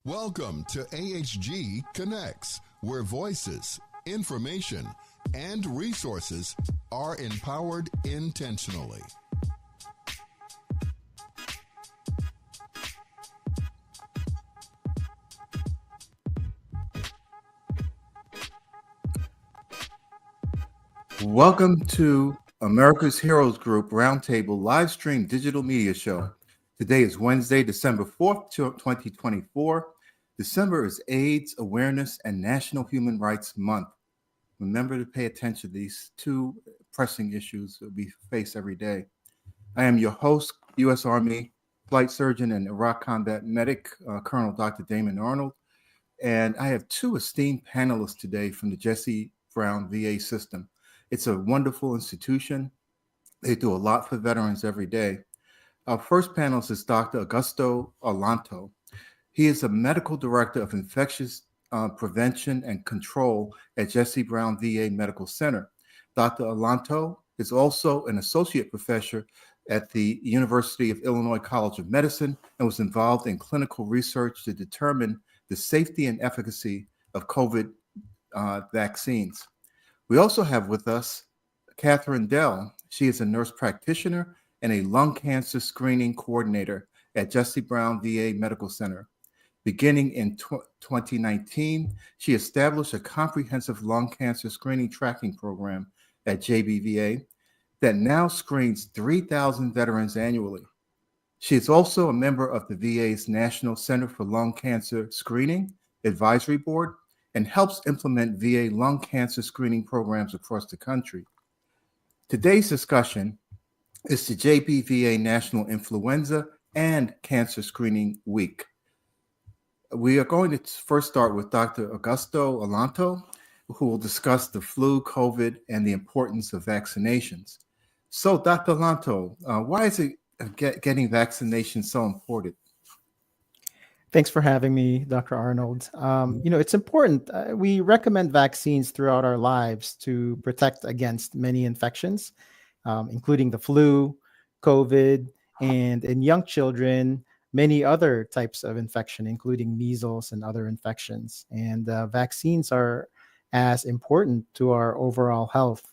Welcome to AHG Connects, where voices, information, and resources are empowered intentionally. Welcome to America's Heroes Group Roundtable live stream digital media show. Today is Wednesday, December 4th, 2024. December is AIDS Awareness and National Human Rights Month. Remember to pay attention to these two pressing issues that we face every day. I am your host, U.S. Army flight surgeon and Iraq combat medic, Colonel Dr. Damon Arnold. And I have two esteemed panelists today from the Jesse Brown VA system. It's a wonderful institution. They do a lot for veterans every day. Our first panelist is Dr. Augusto Alonto. He is a medical director of infectious prevention and control at Jesse Brown VA Medical Center. Dr. Alonto is also an associate professor at the University of Illinois College of Medicine and was involved in clinical research to determine the safety and efficacy of COVID vaccines. We also have with us Catherine Dell. She is a nurse practitioner and a lung cancer screening coordinator at Jesse Brown VA Medical Center. Beginning in 2019, she established a comprehensive lung cancer screening tracking program at JBVA that now screens 3,000 veterans annually. She is also a member of the VA's National Center for Lung Cancer Screening Advisory Board and helps implement VA lung cancer screening programs across the country. Today's discussion is the JBVA National Influenza and Cancer Screening Week. We are going to first start with Dr. Augusto Alonto, who will discuss the flu, COVID, and the importance of vaccinations. So, Dr. Alonto, why is getting vaccinations so important? Thanks for having me, Dr. Arnold. It's important. We recommend vaccines throughout our lives to protect against many infections, including the flu, COVID, and in young children, many other types of infection, including measles and other infections. And vaccines are as important to our overall health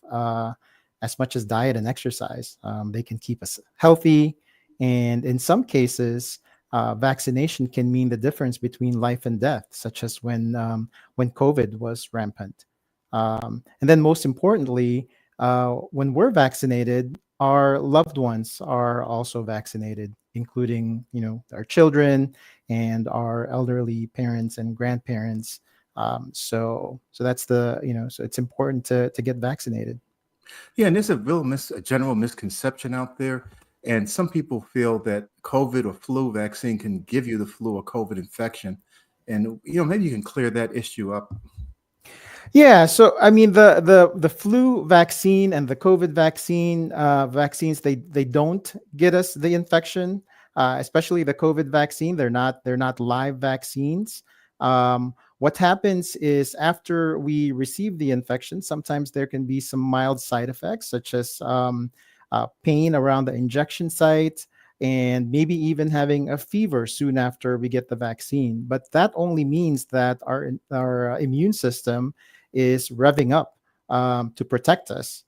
as much as diet and exercise. They can keep us healthy. And in some cases, vaccination can mean the difference between life and death, such as when COVID was rampant. And then most importantly, when we're vaccinated, our loved ones are also vaccinated, including, our children and our elderly parents and grandparents. So that's so it's important to get vaccinated. Yeah, and there's a general misconception out there. And some people feel that COVID or flu vaccine can give you the flu or COVID infection. And, maybe you can clear that issue up. Yeah, so I mean the flu vaccine and the COVID vaccines they don't get us the infection, especially the COVID vaccine. They're not live vaccines. What happens is after we receive the infection, sometimes there can be some mild side effects such as pain around the injection site, and maybe even having a fever soon after we get the vaccine. But that only means that our immune system is revving up to protect us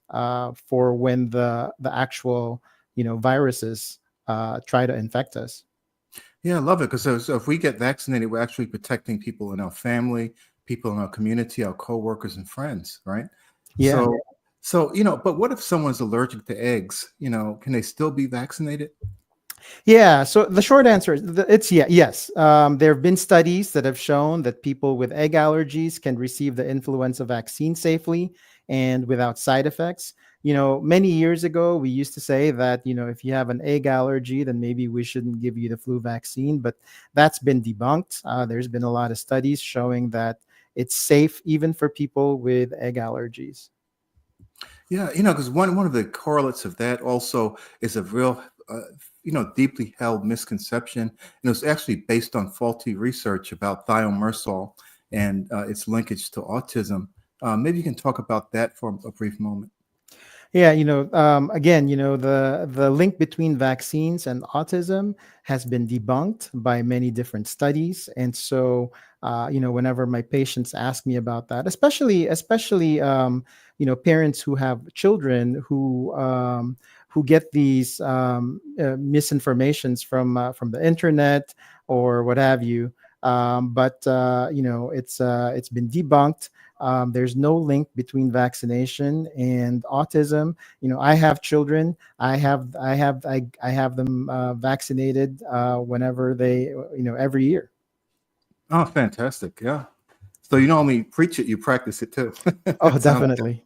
for when the actual viruses try to infect us. Yeah, I love it, because so if we get vaccinated, we're actually protecting people in our family, people in our community, our coworkers and friends, right? Yeah. So, but what if someone's allergic to eggs? Can they still be vaccinated? Yeah. So the short answer is yes. There have been studies that have shown that people with egg allergies can receive the influenza vaccine safely and without side effects. Many years ago, we used to say that, if you have an egg allergy, then maybe we shouldn't give you the flu vaccine, but that's been debunked. There's been a lot of studies showing that it's safe even for people with egg allergies. Yeah, because one of the correlates of that also is a real, deeply held misconception, and it was actually based on faulty research about thiomersal and its linkage to autism. Maybe you can talk about that for a brief moment. Yeah, again, the link between vaccines and autism has been debunked by many different studies, and so whenever my patients ask me about that, especially parents who have children who get these misinformations from the internet or what have you. But it's been debunked. There's no link between vaccination and autism. I have children. I have them vaccinated whenever they, every year. Oh, fantastic. Yeah. So you not only preach it, you practice it too. Oh, Sounds definitely.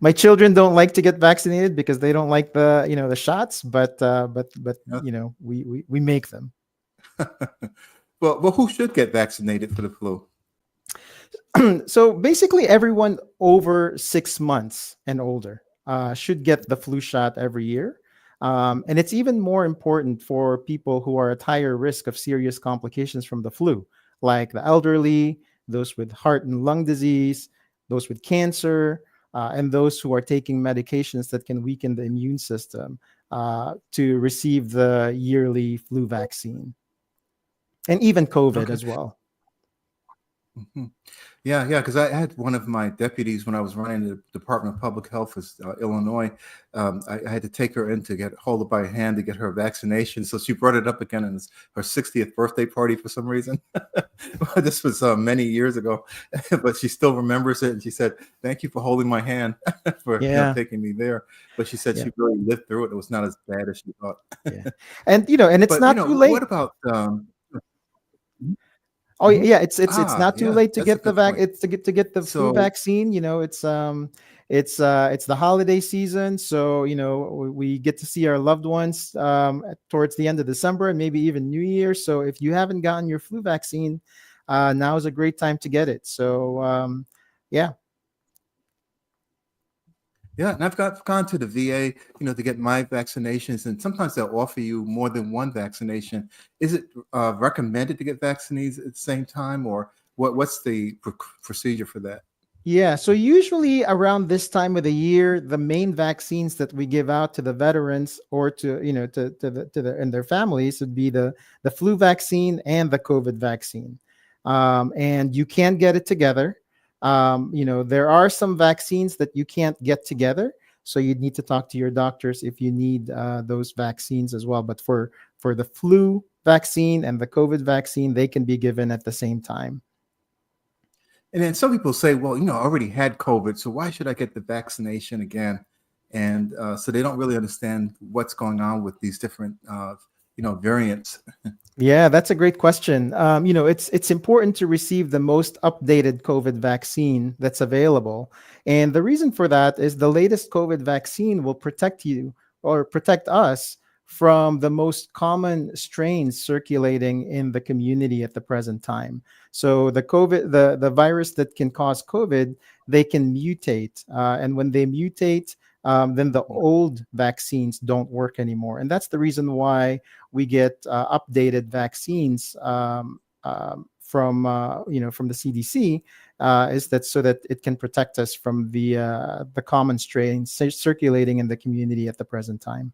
My children don't like to get vaccinated because they don't like the shots, but good. we make them. Well, who should get vaccinated for the flu? So basically, everyone over 6 months and older should get the flu shot every year. And it's even more important for people who are at higher risk of serious complications from the flu, like the elderly, those with heart and lung disease, those with cancer, and those who are taking medications that can weaken the immune system to receive the yearly flu vaccine, and even COVID Okay. as well. hmm Yeah, yeah, because I had one of my deputies when I was running the Department of Public Health for Illinois. I had to take her in to hold her by hand to get her vaccination. So she brought it up again in her 60th birthday party for some reason. This was many years ago, but she still remembers it. And she said, "Thank you for holding my hand for Yeah. taking me there." But she said Yeah. she really lived through it. It was not as bad as she thought. Yeah. And it's But not too what late. about? Oh Mhm. yeah, it's not too Yeah, late to that's a get the good point. flu So vaccine. It's the holiday season, so we get to see our loved ones towards the end of December and maybe even New Year. So if you haven't gotten your flu vaccine, now is a great time to get it. So yeah. yeah, and gone to the VA, to get my vaccinations, and sometimes they'll offer you more than one vaccination. Is it recommended to get vaccines at the same time, or what's the procedure for that? Yeah, so usually around this time of the year, the main vaccines that we give out to the veterans or to and their families would be the flu vaccine and the COVID vaccine, and you can get it together. There are some vaccines that you can't get together, so you'd need to talk to your doctors if you need those vaccines as well. But for the flu vaccine and the COVID vaccine, they can be given at the same time. And then some people say, well, I already had COVID, so why should I get the vaccination again? And so they don't really understand what's going on with these different, variants. Yeah, that's a great question. It's important to receive the most updated COVID vaccine that's available, and the reason for that is the latest COVID vaccine will protect you or protect us from the most common strains circulating in the community at the present time. So the virus that can cause COVID, they can mutate, and when they mutate, then the old vaccines don't work anymore, and that's the reason why we get updated vaccines from the CDC, is that so that it can protect us from the common strains circulating in the community at the present time.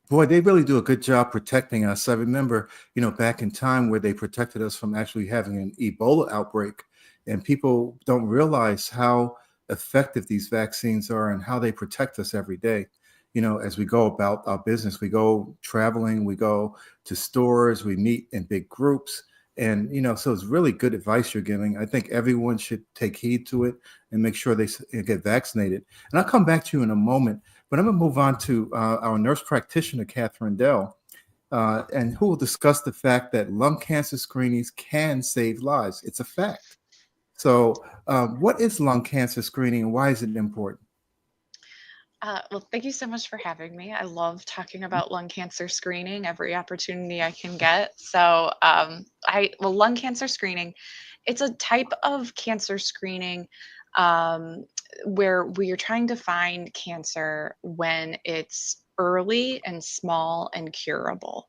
Boy, they really do a good job protecting us. I remember, back in time where they protected us from actually having an Ebola outbreak, and people don't realize how effective these vaccines are and how they protect us every day. As we go about our business, we go traveling, we go to stores, we meet in big groups. And, so it's really good advice you're giving. I think everyone should take heed to it and make sure they get vaccinated. And I'll come back to you in a moment. But I'm going to move on to our nurse practitioner, Catherine Dell, and who will discuss the fact that lung cancer screenings can save lives. It's a fact. So, what is lung cancer screening and why is it important? Well, thank you so much for having me. I love talking about lung cancer screening every opportunity I can get. So, lung cancer screening, it's a type of cancer screening um, where we are trying to find cancer when it's early and small and curable.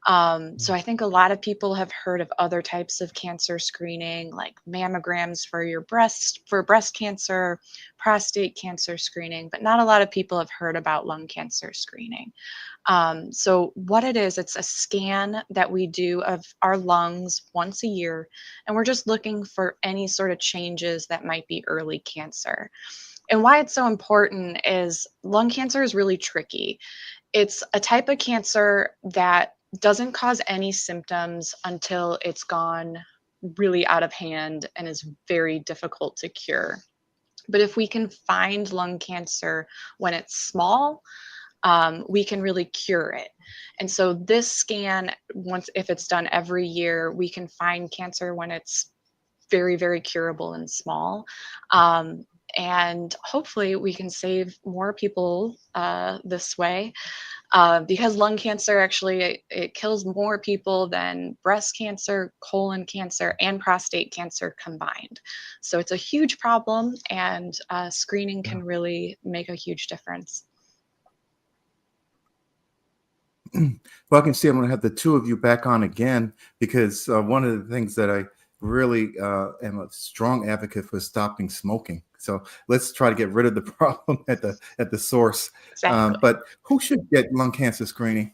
So I think a lot of people have heard of other types of cancer screening, like mammograms for breast cancer, prostate cancer screening, but not a lot of people have heard about lung cancer screening. So what it is, it's a scan that we do of our lungs once a year, and we're just looking for any sort of changes that might be early cancer. And why it's so important is lung cancer is really tricky. It's a type of cancer that doesn't cause any symptoms until it's gone really out of hand and is very difficult to cure. But if we can find lung cancer when it's small, we can really cure it. And so this scan, if it's done every year, we can find cancer when it's very, very curable and small. And hopefully we can save more people this way, because lung cancer actually, it kills more people than breast cancer, colon cancer, and prostate cancer combined. So it's a huge problem, and screening can really make a huge difference. Well, I can see I'm going to have the two of you back on again, because one of the things that I really am a strong advocate for stopping smoking. So let's try to get rid of the problem at the source. Exactly. But who should get lung cancer screening?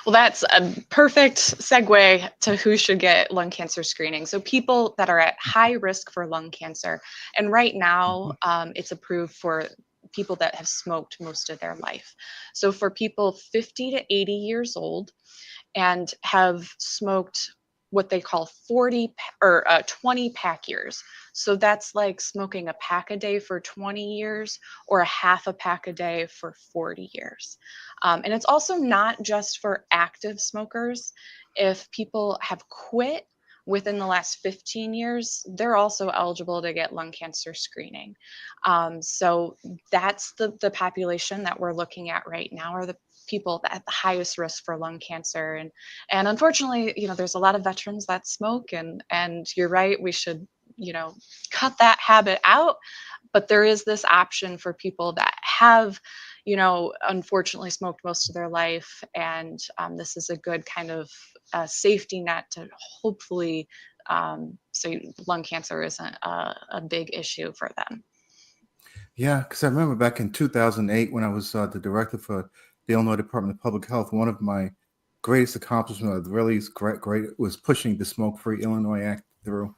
Well, that's a perfect segue to who should get lung cancer screening. So people that are at high risk for lung cancer, and right now it's approved for people that have smoked most of their life. So for people 50 to 80 years old and have smoked what they call 20 pack years. So that's like smoking a pack a day for 20 years or a half a pack a day for 40 years. And it's also not just for active smokers. If people have quit within the last 15 years, they're also eligible to get lung cancer screening. So that's the population that we're looking at right now, are the people at the highest risk for lung cancer. And unfortunately, there's a lot of veterans that smoke, and you're right, we should, cut that habit out. But there is this option for people that have, unfortunately smoked most of their life. And this is a good kind of safety net to hopefully, so lung cancer isn't a big issue for them. Yeah, because I remember back in 2008 when I was the director for the Illinois Department of Public Health, one of my greatest accomplishments, really great, was pushing the Smoke-Free Illinois Act through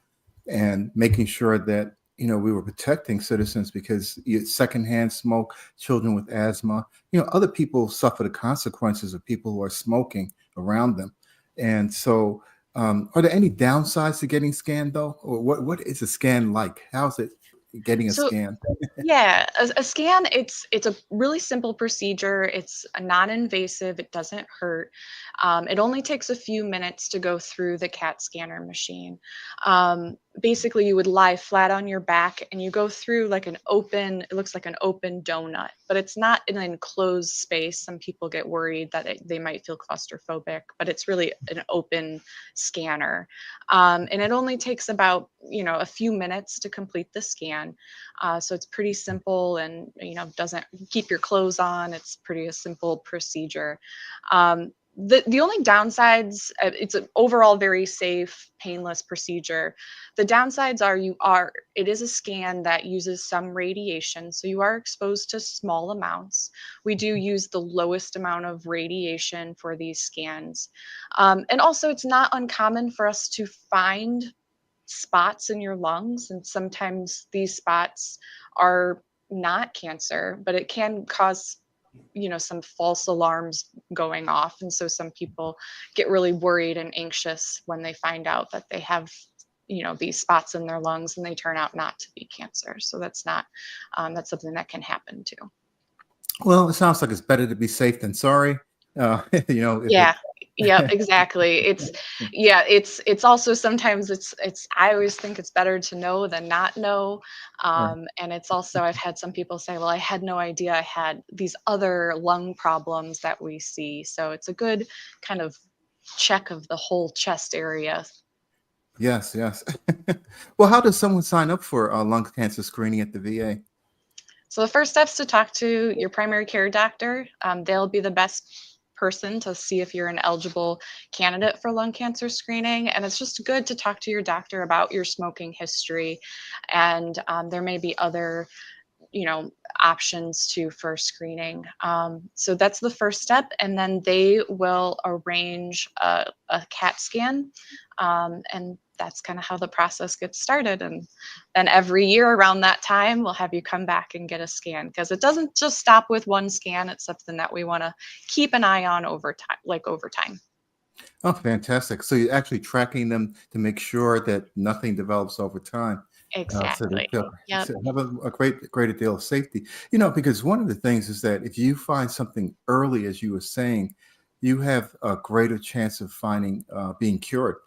and making sure that we were protecting citizens, because secondhand smoke, children with asthma, other people suffer the consequences of people who are smoking around them. And so, are there any downsides to getting scanned though? Or what is a scan like? How's it getting a scan? Yeah, a scan, it's a really simple procedure. It's non-invasive. It doesn't hurt. It only takes a few minutes to go through the CAT scanner machine. Basically, you would lie flat on your back and you go through like it looks like an open donut, but it's not an enclosed space. Some people get worried that they might feel claustrophobic, but it's really an open scanner. And it only takes about, a few minutes to complete the scan. So it's pretty simple, and, doesn't keep your clothes on. It's pretty a simple procedure. The only downsides, it's an overall very safe, painless procedure. The downsides are it is a scan that uses some radiation, so you are exposed to small amounts. We do use the lowest amount of radiation for these scans. And also, it's not uncommon for us to find spots in your lungs, and sometimes these spots are not cancer, but it can cause some false alarms going off. And so some people get really worried and anxious when they find out that they have these spots in their lungs, and they turn out not to be cancer. So that's something that can happen too. Well, it sounds like it's better to be safe than sorry. Yeah. Yep, exactly. It's also sometimes I always think it's better to know than not know. And it's also, I've had some people say, well, I had no idea I had these other lung problems that we see. So it's a good kind of check of the whole chest area. Yes. Well, how does someone sign up for lung cancer screening at the VA? So the first step's to talk to your primary care doctor. They'll be the best person to see if you're an eligible candidate for lung cancer screening. And it's just good to talk to your doctor about your smoking history. And there may be other, options too for screening. So that's the first step. And then they will arrange a CAT scan. And that's kind of how the process gets started. And then every year around that time, we'll have you come back and get a scan, because it doesn't just stop with one scan. It's something that we want to keep an eye on over time. Oh, fantastic. So you're actually tracking them to make sure that nothing develops over time. Exactly. So have a greater deal of safety. Because one of the things is that if you find something early, as you were saying, you have a greater chance of finding being cured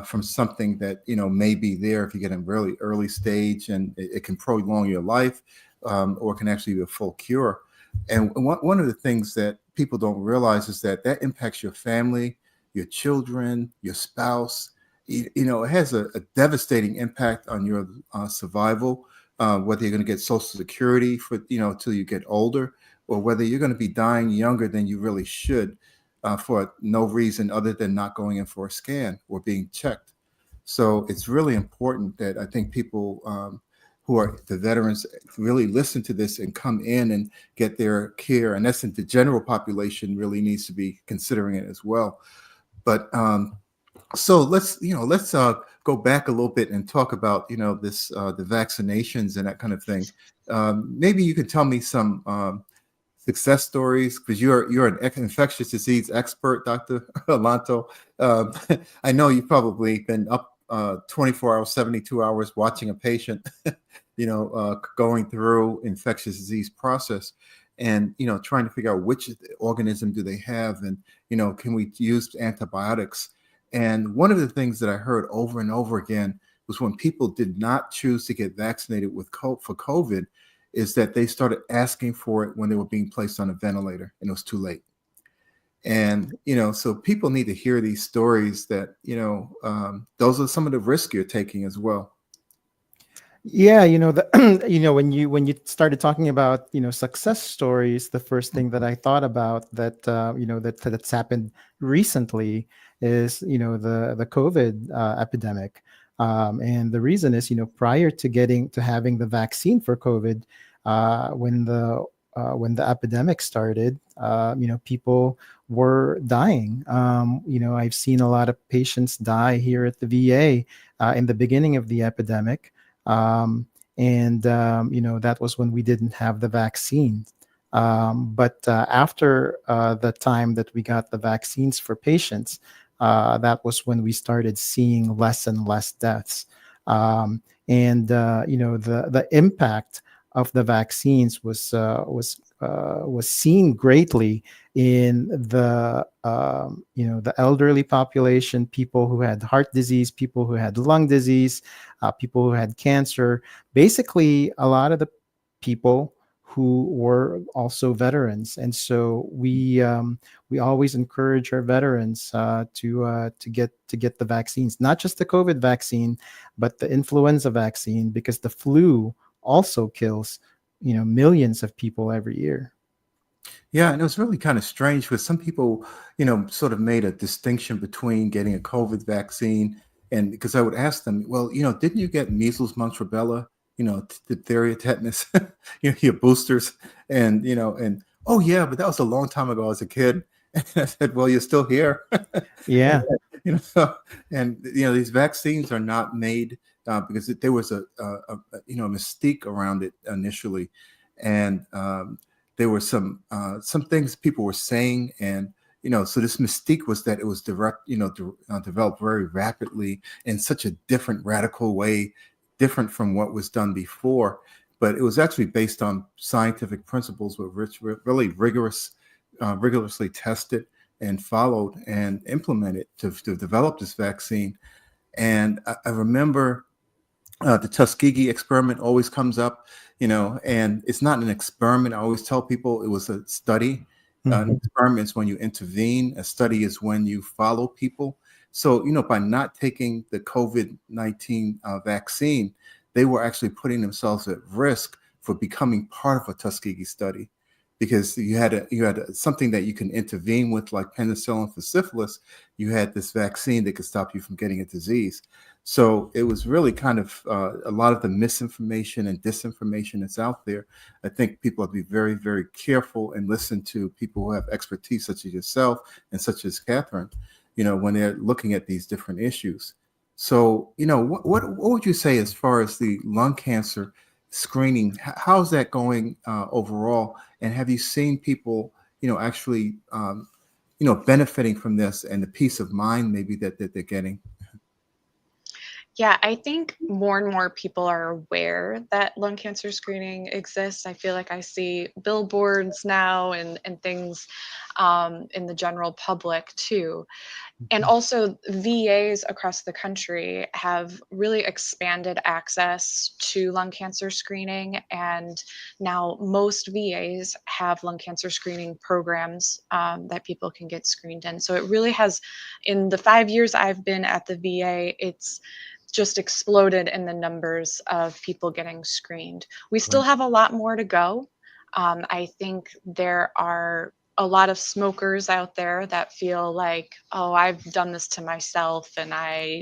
from something that may be there if you get in really early stage, and it can prolong your life, or it can actually be a full cure. And one of the things that people don't realize is that impacts your family, your children, your spouse. It has a devastating impact on your survival, whether you're going to get Social Security for, till you get older, or whether you're going to be dying younger than you really should for no reason other than not going in for a scan or being checked. So it's really important that I think people who are the veterans really listen to this and come in and get their care. And that's the general population really needs to be considering it as well. But so let's go back a little bit and talk about this the vaccinations and that kind of thing. Maybe you can tell me some success stories, because you're an infectious disease expert, Dr. Alonto. I know you've probably been up 24 hours, 72 hours watching a patient, going through infectious disease process, and trying to figure out which organism do they have, and can we use antibiotics. And one of the things that I heard over and over again was when people did not choose to get vaccinated for COVID, is that they started asking for it when they were being placed on a ventilator, and it was too late. And so people need to hear these stories that those are some of the risks you're taking as well. Yeah, when you started talking about success stories, the first thing that I thought about that's happened recently is the COVID epidemic, and the reason is prior to having the vaccine for COVID, when the epidemic started, people were dying. I've seen a lot of patients die here at the VA in the beginning of the epidemic. That was when we didn't have the vaccine. But after the time that we got the vaccines for patients, that was when we started seeing less and less deaths. The impact of the vaccines was seen greatly in the elderly population, people who had heart disease, people who had lung disease, people who had cancer. Basically, a lot of the people who were also veterans, and so we always encourage our veterans to get the vaccines, not just the COVID vaccine, but the influenza vaccine, because the flu also kills millions of people every year. Yeah, and it was really kind of strange because some people, sort of made a distinction between getting a COVID vaccine, and because I would ask them, well, didn't you get measles, mumps, rubella, diphtheria, tetanus, your boosters, and oh yeah, but that was a long time ago as a kid. And I said, well, you're still here. Yeah. And these vaccines are not made because there was a mystique around it initially, and there were some things people were saying, and so this mystique was that it was developed very rapidly in such a different, radical way, different from what was done before. But it was actually based on scientific principles, which were really rigorously tested and followed and implemented to develop this vaccine. And I remember the Tuskegee experiment always comes up, and it's not an experiment. I always tell people it was a study. An experiment is when you intervene. A study is when you follow people. So, by not taking the COVID-19 vaccine, they were actually putting themselves at risk for becoming part of a Tuskegee study. because you had something that you can intervene with, like penicillin for syphilis. You had this vaccine that could stop you from getting a disease. So it was really kind of a lot of the misinformation and disinformation that's out there. I think people have to be very, very careful and listen to people who have expertise, such as yourself and such as Catherine, when they're looking at these different issues. So, what would you say as far as the lung cancer screening? How's that going overall? And have you seen people, actually, benefiting from this and the peace of mind maybe that they're getting? Yeah, I think more and more people are aware that lung cancer screening exists. I feel like I see billboards now and things in the general public too. And also, VAs across the country have really expanded access to lung cancer screening. And now most VAs have lung cancer screening programs that people can get screened in. So it really has, in the 5 years I've been at the VA, it's just exploded in the numbers of people getting screened. We still have a lot more to go. I think there are a lot of smokers out there that feel like, oh, I've done this to myself and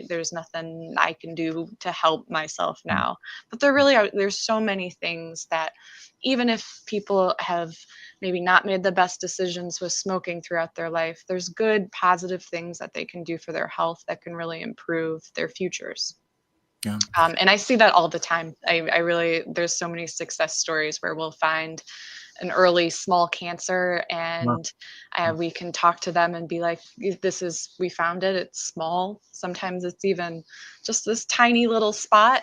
there's nothing I can do to help myself now. But there really are, there's so many things that even if people have maybe not made the best decisions with smoking throughout their life, there's good, positive things that they can do for their health that can really improve their futures. Yeah. And I see that all the time. I really, there's so many success stories where we'll find an early small cancer and we can talk to them and be like, we found it, it's small. Sometimes it's even just this tiny little spot.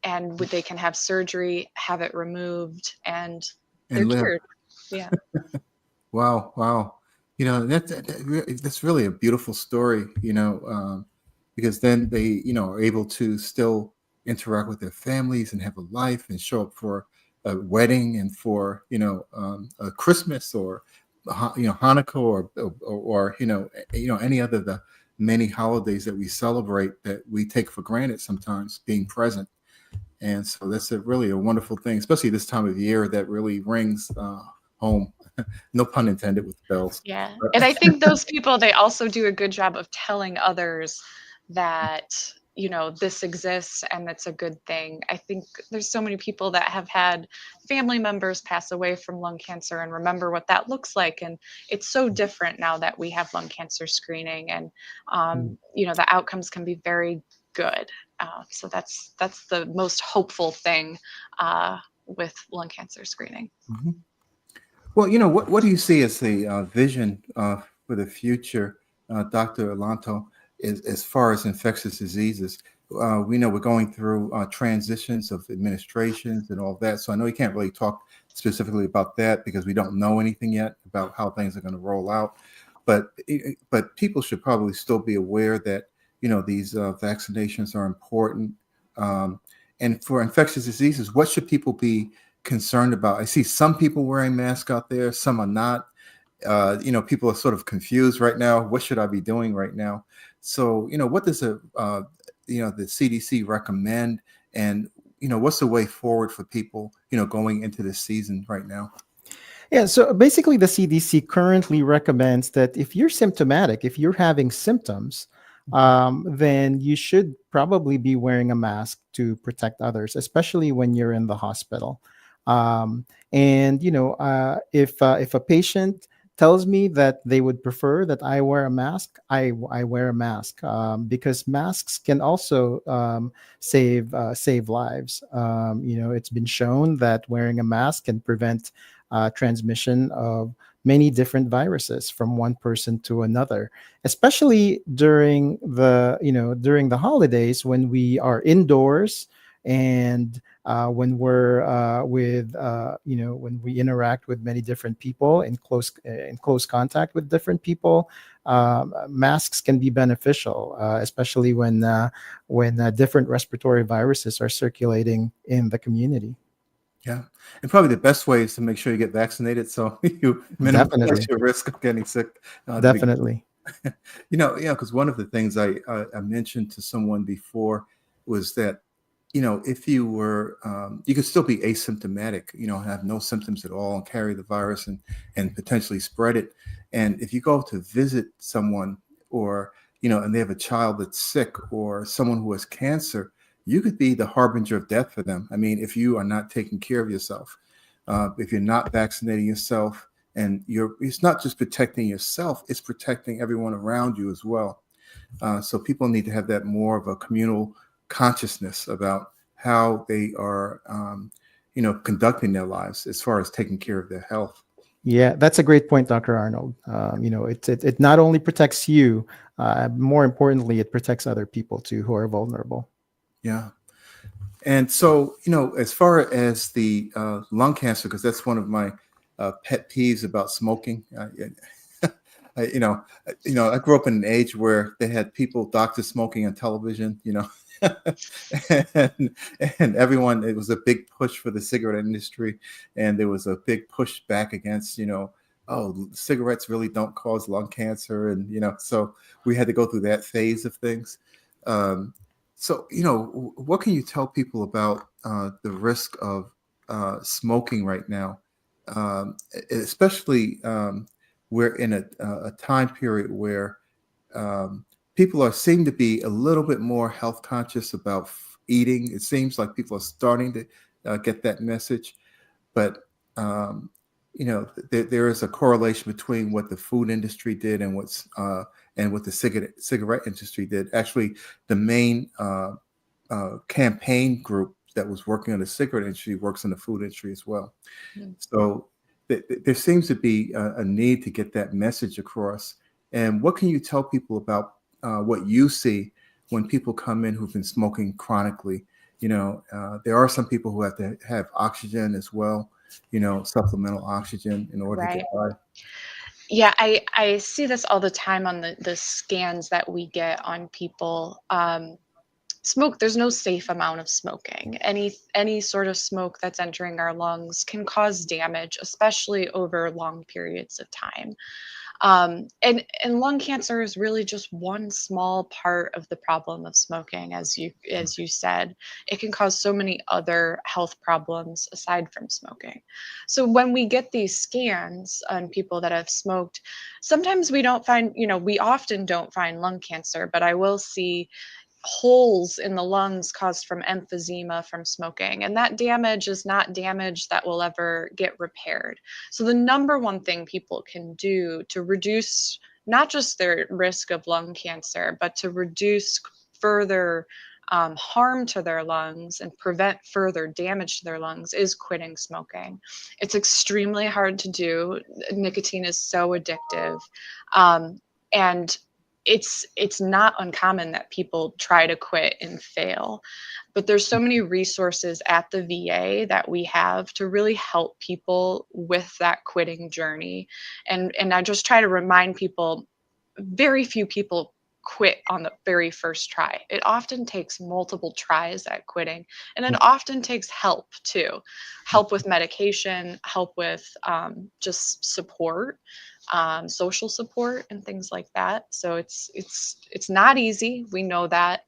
And they can have surgery, have it removed, and they're cured. Yeah. Wow. That's really a beautiful story, because then they, are able to still interact with their families and have a life and show up for a wedding and for, a Christmas or, Hanukkah or any other the many holidays that we celebrate that we take for granted sometimes, being present. And so that's really a wonderful thing, especially this time of year that really rings home. No pun intended with bells. Yeah. And I think those people, they also do a good job of telling others that, this exists and that's a good thing. I think there's so many people that have had family members pass away from lung cancer and remember what that looks like. And it's so different now that we have lung cancer screening and, the outcomes can be very good. So that's the most hopeful thing with lung cancer screening. Mm-hmm. Well, what do you see as the vision for the future, Dr. Alonto, as far as infectious diseases? We know we're going through transitions of administrations and all that. So I know you can't really talk specifically about that because we don't know anything yet about how things are going to roll out. But people should probably still be aware that, these vaccinations are important. And for infectious diseases, what should people be concerned about? I see some people wearing masks out there, some are not. People are sort of confused right now. What should I be doing right now? So, what does the CDC recommend, and what's the way forward for people, going into this season right now? Yeah, so basically the CDC currently recommends that if you're symptomatic, if you're having symptoms, then you should probably be wearing a mask to protect others, especially when you're in the hospital. If a patient tells me that they would prefer that I wear a mask, I wear a mask because masks can also save lives. It's been shown that wearing a mask can prevent transmission of many different viruses from one person to another, especially during the holidays when we are indoors and when we're when we interact with many different people in close contact with different people. Masks can be beneficial, especially when different respiratory viruses are circulating in the community. Yeah, and probably the best way is to make sure you get vaccinated, so you minimize your risk of getting sick. Definitely. Because one of the things I mentioned to someone before was that if you were, you could still be asymptomatic, have no symptoms at all and carry the virus and potentially spread it. And if you go to visit someone or, and they have a child that's sick or someone who has cancer, you could be the harbinger of death for them. I mean, if you are not taking care of yourself, if you're not vaccinating yourself, and it's not just protecting yourself, it's protecting everyone around you as well. So people need to have that more of a communal consciousness about how they are, conducting their lives as far as taking care of their health. Yeah, that's a great point, Dr. Arnold. It not only protects you, more importantly, it protects other people too who are vulnerable. Yeah. And so, as far as the lung cancer, because that's one of my pet peeves about smoking. I grew up in an age where they had doctors smoking on television, and everyone, it was a big push for the cigarette industry. And there was a big push back against, oh, cigarettes really don't cause lung cancer. And, so we had to go through that phase of things. So, what can you tell people about the risk of smoking right now? Especially we're in a time period where people seem to be a little bit more health conscious about eating. It seems like people are starting to get that message, but there is a correlation between what the food industry did and what the cigarette industry did. Actually, the main campaign group that was working on the cigarette industry works in the food industry as well. Mm-hmm. So there seems to be a need to get that message across. And what can you tell people about what you see when people come in who've been smoking chronically? There are some people who have to have oxygen as well, supplemental oxygen in order to get by. Yeah, I see this all the time on the scans that we get on people. Smoke, there's no safe amount of smoking. Any sort of smoke that's entering our lungs can cause damage, especially over long periods of time. And lung cancer is really just one small part of the problem of smoking, as you said. It can cause so many other health problems aside from smoking. So when we get these scans on people that have smoked, sometimes we often don't find lung cancer, but I will see holes in the lungs caused from emphysema from smoking, and that damage is not damage that will ever get repaired. So the number one thing people can do to reduce not just their risk of lung cancer, but to reduce further harm to their lungs and prevent further damage to their lungs is quitting smoking. It's extremely hard to do. Nicotine is so addictive, and it's not uncommon that people try to quit and fail, but there's so many resources at the VA that we have to really help people with that quitting journey. And I just try to remind people, very few people quit on the very first try. It often takes multiple tries at quitting, and it often takes help too. Help with medication, help with just support, social support and things like that. So it's not easy. We know that.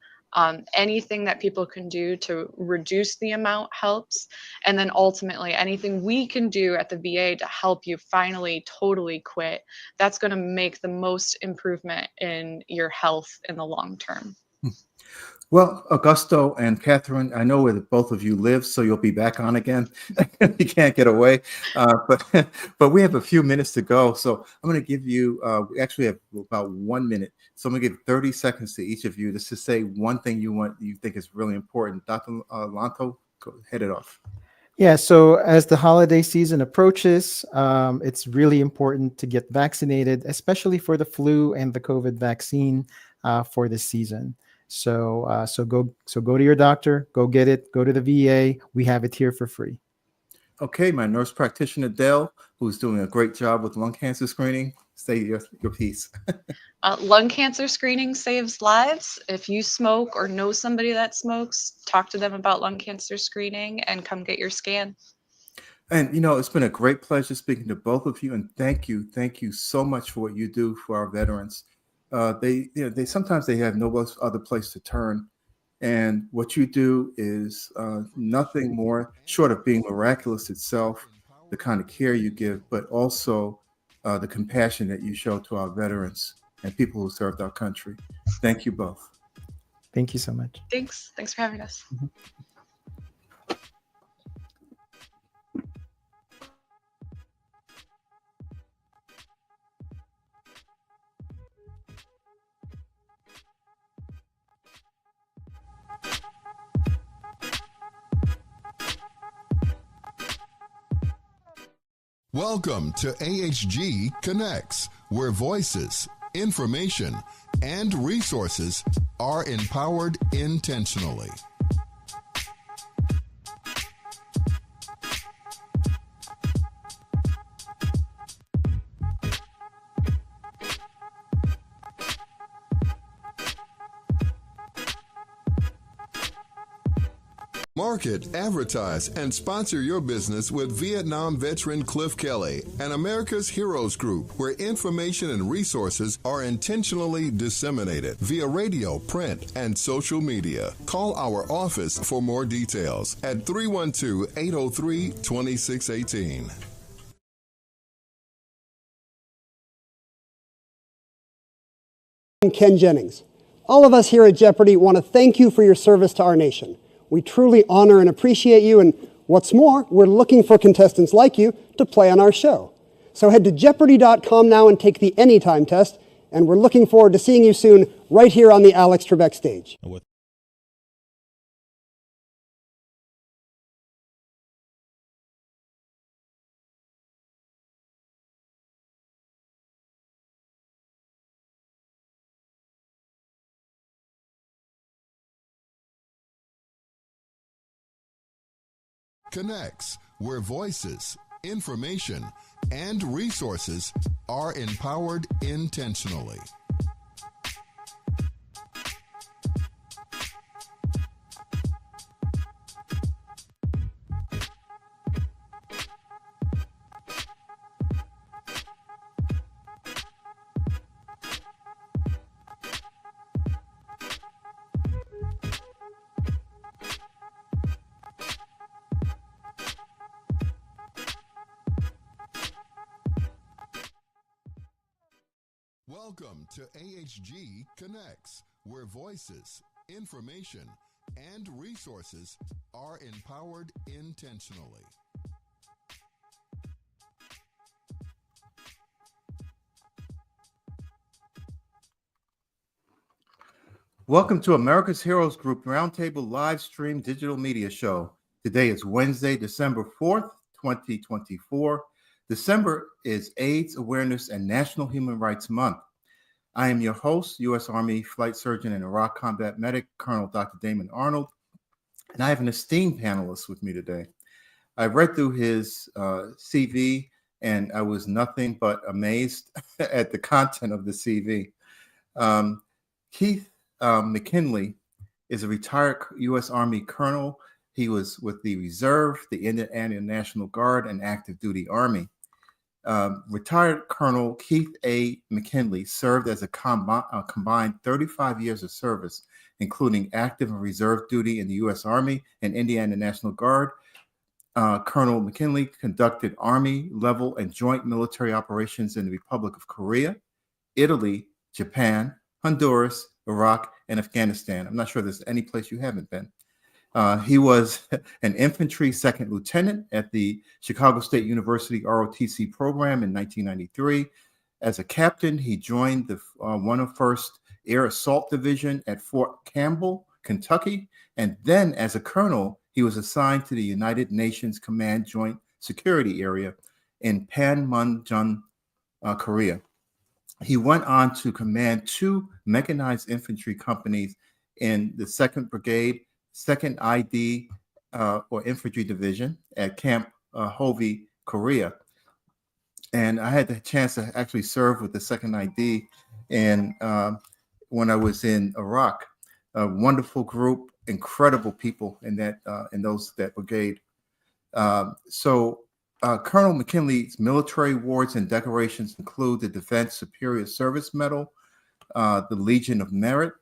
Anything that people can do to reduce the amount helps. And then ultimately anything we can do at the VA to help you finally totally quit, that's going to make the most improvement in your health in the long term. Well, Augusto and Catherine, I know where both of you live, so you'll be back on again. You can't get away, but we have a few minutes to go. So I'm going to give you, we actually have about 1 minute. So I'm going to give 30 seconds to each of you just to say one thing you think is really important. Dr. Alonto, go head it off. Yeah, so as the holiday season approaches, it's really important to get vaccinated, especially for the flu and the COVID vaccine for this season. So go to your doctor, go get it, go to the VA. We have it here for free. Okay, my nurse practitioner, Dell, who's doing a great job with lung cancer screening. Say your piece. Lung cancer screening saves lives. If you smoke or know somebody that smokes, talk to them about lung cancer screening and come get your scan. And, it's been a great pleasure speaking to both of you. And thank you so much for what you do for our veterans. They sometimes they have no other place to turn. And what you do is nothing more short of being miraculous itself, the kind of care you give, but also the compassion that you show to our veterans and people who served our country. Thank you both. Thank you so much. Thanks for having us. Welcome to AHG Connects, where voices, information, and resources are empowered intentionally. Market, advertise, and sponsor your business with Vietnam veteran Cliff Kelly and America's Heroes Group, where information and resources are intentionally disseminated via radio, print, and social media. Call our office for more details at 312-803-2618. I'm Ken Jennings. All of us here at Jeopardy want to thank you for your service to our nation. We truly honor and appreciate you, and what's more, we're looking for contestants like you to play on our show. So head to Jeopardy.com now and take the Anytime test, and we're looking forward to seeing you soon right here on the Alex Trebek stage. Connects, where voices, information, and resources are empowered intentionally. Welcome to AHG Connects, where voices, information, and resources are empowered intentionally. Welcome to America's Heroes Group Roundtable live stream digital media show. Today is Wednesday, December 4th, 2024. December is AIDS Awareness and National Human Rights Month. I am your host, U.S. Army Flight Surgeon and Iraq Combat Medic, Colonel Dr. Damon Arnold, and I have an esteemed panelist with me today. I read through his CV, and I was nothing but amazed at the content of the CV. Keith McKinley is a retired U.S. Army colonel. He was with the Reserve, the Indian National Guard, and active duty Army. Retired Colonel Keith A. McKinley served as a combined 35 years of service, including active and reserve duty in the U.S. Army and Indiana National Guard. Colonel McKinley conducted Army level and joint military operations in the Republic of Korea, Italy, Japan, Honduras, Iraq, and Afghanistan. I'm not sure there's any place you haven't been. He was an infantry second lieutenant at the Chicago State University ROTC program in 1993. As a captain, he joined the 101st Air Assault Division at Fort Campbell, Kentucky. And then as a colonel, he was assigned to the United Nations Command Joint Security Area in Panmunjom, Korea. He went on to command 2 mechanized infantry companies in the 2nd Brigade, 2nd ID or Infantry Division at Camp Hovey, Korea. And I had the chance to actually serve with the 2nd ID and when I was in Iraq. A wonderful group, incredible people in that brigade. Colonel McKinley's military awards and decorations include the Defense Superior Service Medal, the Legion of Merit,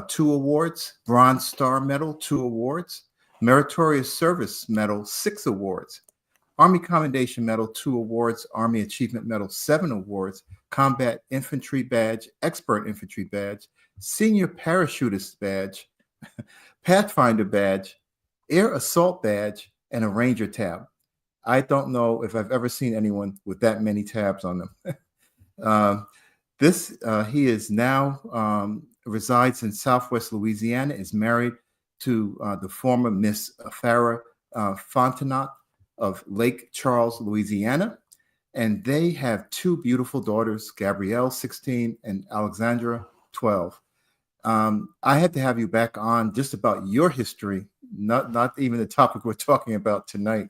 2 awards, Bronze Star Medal, 2 awards, Meritorious Service Medal, 6 awards, Army Commendation Medal, 2 awards, Army Achievement Medal, 7 awards, Combat Infantry Badge, Expert Infantry Badge, Senior Parachutist Badge, Pathfinder Badge, Air Assault Badge, and a Ranger tab. I don't know if I've ever seen anyone with that many tabs on them. He is now resides in Southwest Louisiana, is married to the former Miss Farah Fontenot of Lake Charles, Louisiana. And they have 2 beautiful daughters, Gabrielle, 16, and Alexandra, 12. I had to have you back on just about your history, not even the topic we're talking about tonight.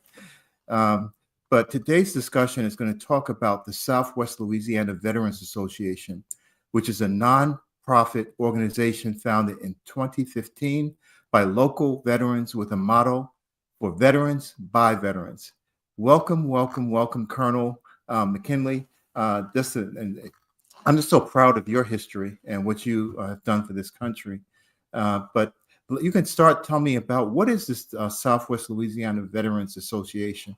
But today's discussion is going to talk about the Southwest Louisiana Veterans Association, which is a nonprofit organization founded in 2015 by local veterans with a motto, for veterans, by veterans. Welcome, welcome, welcome, Colonel McKinley. I'm just so proud of your history and what you have done for this country. But you can start telling me about what is this Southwest Louisiana Veterans Association?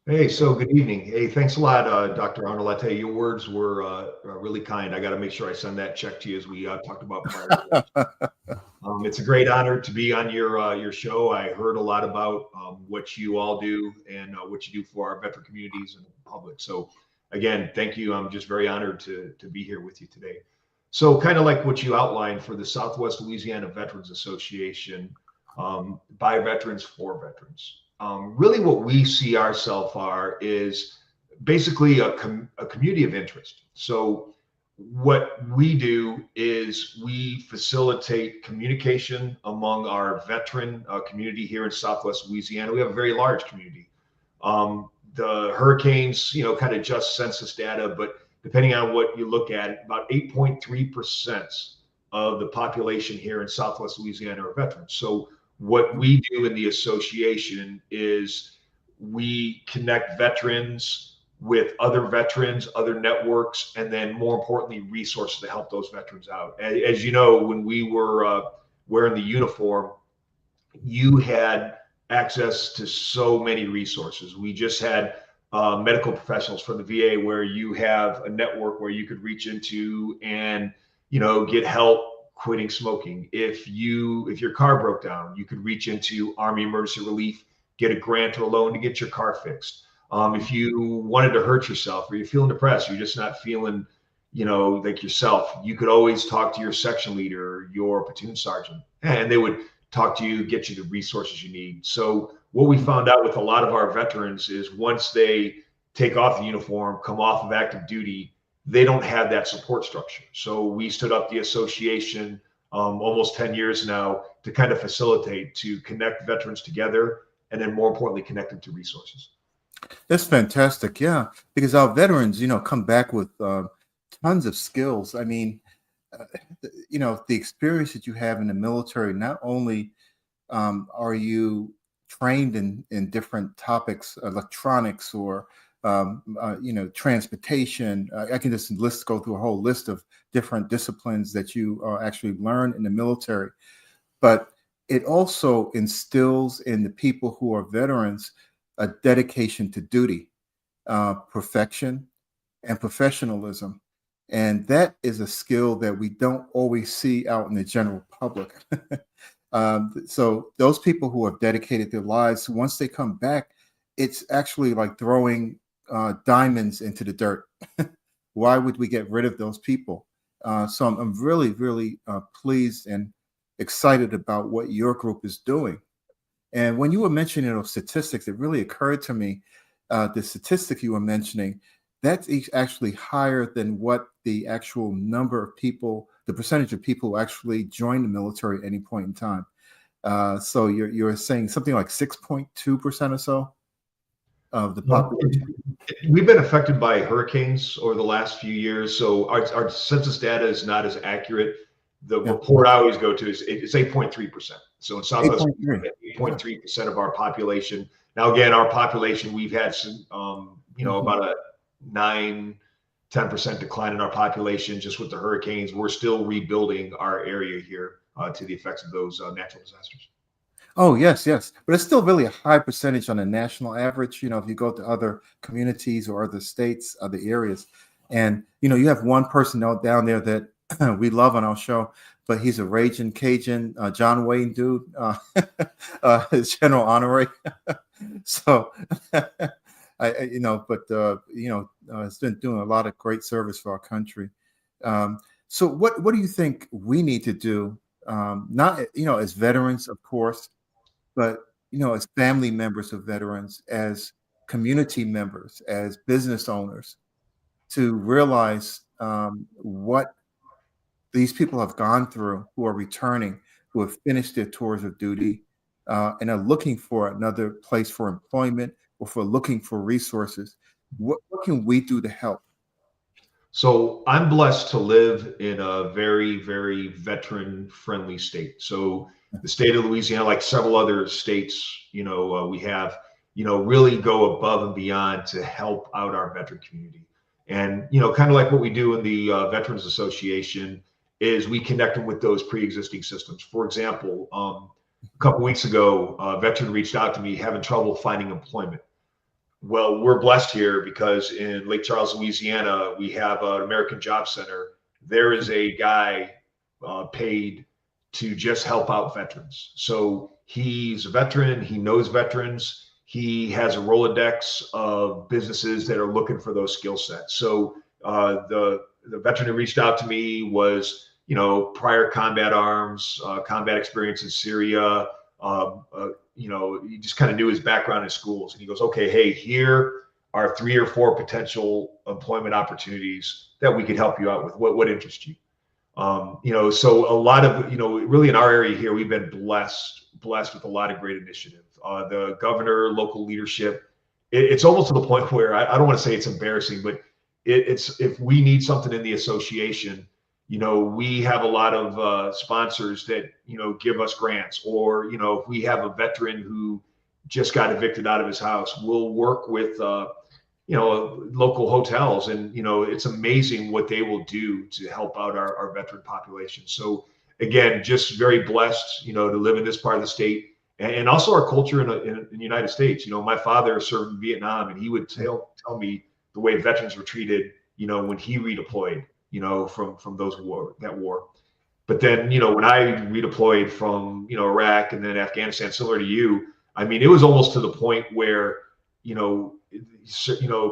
Hey, so good evening. Hey, thanks a lot, Dr. Arnold. I tell you, your words were really kind. I got to make sure I send that check to you as we talked about prior. It's a great honor to be on your show. I heard a lot about what you all do and what you do for our veteran communities and the public. So again, thank you. I'm just very honored to be here with you today. So kind of like what you outlined for the Southwest Louisiana Veterans Association, by veterans, for veterans. Really what we see ourselves are is basically a community of interest. So what we do is we facilitate communication among our veteran community here in Southwest Louisiana. We have a very large community. The hurricanes, kind of just census data, but depending on what you look at, about 8.3% of the population here in Southwest Louisiana are veterans. So what we do in the association is we connect veterans with other veterans, other networks, and then more importantly, resources to help those veterans out. As you know, when we were wearing the uniform, you had access to so many resources. We just had medical professionals from the VA where you have a network where you could reach into and, get help quitting smoking. If your car broke down, you could reach into Army Emergency Relief, get a grant or a loan to get your car fixed. If you wanted to hurt yourself or you're feeling depressed, you're just not feeling, like yourself, you could always talk to your section leader, your platoon sergeant, and they would talk to you, get you the resources you need. So what we found out with a lot of our veterans is once they take off the uniform, come off of active duty, they don't have that support structure. So we stood up the association almost 10 years now to kind of facilitate, to connect veterans together, and then more importantly, connect them to resources. That's fantastic. Yeah, because our veterans, come back with tons of skills. I mean, the experience that you have in the military, not only are you trained in different topics, electronics or transportation. I can just go through a whole list of different disciplines that you actually learn in the military, but it also instills in the people who are veterans a dedication to duty, perfection, and professionalism. And that is a skill that we don't always see out in the general public. So those people who have dedicated their lives, once they come back, it's actually like throwing diamonds into the dirt. Why would we get rid of those people? So I'm really, really pleased and excited about what your group is doing. And when you were mentioning those statistics, it really occurred to me, the statistic you were mentioning, that's actually higher than what the actual number of people, the percentage of people who actually join the military at any point in time. So you're saying something like 6.2% or so of the population? We've been affected by hurricanes over the last few years, so our census data is not as accurate. The report I always go to is it's 8.3%. So in Southwest, 8.3% of our population. Now, again, our population, we've had some, about a 9 10% decline in our population just with the hurricanes. We're still rebuilding our area here to the effects of those natural disasters. Oh, yes, yes. But it's still really a high percentage on a national average. If you go to other communities or other states, other areas, and, you have one person down there that we love on our show, but he's a raging Cajun, John Wayne dude, his General Honorary. So, it's been doing a lot of great service for our country. So what do you think we need to do? Not, as veterans, of course, but, as family members of veterans, as community members, as business owners, to realize what these people have gone through, who are returning, who have finished their tours of duty, and are looking for another place for employment or for looking for resources. What can we do to help? So I'm blessed to live in a very, very veteran-friendly state. So the state of Louisiana, like several other states, we have, really go above and beyond to help out our veteran community. And, kind of like what we do in the Veterans Association is we connect them with those pre-existing systems. For example, a couple weeks ago, a veteran reached out to me having trouble finding employment. Well, we're blessed here because in Lake Charles, Louisiana, we have an American Job Center. There is a guy paid to just help out veterans. So he's a veteran. He knows veterans. He has a Rolodex of businesses that are looking for those skill sets. So the veteran who reached out to me was, prior combat arms, combat experience in Syria. He just kind of knew his background in schools, and he goes, okay, hey, here are 3 or 4 potential employment opportunities that we could help you out with. What interests you? So a lot of, really in our area here, we've been blessed with a lot of great initiative. The governor, local leadership, it's almost to the point where I don't want to say it's embarrassing, but it's if we need something in the association, we have a lot of sponsors that, give us grants, or, if we have a veteran who just got evicted out of his house, we'll work with, local hotels. And, it's amazing what they will do to help out our veteran population. So again, just very blessed, to live in this part of the state, and also our culture in the United States. My father served in Vietnam, and he would tell me the way veterans were treated, when he redeployed, from that war. But then, when I redeployed from, Iraq and then Afghanistan, similar to you, I mean, it was almost to the point where,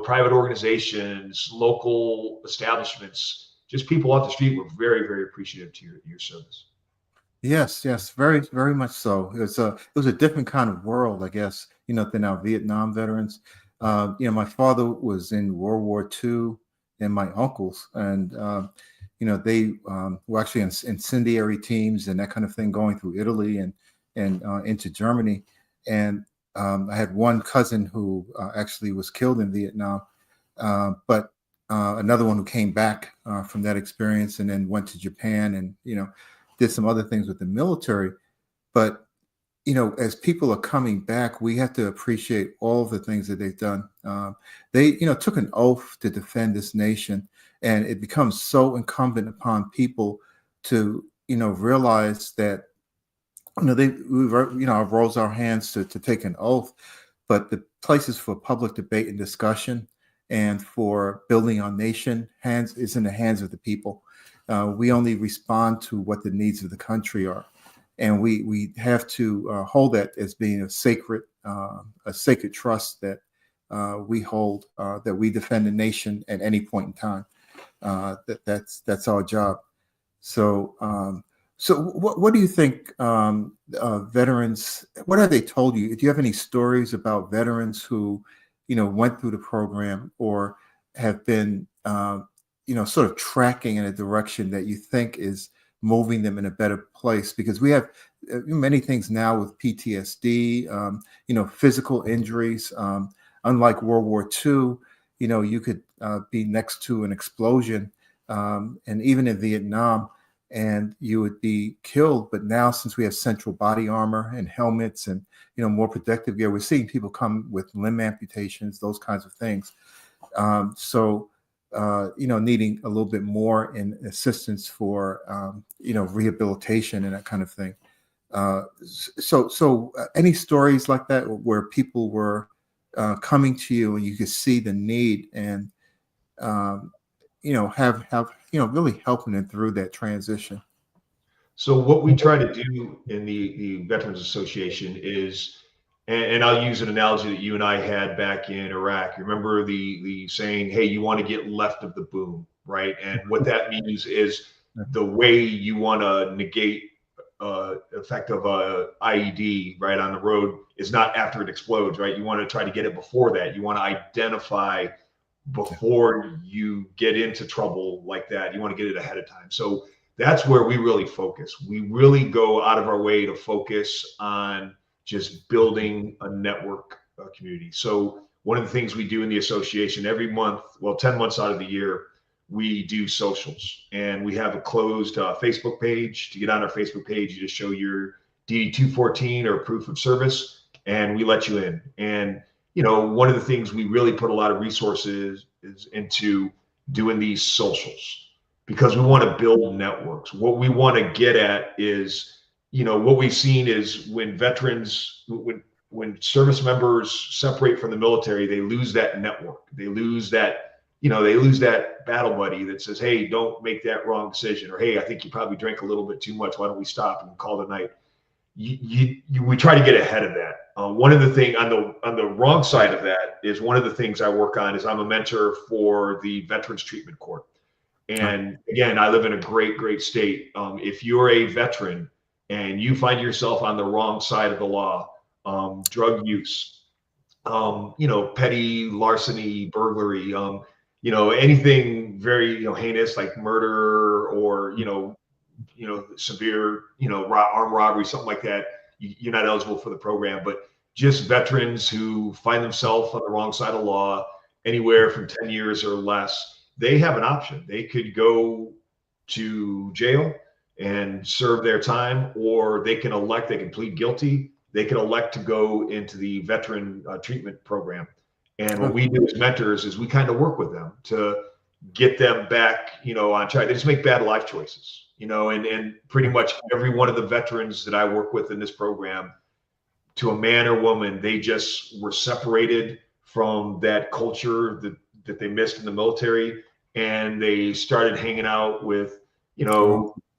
private organizations, local establishments, just people off the street were very, very appreciative to your service. Yes, yes, very, very much so. It was a different kind of world, I guess, than our Vietnam veterans. My father was in World War II, and my uncles, and they were actually in incendiary teams and that kind of thing, going through Italy and into Germany. And I had one cousin who actually was killed in Vietnam, but another one who came back from that experience and then went to Japan and did some other things with the military. But as people are coming back, we have to appreciate all the things that they've done. They, took an oath to defend this nation, and it becomes so incumbent upon people to, realize that, we rolls our hands to take an oath, but the places for public debate and discussion and for building our nation is in the hands of the people. We only respond to what the needs of the country are. And we have to hold that as being a sacred trust that we hold, that we defend the nation at any point in time. That's our job. So what do you think, veterans? What have they told you? Do you have any stories about veterans who, went through the program or have been, sort of tracking in a direction that you think is moving them in a better place? Because we have many things now with PTSD, physical injuries. Unlike World War II, you could be next to an explosion, and even in Vietnam, and you would be killed. But now, since we have central body armor and helmets and more protective gear, we're seeing people come with limb amputations, those kinds of things. So needing a little bit more in assistance for, rehabilitation and that kind of thing. So any stories like that where people were coming to you and you could see the need and, have really helping them through that transition? So what we try to do in the Veterans Association is, and I'll use an analogy that you and I had back in Iraq. Remember the saying, hey, you want to get left of the boom, right? And what that means is the way you want to negate effect of a IED right on the road is not after it explodes, right? You want to try to get it before that. You want to identify before you get into trouble like that. You want to get it ahead of time. So that's where we really focus. We really go out of our way to focus on just building a network community. So one of the things we do in the association every month, well, 10 months out of the year, we do socials, and we have a closed Facebook page. To get on our Facebook page, you just show your DD-214 or proof of service, and we let you in. And one of the things we really put a lot of resources is into doing these socials, because we want to build networks. What we want to get at is, what we've seen is when veterans, when service members separate from the military, they lose that network. They lose that, they lose that battle buddy that says, hey, don't make that wrong decision. Or, hey, I think you probably drank a little bit too much. Why don't we stop and call it a night? We try to get ahead of that. One of the things on the wrong side of that is one of the things I work on is I'm a mentor for the Veterans Treatment Court. And again, I live in a great state. If you're a veteran and you find yourself on the wrong side of the law, drug use, petty larceny, burglary, anything very, heinous like murder or, severe, armed robbery, something like that, you're not eligible for the program. But just veterans who find themselves on the wrong side of law, anywhere from 10 years or less, they have an option. They could go to jail and serve their time, or they can plead guilty. They can elect to go into the veteran treatment program. And what we do as mentors is we kind of work with them to get them back, on track. They just make bad life choices, and pretty much every one of the veterans that I work with in this program, to a man or woman, they just were separated from that culture that they missed in the military, and they started hanging out with,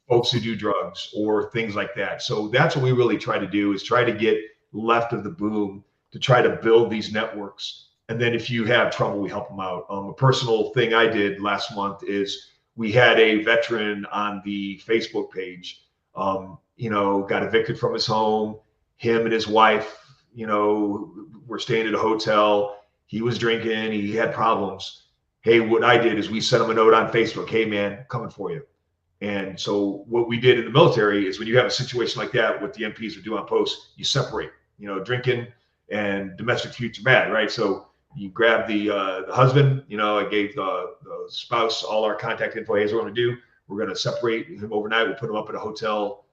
folks who do drugs or things like that. So that's what we really try to do, is try to get left of the boom, to try to build these networks. And then if you have trouble, we help them out. A personal thing I did last month is we had a veteran on the Facebook page, got evicted from his home. Him and his wife, were staying at a hotel. He was drinking. He had problems. Hey, what I did is we sent him a note on Facebook. Hey, man, coming for you. And so what we did in the military is when you have a situation like that, what the MPs would do on posts, you separate, drinking and domestic disputes are bad, right? So you grab the husband, I gave the spouse all our contact info. Here's what we're going to do. We're going to separate him overnight. We'll put him up at a hotel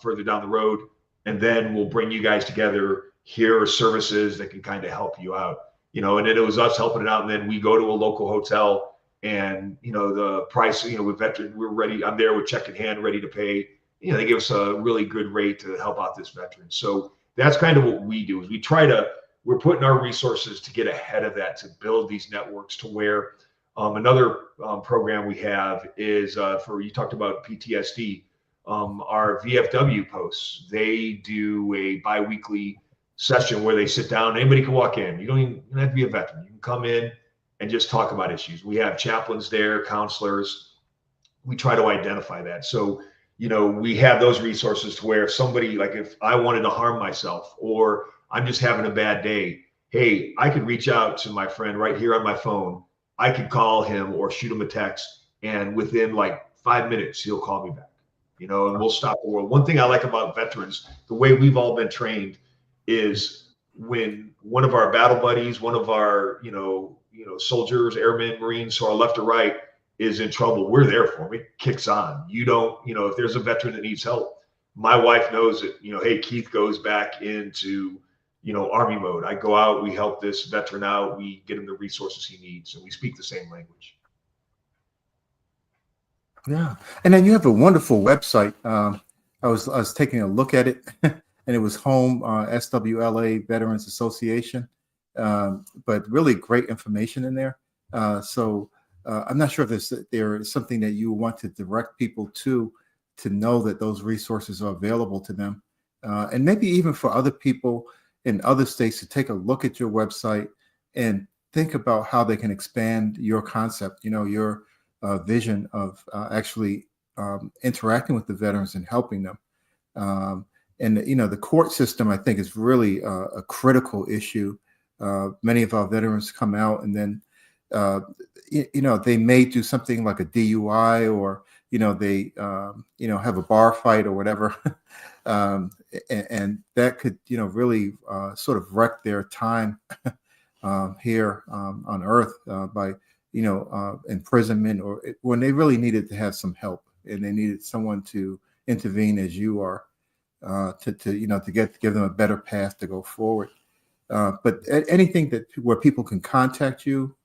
further down the road. And then we'll bring you guys together. Here are services that can kind of help you out, and then it was us helping it out. And then we go to a local hotel, and, the price, with veteran, we're ready. I'm there with check in hand, ready to pay. They give us a really good rate to help out this veteran. So that's kind of what we do, is we're putting our resources to get ahead of that, to build these networks to where another program we have is you talked about PTSD. Our VFW posts, they do a bi-weekly session where they sit down. Anybody can walk in. You don't have to be a veteran. You can come in and just talk about issues. We have chaplains there, counselors. We try to identify that. So, we have those resources to where if somebody, like if I wanted to harm myself or I'm just having a bad day, hey, I could reach out to my friend right here on my phone. I could call him or shoot him a text, and within like 5 minutes, he'll call me back. And we'll stop the world. One thing I like about veterans, the way we've all been trained, is when one of our battle buddies, one of our, soldiers, airmen, Marines, who are left or right, is in trouble, we're there for him. It kicks on. You don't, if there's a veteran that needs help, my wife knows that, hey, Keith goes back into, Army mode. I go out, we help this veteran out, we get him the resources he needs, and we speak the same language. Yeah, and then you have a wonderful website. I was taking a look at it, and it was home SWLA Veterans Association, but really great information in there. So I'm not sure if there is something that you want to direct people to know that those resources are available to them, and maybe even for other people in other states to take a look at your website and think about how they can expand your concept. Your vision of actually interacting with the veterans and helping them. And the court system, I think, is really a critical issue. Many of our veterans come out and then, they may do something like a DUI, or they have a bar fight or whatever, and that could really sort of wreck their time here on Earth by imprisonment, or when they really needed to have some help and they needed someone to intervene as you are, to give them a better path to go forward. But anything where people can contact you.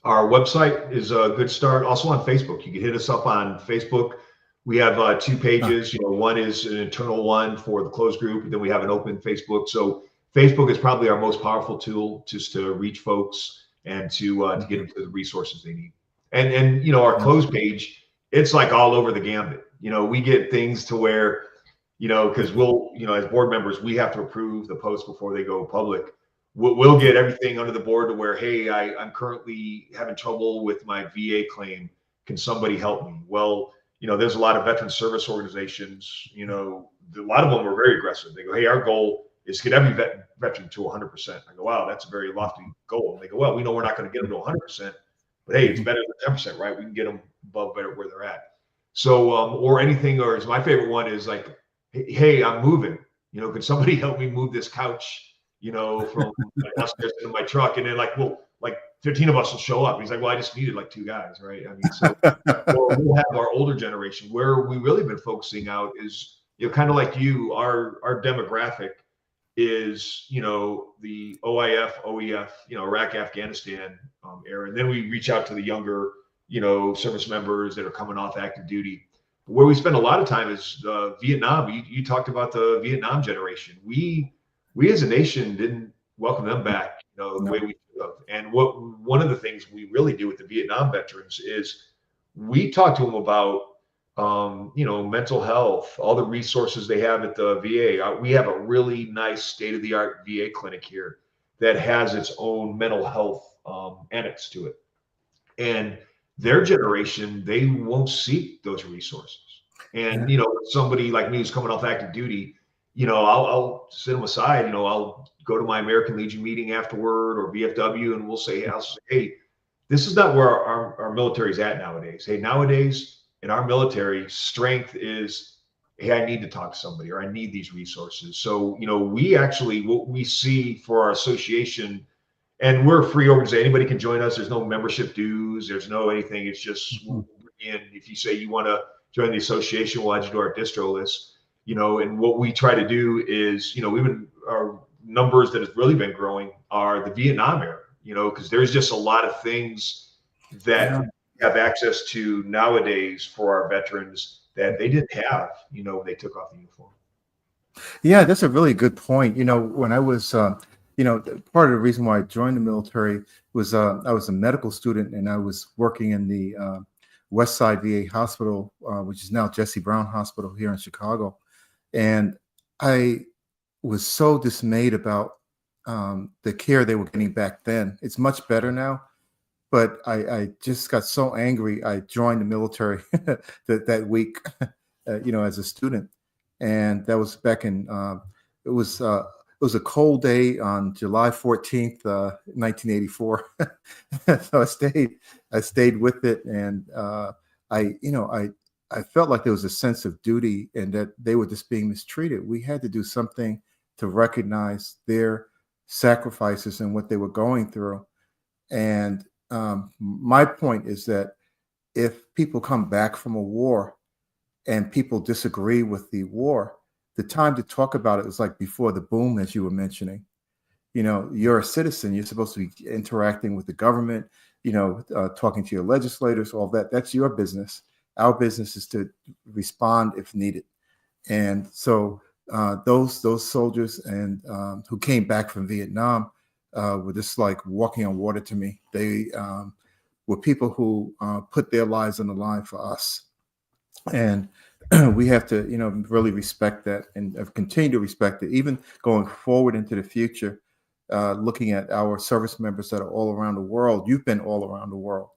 Our website is a good start. Also on Facebook, you can hit us up on Facebook. We have two pages. One is an internal one for the closed group, and then we have an open Facebook. So Facebook is probably our most powerful tool just to reach folks and to get them to the resources they need. And our closed page, it's like all over the gambit. We get things to where, because we'll, as board members, we have to approve the posts before they go public. We'll get everything under the board to where, hey, I'm currently having trouble with my VA claim. Can somebody help me? Well, there's a lot of veteran service organizations. A lot of them are very aggressive. They go, hey, our goal is to get every veteran to 100%. I go, wow, that's a very lofty goal. And they go, well, we know we're not going to get them to 100%, but hey, it's better than 10%, right? We can get them above where they're at. So, or anything, or is my favorite one is like, hey, I'm moving. Could somebody help me move this couch? From upstairs into my truck, and then like 15 of us will show up. He's like, well, I just needed like 2 guys, right? I mean, so we'll have our older generation. Where we really been focusing out is, kind of like you, our demographic is, the OIF, OEF, Iraq, Afghanistan era, and then we reach out to the younger, service members that are coming off active duty. Where we spend a lot of time is Vietnam. You talked about the Vietnam generation. We as a nation didn't welcome them back, the way we should have. And one of the things we really do with the Vietnam veterans is we talk to them about, mental health, all the resources they have at the VA. We have a really nice state-of-the-art VA clinic here that has its own mental health annex to it. And their generation, they won't seek those resources. And, somebody like me who's coming off active duty, I'll sit them aside. I'll go to my American Legion meeting afterward, or VFW, and I'll say, hey, this is not where our military is at nowadays. Hey, nowadays in our military, strength is, hey, I need to talk to somebody, or I need these resources. So, we actually, what we see for our association, and we're a free organization. Anybody can join us. There's no membership dues. There's no anything. It's just, if you say you want to join the association, we'll add you to our distro list. And what we try to do is, our numbers that have really been growing are the Vietnam era, because there's just a lot of things that we have access to nowadays for our veterans that they didn't have, when they took off the uniform. Yeah, that's a really good point. When I was, part of the reason why I joined the military was I was a medical student, and I was working in the West Side VA Hospital, which is now Jesse Brown Hospital here in Chicago. And I was so dismayed about the care they were getting back then. It's much better now, but I just got so angry. I joined the military that week, as a student, and that was back in. It was a cold day on July 14th, 1984. So I stayed with it, and I felt like there was a sense of duty, and that they were just being mistreated. We had to do something to recognize their sacrifices and what they were going through. And my point is that if people come back from a war and people disagree with the war, the time to talk about it was like before the boom, as you were mentioning. You're a citizen. You're supposed to be interacting with the government. talking to your legislators, all that. That's your business. Our business is to respond if needed. And so those soldiers and who came back from Vietnam were just like walking on water to me. They were people who put their lives on the line for us. And we have to, really respect that and continue to respect it, even going forward into the future, looking at our service members that are all around the world. You've been all around the world.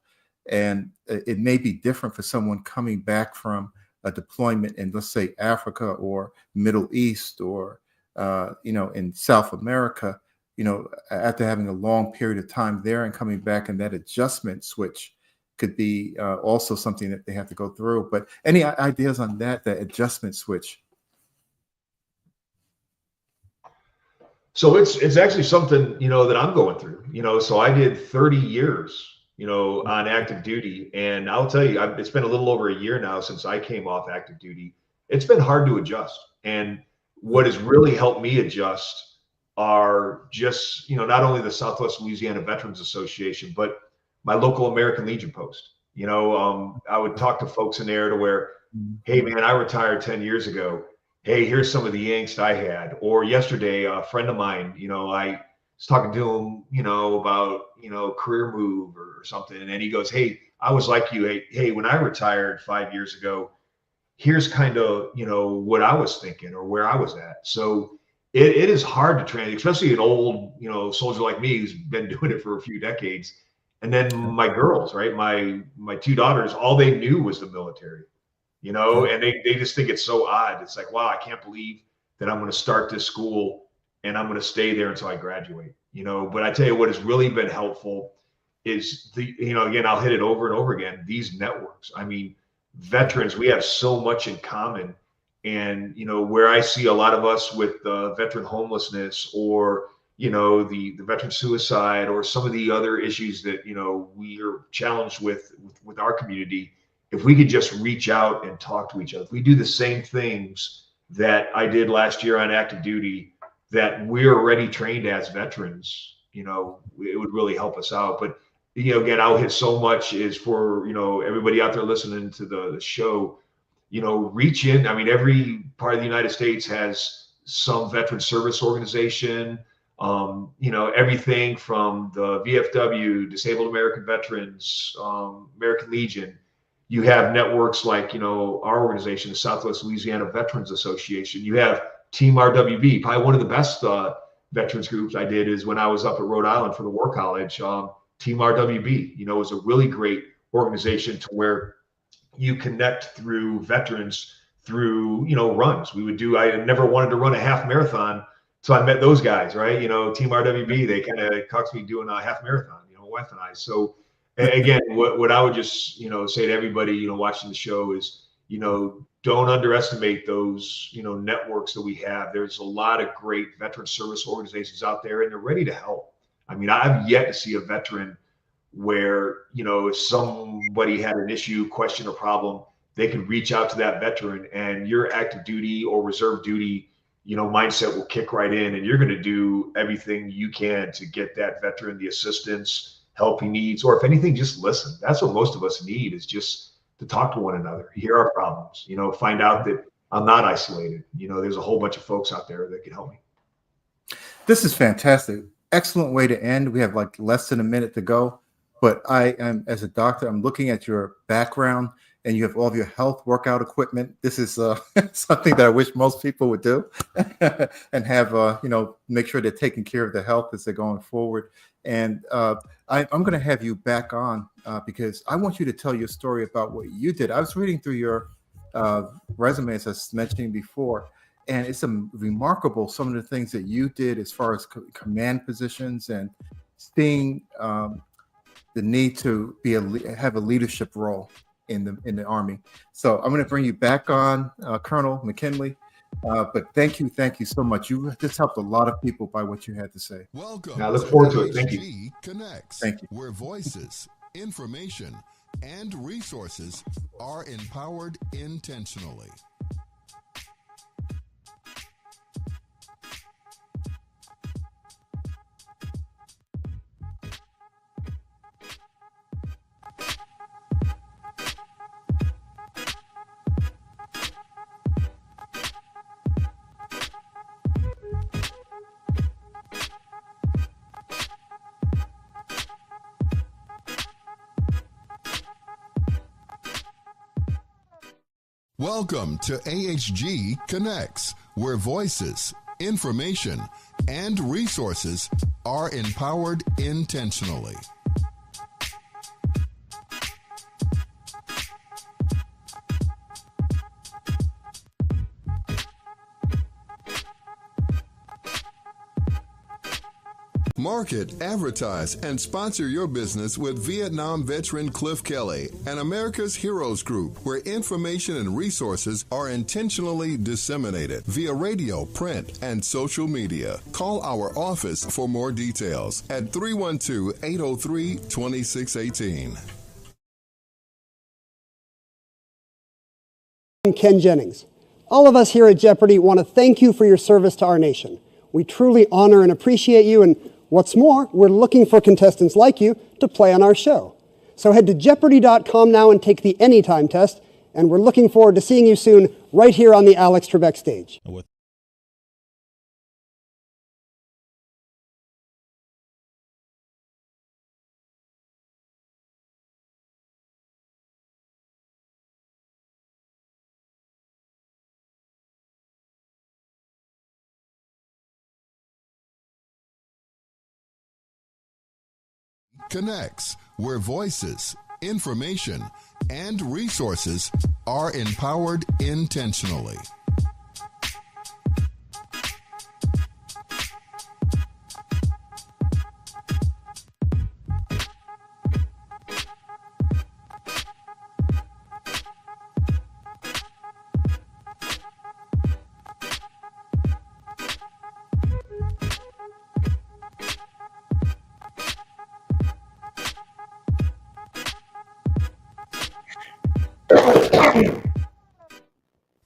And it may be different for someone coming back from a deployment in, let's say, Africa or Middle East or, in South America, after having a long period of time there and coming back, and that adjustment switch could be also something that they have to go through. But any ideas on that adjustment switch? So it's actually something, that I'm going through, so I did 30 years, on active duty. And I'll tell you, it's been a little over a year now since I came off active duty. It's been hard to adjust. And what has really helped me adjust are just, not only the Southwest Louisiana Veterans Association, but my local American Legion post. I would talk to folks in there to where, hey, man, I retired 10 years ago. Hey, here's some of the angst I had. Or yesterday, a friend of mine, I was talking to him, about, career move or something. And then he goes, hey, I was like you. Hey, when I retired 5 years ago, here's kind of, what I was thinking or where I was at. So it is hard to train, especially an old, soldier like me who's been doing it for a few decades. And then my girls, right? My two daughters, all they knew was the military, and they just think it's so odd. It's like, wow, I can't believe that I'm going to start this school and I'm going to stay there until I graduate, but I tell you what has really been helpful is again, I'll hit it over and over again, these networks. I mean, veterans, we have so much in common. And, where I see a lot of us with veteran homelessness or, the veteran suicide or some of the other issues that, we are challenged with our community, if we could just reach out and talk to each other, if we do the same things that I did last year on active duty, that we're already trained as veterans, it would really help us out. But, again, I'll hit so much is for, everybody out there listening to the show, reach in. I mean, every part of the United States has some veteran service organization, everything from the VFW, Disabled American Veterans, American Legion. You have networks like, our organization, the Southwest Louisiana Veterans Association. You have Team RWV. Probably one of the best veterans groups I did is when I was up at Rhode Island for the War College. Team RWV, is a really great organization to where you connect through veterans through, runs. I never wanted to run a half marathon. So I met those guys, right? Team RWB, they kind of coaxed me doing a half marathon, my wife and I. So again, what I would just, say to everybody, watching the show is, don't underestimate those, networks that we have. There's a lot of great veteran service organizations out there and they're ready to help. I mean, I've yet to see a veteran where, if somebody had an issue, question, or problem, they can reach out to that veteran and your active duty or reserve duty, mindset will kick right in and you're going to do everything you can to get that veteran the assistance, help he needs, or if anything, just listen. That's what most of us need is just to talk to one another, hear our problems, find out that I'm not isolated. There's a whole bunch of folks out there that can help me. This is fantastic. Excellent way to end. We have like less than a minute to go, but I am, as a doctor, I'm looking at your background and you have all of your health workout equipment. This is something that I wish most people would do and have, make sure they're taking care of their health as they're going forward. And I'm going to have you back on because I want you to tell your story about what you did. I was reading through your resume, as I was mentioning before, and it's remarkable some of the things that you did as far as command positions and seeing the need to have a leadership role in the Army. So I'm going to bring you back on, Colonel McKinley. But thank you so much. You just helped a lot of people by what you had to say. Welcome. I look forward to it. Thank you. Connects, Thank you. where voices, information, and resources are empowered intentionally. Welcome to AHG Connects, where voices, information, and resources are empowered intentionally. Market, advertise, and sponsor your business with Vietnam veteran Cliff Kelly and America's Heroes Group, where information and resources are intentionally disseminated via radio, print, and social media. Call our office for more details at 312-803-2618. I'm Ken Jennings. All of us here at Jeopardy want to thank you for your service to our nation. We truly honor and appreciate you, and what's more, we're looking for contestants like you to play on our show. So head to Jeopardy.com now and take the Anytime test, and we're looking forward to seeing you soon right here on the Alex Trebek stage. Connects, where voices, information, and resources are empowered intentionally.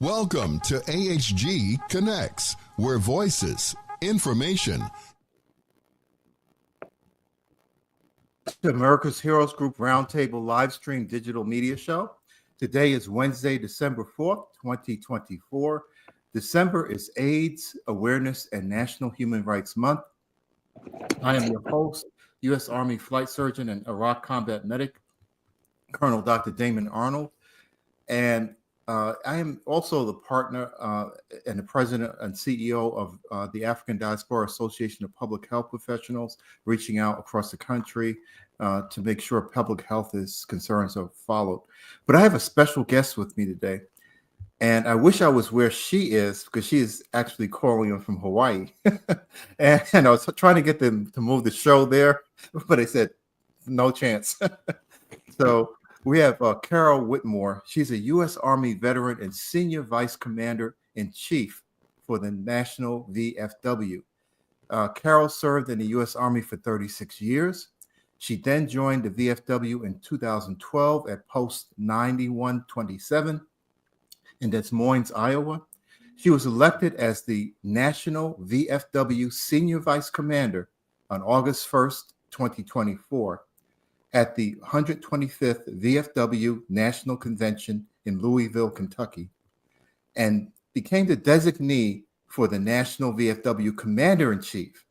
Welcome to AHG Connects, where voices, information. The America's Heroes Group Roundtable live stream digital media show. Today is Wednesday, December 4th, 2024. December is AIDS Awareness and National Human Rights Month. I am your host, U.S. Army Flight Surgeon and Iraq Combat Medic, Colonel Dr. Damon Arnold. And I am also the partner and the president and CEO of the African Diaspora Association of Public Health Professionals, reaching out across the country to make sure public health concerns are followed. But I have a special guest with me today, and I wish I was where she is, because she is actually calling in from Hawaii. and I was trying to get them to move the show there, but they said no chance. So we have Carol Whitmore. She's a U.S. Army veteran and Senior Vice Commander-in-Chief for the National VFW. Carol served in the U.S. Army for 36 years. She then joined the VFW in 2012 at Post 9127 in Des Moines, Iowa. She was elected as the National VFW Senior Vice Commander on August 1st, 2024. At the 125th VFW National Convention in Louisville, Kentucky, and became the designee for the National VFW Commander-in-Chief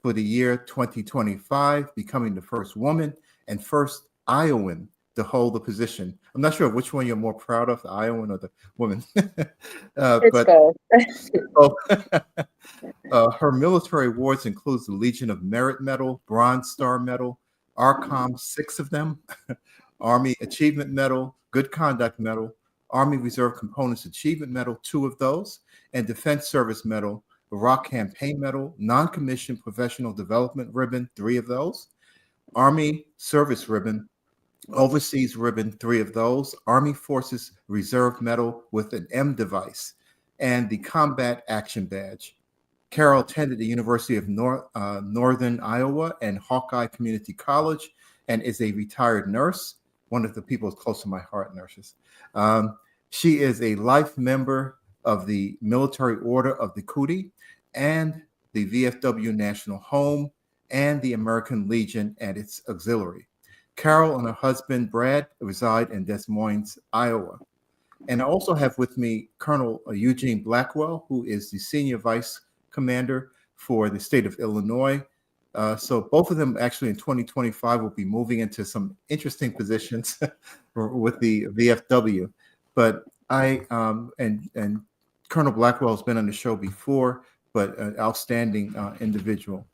for the year 2025, becoming the first woman and first Iowan to hold the position. I'm not sure which one you're more proud of, the Iowan or the woman. It's both. Her military awards includes the Legion of Merit Medal, Bronze Star Medal, ARCOM, 6 of them, Army Achievement Medal, Good Conduct Medal, Army Reserve Components Achievement Medal, 2 of those, and Defense Service Medal, Iraq Campaign Medal, Non-Commissioned Professional Development Ribbon, 3 of those, Army Service Ribbon, Overseas Ribbon, 3 of those, Army Forces Reserve Medal with an M device, and the Combat Action Badge. Carol attended the University of Northern Iowa and Hawkeye Community College, and is a retired nurse, one of the people close to my heart, nurses. She is a life member of the Military Order of the Cootie and the VFW National Home and the American Legion and its auxiliary. Carol and her husband, Brad, reside in Des Moines, Iowa. And I also have with me Colonel Eugene Blackwell, who is the Senior Vice Commander for the state of Illinois. So both of them actually in 2025 will be moving into some interesting positions with the VFW. But And Colonel Blackwell has been on the show before, but an outstanding individual.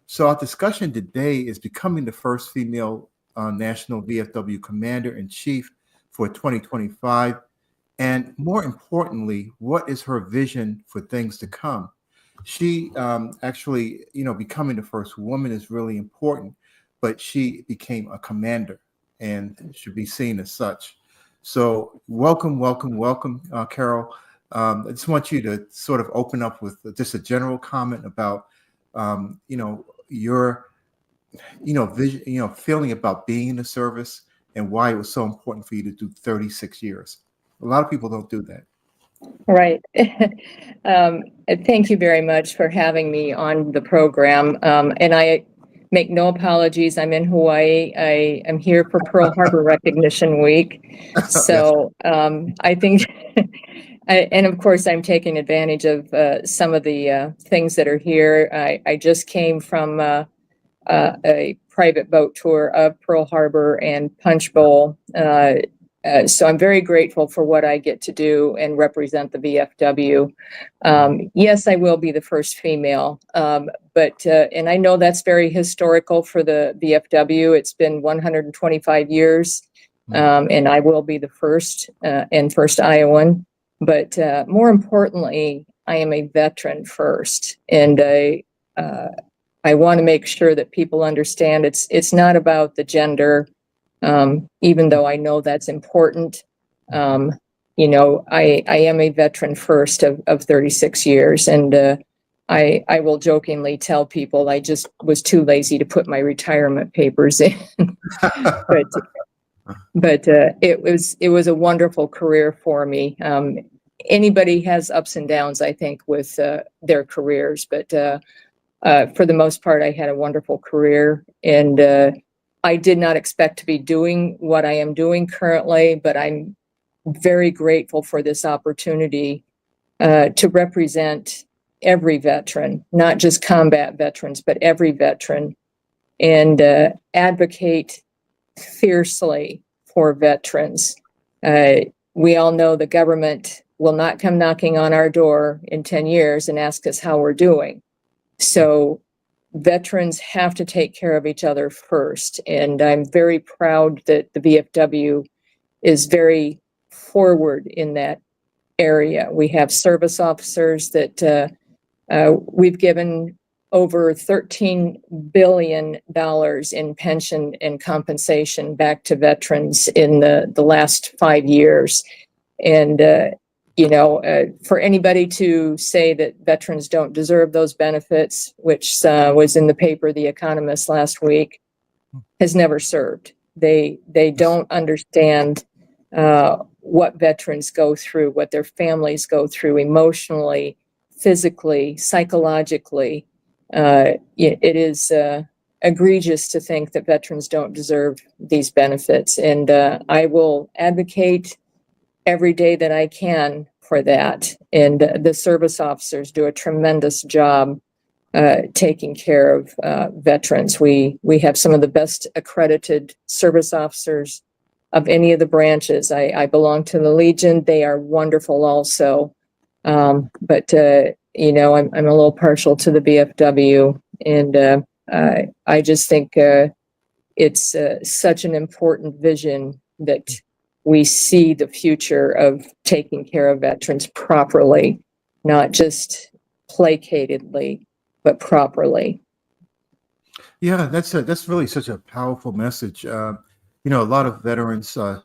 So our discussion today is becoming the first female National VFW Commander-in-Chief for 2025. And more importantly, what is her vision for things to come? She actually, becoming the first woman is really important, but she became a commander and should be seen as such. So welcome, Carol. I just want you to sort of open up with just a general comment about, your, vision, feeling about being in the service and why it was so important for you to do 36 years. A lot of people don't do that. Right. Thank you very much for having me on the program. And I make no apologies. I'm in Hawaii. I am here for Pearl Harbor Recognition Week. So I think, and of course, I'm taking advantage of some of the things that are here. I just came from a private boat tour of Pearl Harbor and Punch Bowl. So I'm very grateful for what I get to do and represent the VFW. Yes, I will be the first female, but and I know that's very historical for the VFW. It's been 125 years, and I will be the first and first Iowan. But more importantly, I am a veteran first, and I want to make sure that people understand it's not about the gender. Even though I know that's important, I am a veteran first of 36 years. And I will jokingly tell people I just was too lazy to put my retirement papers in. but it was a wonderful career for me. Anybody has ups and downs, I think, with their careers. But for the most part, I had a wonderful career. And I did not expect to be doing what I am doing currently, but I'm very grateful for this opportunity to represent every veteran, not just combat veterans, but every veteran, and advocate fiercely for veterans. We all know the government will not come knocking on our door in 10 years and ask us how we're doing. So veterans have to take care of each other first. And I'm very proud that the VFW is very forward in that area. We have service officers that we've given over $13 billion in pension and compensation back to veterans in the last 5 years. And for anybody to say that veterans don't deserve those benefits, which was in the paper The Economist last week, has never served. They don't understand what veterans go through, what their families go through emotionally, physically, psychologically. It is egregious to think that veterans don't deserve these benefits. And I will advocate every day that I can for that. And the service officers do a tremendous job taking care of veterans. We have some of the best accredited service officers of any of the branches. I belong to the Legion. They are wonderful also. But I'm a little partial to the VFW. And I just think it's such an important vision that we see the future of taking care of veterans properly, not just placatedly, but properly. Yeah, that's really such a powerful message. A lot of veterans, sort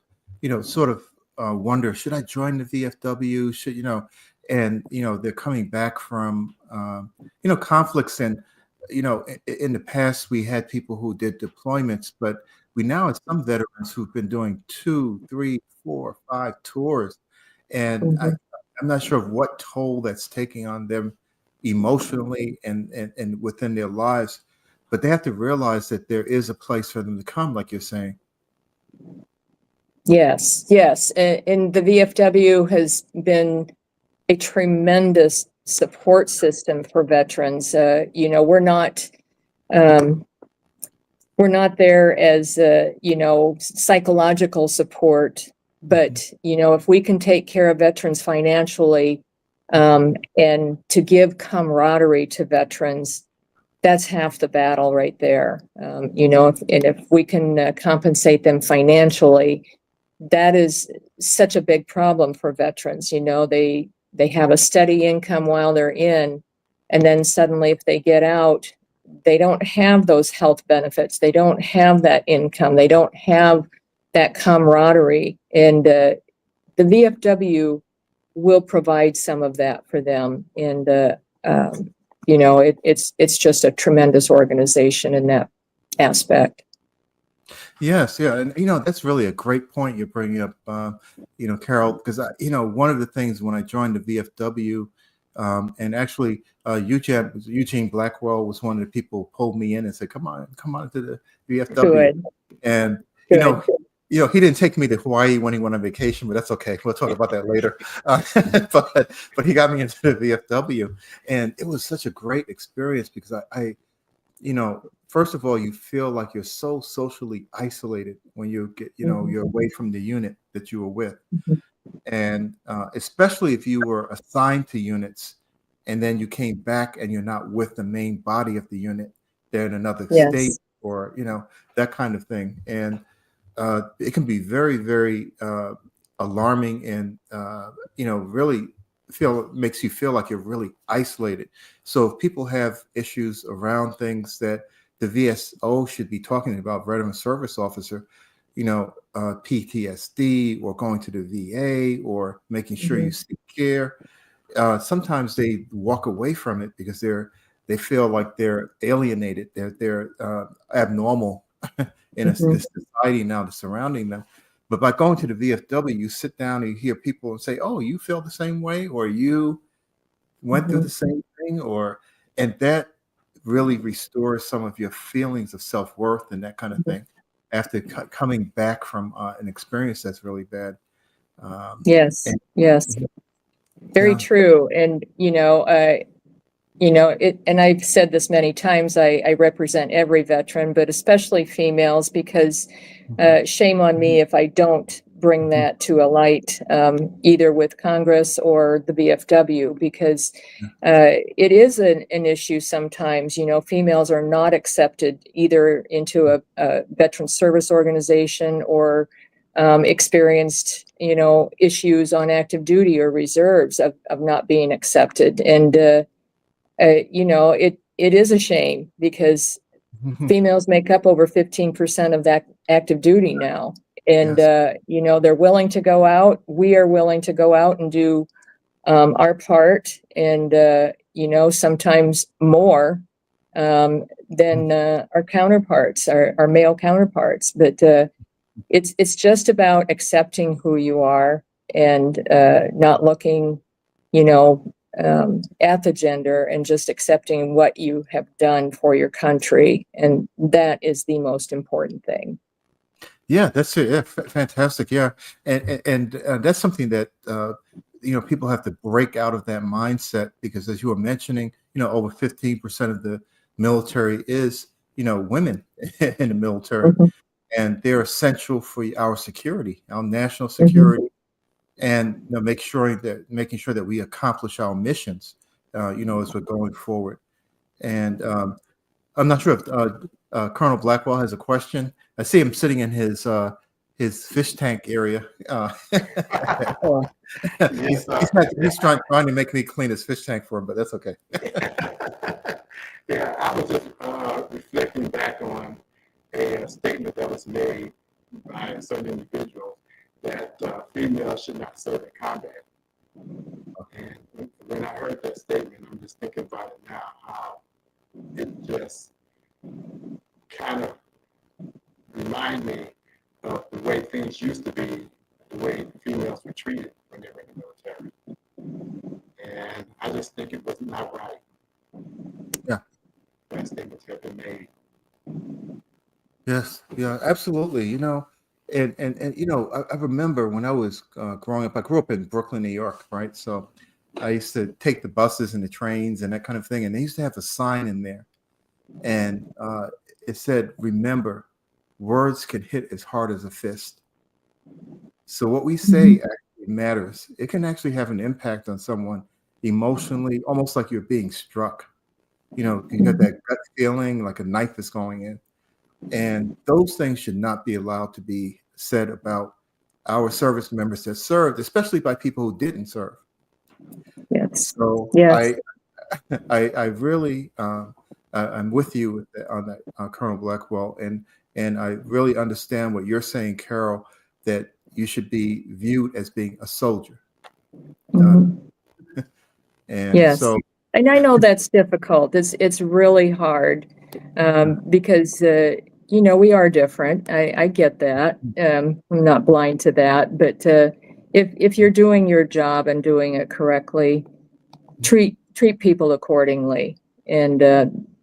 of wonder, should I join the VFW? And they're coming back from, conflicts. And, in the past, we had people who did deployments, but we now have some veterans who've been doing 2, 3, 4, 5 tours. And I'm not sure of what toll that's taking on them emotionally and within their lives, but they have to realize that there is a place for them to come, like you're saying. Yes. And the VFW has been a tremendous support system for veterans. We're not there as psychological support. But, you know, if we can take care of veterans financially, and to give camaraderie to veterans, that's half the battle right there. You know, if we can compensate them financially, that is such a big problem for veterans. You know, they have a steady income while they're in, and then suddenly if they get out, they don't have those health benefits. They don't have that income. They don't have that camaraderie. And the VFW will provide some of that for them. And, you know, it's just a tremendous organization in that aspect. Yes, yeah, and you know that's really a great point you're bringing up, you know, Carol, because you know one of the things when I joined the VFW, and actually Eugene Blackwell was one of the people who pulled me in and said, come on to the VFW," Good. and Good. you know, he didn't take me to Hawaii when he went on vacation, but that's okay. We'll talk about that later. But he got me into the VFW, and it was such a great experience because I you know, first of all, you feel like you're so socially isolated when you get, you know, you're away from the unit that you were with. And especially if you were assigned to units and then you came back and you're not with the main body of the unit, they're in another state or, you know, that kind of thing. And it can be very, very alarming and, you know, really makes you feel like you're really isolated. So if people have issues around things that the VSO should be talking about, veteran service officer, you know, PTSD or going to the VA or making sure you seek care, sometimes they walk away from it because they feel like they're alienated, they're abnormal in this society now that's surrounding them. But by going to the VFW, you sit down and you hear people say, "Oh, you feel the same way," or "You went through the same thing," and that really restores some of your feelings of self-worth and that kind of thing after coming back from an experience that's really bad. Yes. Very true. And, you know, and I've said this many times, I represent every veteran, but especially females, because shame on me if I don't bring that to a light, either with Congress or the VFW, because it is an issue sometimes. You know, females are not accepted either into a veteran service organization or experienced, you know, issues on active duty or reserves of not being accepted. And, you know, it is a shame because females make up over 15% of that active duty now. And, you know, they're willing to go out. We are willing to go out and do our part. And, you know, sometimes more than our counterparts, our male counterparts. But it's just about accepting who you are and not looking, you know, at the gender and just accepting what you have done for your country. And that is the most important thing. Yeah, that's it. Yeah, fantastic. Yeah. And that's something that, you know, people have to break out of that mindset because as you were mentioning, you know, over 15% of the military is, you know, women in the military, and they're essential for our security, our national security. And you know, making sure that we accomplish our missions, you know, as we're going forward. And I'm not sure if Colonel Blackwell has a question. I see him sitting in his fish tank area. He's trying to make me clean his fish tank for him, but that's okay. Yeah, I was just reflecting back on a statement that was made by a certain individual that females should not serve in combat. And when I heard that statement, I'm just thinking about it now, how it just kind of remind me of the way things used to be, the way females were treated when they were in the military. And I just think it was not right. Yeah. That statements have been made. Yes, yeah, absolutely. You know, and you know, I remember when I was growing up, I grew up in Brooklyn, New York, right? So I used to take the buses and the trains and that kind of thing, and they used to have a sign in there, and it said, "Remember, words can hit as hard as a fist." So what we say actually matters. It can actually have an impact on someone emotionally, almost like you're being struck. You know, you got that gut feeling like a knife is going in. And those things should not be allowed to be said about our service members that served, especially by people who didn't serve. Yes. So Yes. I really, I'm with you on that, Colonel Blackwell, and I really understand what you're saying, Carol, that you should be viewed as being a soldier. And Yes. so, And I know that's difficult. It's really hard because, you know, we are different. I get that. I'm not blind to that. But if you're doing your job and doing it correctly, treat people accordingly. And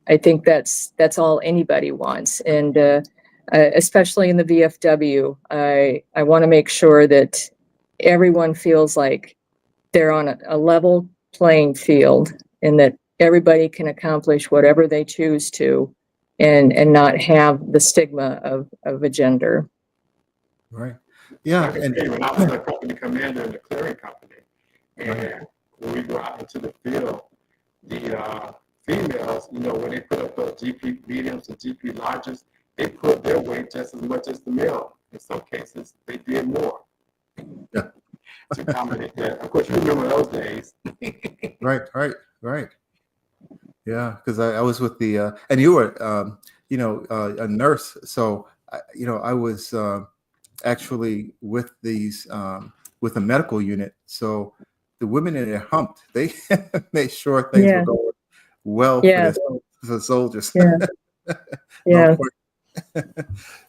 I think that's all anybody wants. And especially in the VFW, I want to make sure that everyone feels like they're on a level playing field and that everybody can accomplish whatever they choose to and not have the stigma of a gender. right. Yeah. Like I say, when I was a company commander in the clearing company, and when we go out into the field, the females, you know, when they put up GP mediums and GP larges, they put their weight just as much as the male. In some cases, they did more. Yeah. To accommodate that. Of course, you remember those days. Right. Yeah, because I was with the, and you were, you know, a nurse. So, you know, I was actually with these, with a medical unit. So the women in there humped. They made sure things were going well for the soldiers. No question.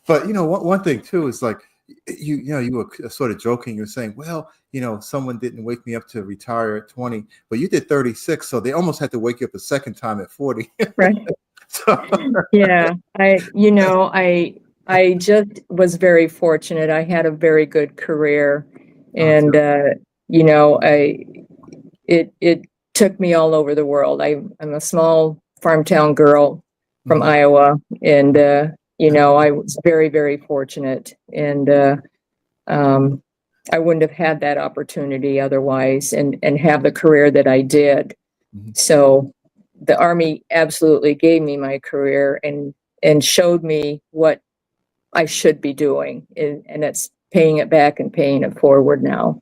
But, you know, one thing too is like, you know, you were sort of joking. You're saying, well, you know, someone didn't wake me up to retire at 20, but you did 36. So they almost had to wake you up a second time at 40. Right. So. Yeah. I just was very fortunate. I had a very good career and, you know, it took me all over the world. I'm a small farm town girl from Iowa and, you know, I was very, very fortunate and I wouldn't have had that opportunity otherwise and have the career that I did. So the Army absolutely gave me my career and showed me what I should be doing. And it's paying it back and paying it forward now.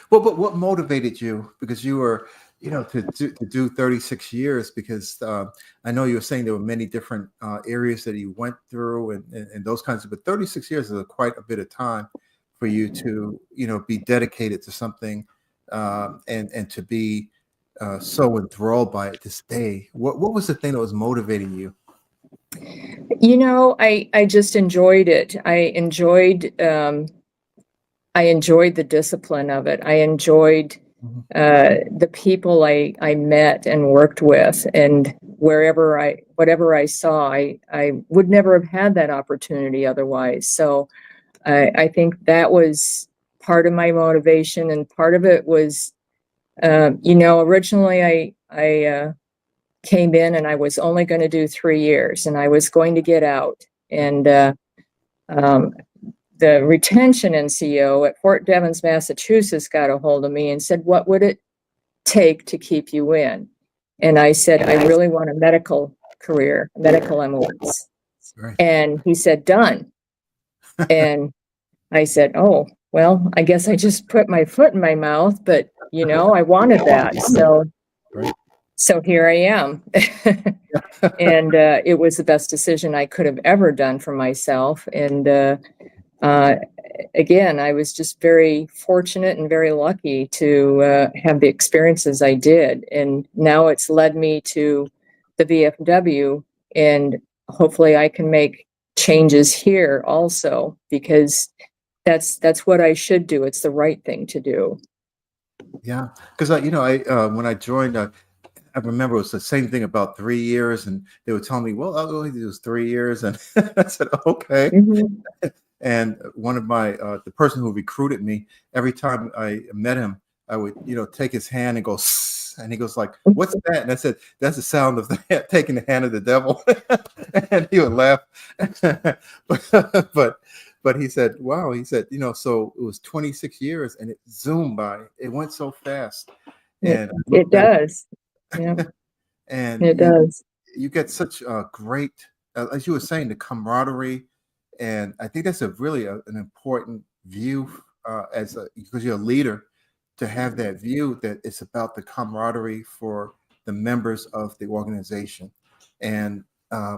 Well, but what motivated you? Because you were, you know, to do 36 years, because I know you were saying there were many different areas that you went through and those kinds of, but 36 years is quite a bit of time for you to, you know, be dedicated to something and to be so enthralled by it to stay. What was the thing that was motivating you? You know, I just enjoyed it. I enjoyed the discipline of it. I enjoyed the people I met and worked with, and whatever I saw, I would never have had that opportunity otherwise. So I think that was part of my motivation, and part of it was, you know, originally I came in and I was only going to do 3 years, and I was going to get out, and the retention NCO at Fort Devens, Massachusetts got a hold of me and said, what would it take to keep you in? And I said, I really want a medical career, medical MOS. Right. And he said, done. And I said, oh, well, I guess I just put my foot in my mouth, but, you know, I wanted that. So here I am. And it was the best decision I could have ever done for myself. And again, I was just very fortunate and very lucky to have the experiences I did. And now it's led me to the VFW, and hopefully I can make changes here also, because that's what I should do. It's the right thing to do. Yeah, because you know, I when I joined, I remember it was the same thing about 3 years, and they were telling me, "Well, I'll go ahead and do 3 years," and I said, "Okay." And one of my the person who recruited me, every time I met him, I would, you know, take his hand and go, and he goes like, "What's that?" And I said, "That's the sound of taking the hand of the devil." And he would laugh. but but he said, wow, he said, so it was 26 years and it zoomed by. It went so fast. And it does. Yeah. And it does. You get such a great, as you were saying, the camaraderie. And I think that's really an important view because you're a leader, to have that view that it's about the camaraderie for the members of the organization. And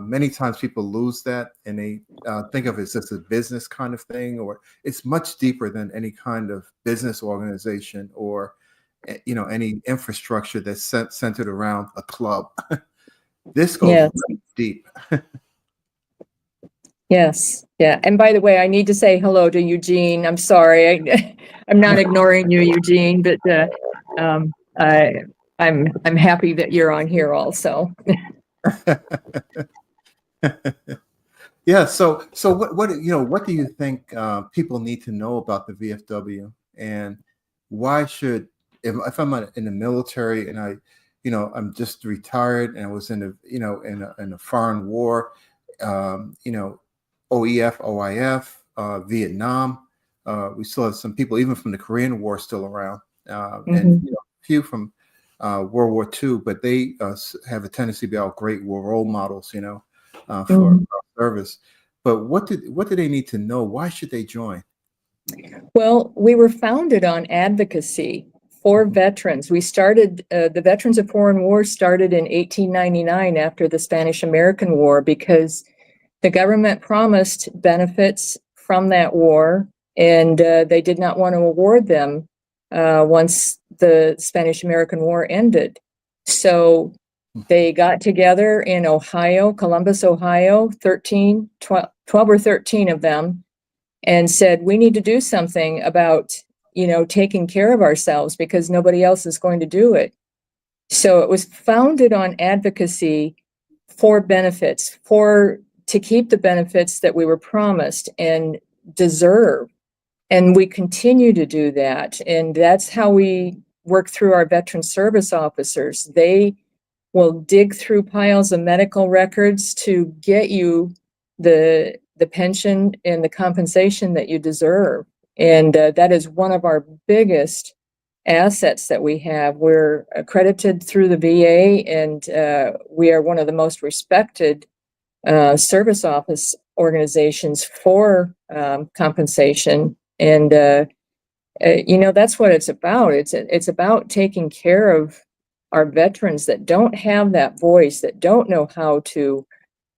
many times people lose that, and they think of it as just a business kind of thing, or it's much deeper than any kind of business organization or any infrastructure that's centered around a club. This goes deep. Yes. Yeah. And by the way, I need to say hello to Eugene. I'm sorry. I'm not ignoring you, Eugene, but I'm happy that you're on here also. Yeah. So what do you think people need to know about the VFW, and why should, if I'm in the military and I'm just retired and I was in a foreign war, OEF, OIF, Vietnam. We still have some people even from the Korean War still around, and a few from World War II, but they have a tendency to be all great role models, for service. But what do they need to know? Why should they join? Well, we were founded on advocacy for veterans. We started, the Veterans of Foreign Wars started in 1899 after the Spanish-American War, because the government promised benefits from that war, and they did not want to award them once the Spanish-American War ended. So they got together in Ohio, Columbus, Ohio, 12 or 13 of them, and said, we need to do something about, taking care of ourselves because nobody else is going to do it. So it was founded on advocacy for benefits, to keep the benefits that we were promised and deserve. And we continue to do that. And that's how we work through our veteran service officers. They will dig through piles of medical records to get you the pension and the compensation that you deserve. And that is one of our biggest assets that we have. We're accredited through the VA, and we are one of the most respected service office organizations for compensation. And that's what it's about. It's about taking care of our veterans that don't have that voice, that don't know how to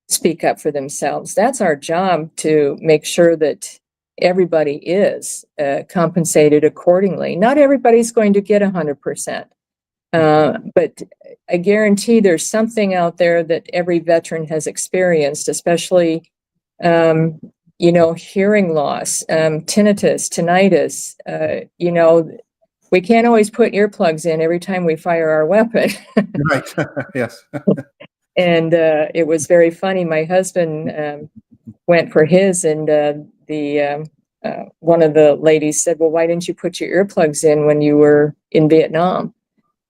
speak up for themselves. That's our job, to make sure that everybody is compensated accordingly. Not everybody's going to get 100%. But I guarantee there's something out there that every veteran has experienced, especially, hearing loss, tinnitus, we can't always put earplugs in every time we fire our weapon. Right. Yes. And it was very funny. My husband went for his, and one of the ladies said, well, why didn't you put your earplugs in when you were in Vietnam?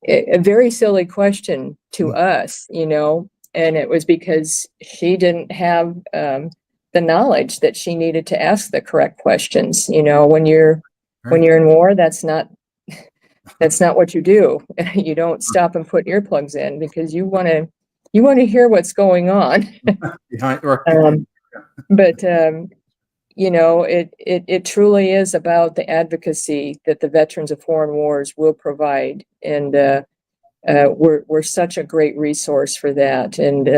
A very silly question to us, and it was because she didn't have the knowledge that she needed to ask the correct questions. When you're in war, that's not what you do. You don't stop and put earplugs in because you want to hear what's going on. But it truly is about the advocacy that the Veterans of Foreign Wars will provide, and we're such a great resource for that. And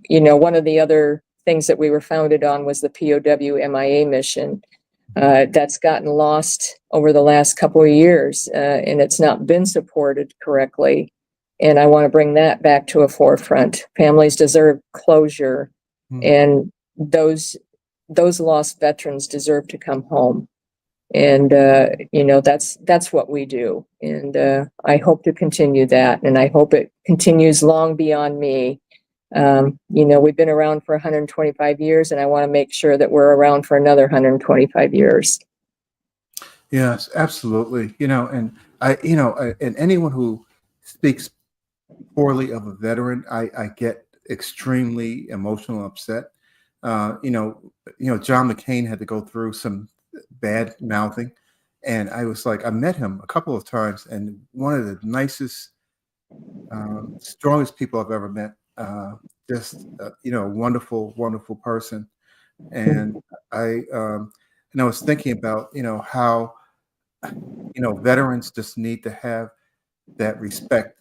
one of the other things that we were founded on was the POW MIA mission. That's gotten lost over the last couple of years, and it's not been supported correctly. And I want to bring that back to a forefront. Families deserve closure, and those lost veterans deserve to come home. And that's what we do. And I hope to continue that, and I hope it continues long beyond me. We've been around for 125 years, and I want to make sure that we're around for another 125 years. Yes, absolutely. And and anyone who speaks poorly of a veteran, I get extremely emotional, upset, John McCain had to go through some bad mouthing, and I was like, I met him a couple of times, and one of the nicest, strongest people I've ever met. Wonderful, wonderful person. And I was thinking about, how, veterans just need to have that respect,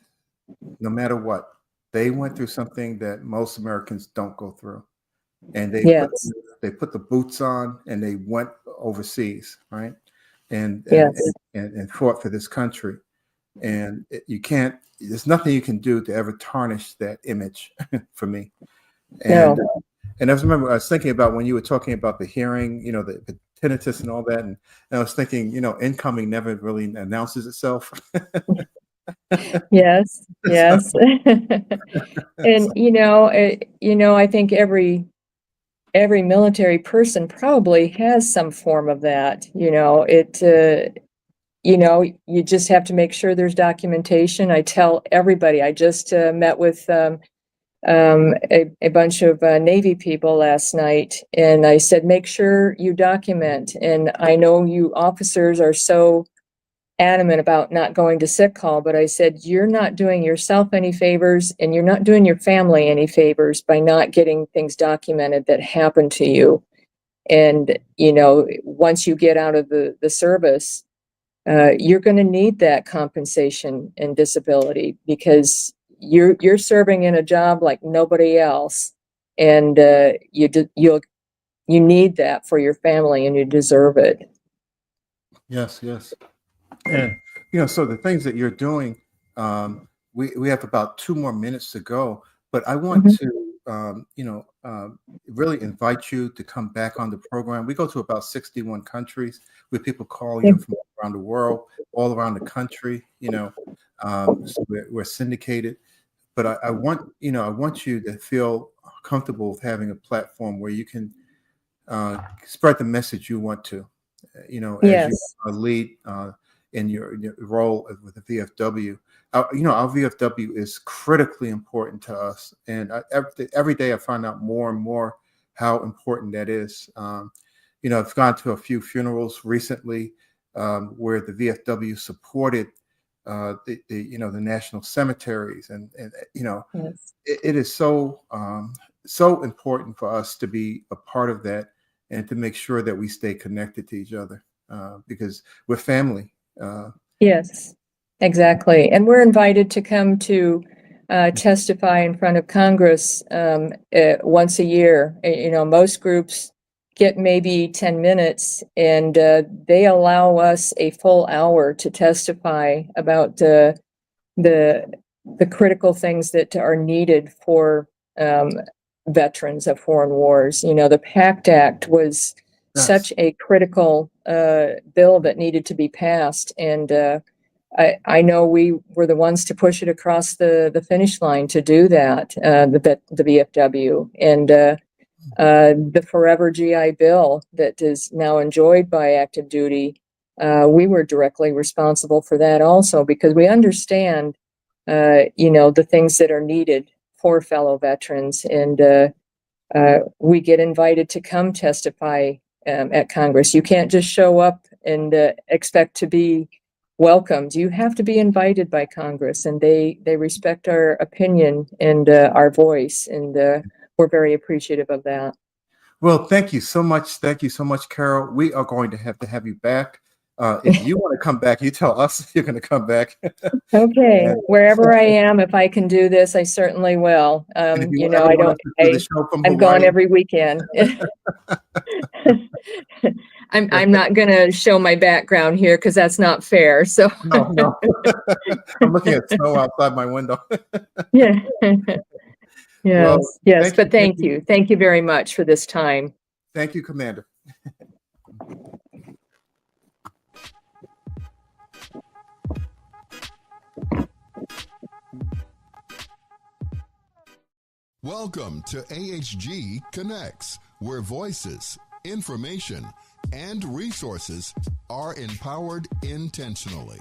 no matter what. They went through something that most Americans don't go through, and Yes. they put the boots on and they went overseas, right? And Yes. and fought for this country. And there's nothing you can do to ever tarnish that image for me. And No. and I was thinking about when you were talking about the hearing, the tinnitus and all that, and I was thinking, incoming never really announces itself. Yes. Yes. And I think every military person probably has some form of that. You just have to make sure there's documentation. I tell everybody. I just met with a bunch of Navy people last night, and I said, make sure you document. And I know you officers are so adamant about not going to sick call, but I said, you're not doing yourself any favors, and you're not doing your family any favors by not getting things documented that happen to you. And, once you get out of the service, you're going to need that compensation and disability, because you're serving in a job like nobody else, and you need that for your family, and you deserve it. Yes. And so the things that you're doing, we have about 2 more minutes to go, but I want to really invite you to come back on the program. We go to about 61 countries with people calling in from around the world, all around the country. So we're syndicated. But I want you to feel comfortable with having a platform where you can spread the message you want to, as you lead in your role with the VFW. Our VFW is critically important to us, and every day I find out more and more how important that is. I've gone to a few funerals recently where the VFW supported the national cemeteries, and it is so important for us to be a part of that and to make sure that we stay connected to each other because we're family. Yes, exactly. And we're invited to come to testify in front of Congress once a year. Most groups get maybe 10 minutes, and they allow us a full hour to testify about the critical things that are needed for veterans of foreign wars. The PACT Act was such a critical bill that needed to be passed, and I know we were the ones to push it across the finish line to do that, the VFW, and the Forever GI Bill that is now enjoyed by active duty. We were directly responsible for that also, because we understand, the things that are needed for fellow veterans, and we get invited to come testify at Congress. You can't just show up and expect to be welcomed. You have to be invited by Congress, and they respect our opinion and our voice, and we're very appreciative of that. Well, thank you so much. Thank you so much, Carol. We are going to have you back. If you want to come back, you tell us you're going to come back. Okay, wherever I am, if I can do this, I certainly will. I'm gone every weekend. I'm not going to show my background here because that's not fair. So no. I'm looking at snow outside my window. Yeah. Yes, Well, yes, but thank you. Thank you very much for this time. Thank you, Commander. Welcome to AHG Connects, where voices, information, and resources are empowered intentionally.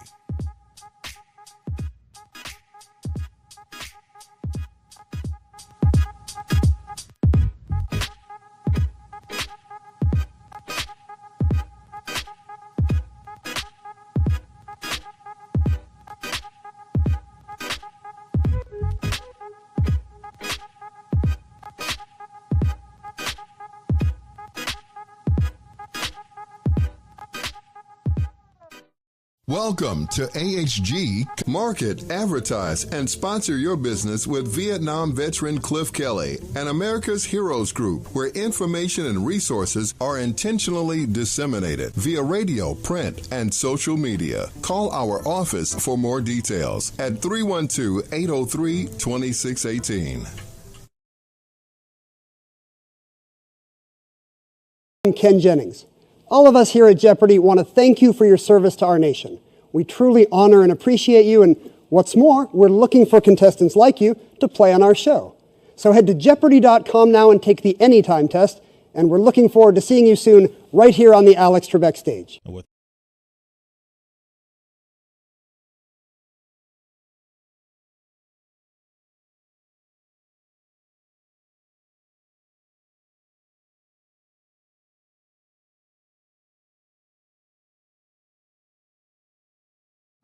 Welcome to AHG. Market, advertise, and sponsor your business with Vietnam veteran Cliff Kelly and America's Heroes Group, where information and resources are intentionally disseminated via radio, print, and social media. Call our office for more details at 312-803-2618. Ken Jennings. All of us here at Jeopardy want to thank you for your service to our nation. We truly honor and appreciate you, and what's more, we're looking for contestants like you to play on our show. So head to Jeopardy.com now and take the Anytime test, and we're looking forward to seeing you soon right here on the Alex Trebek stage.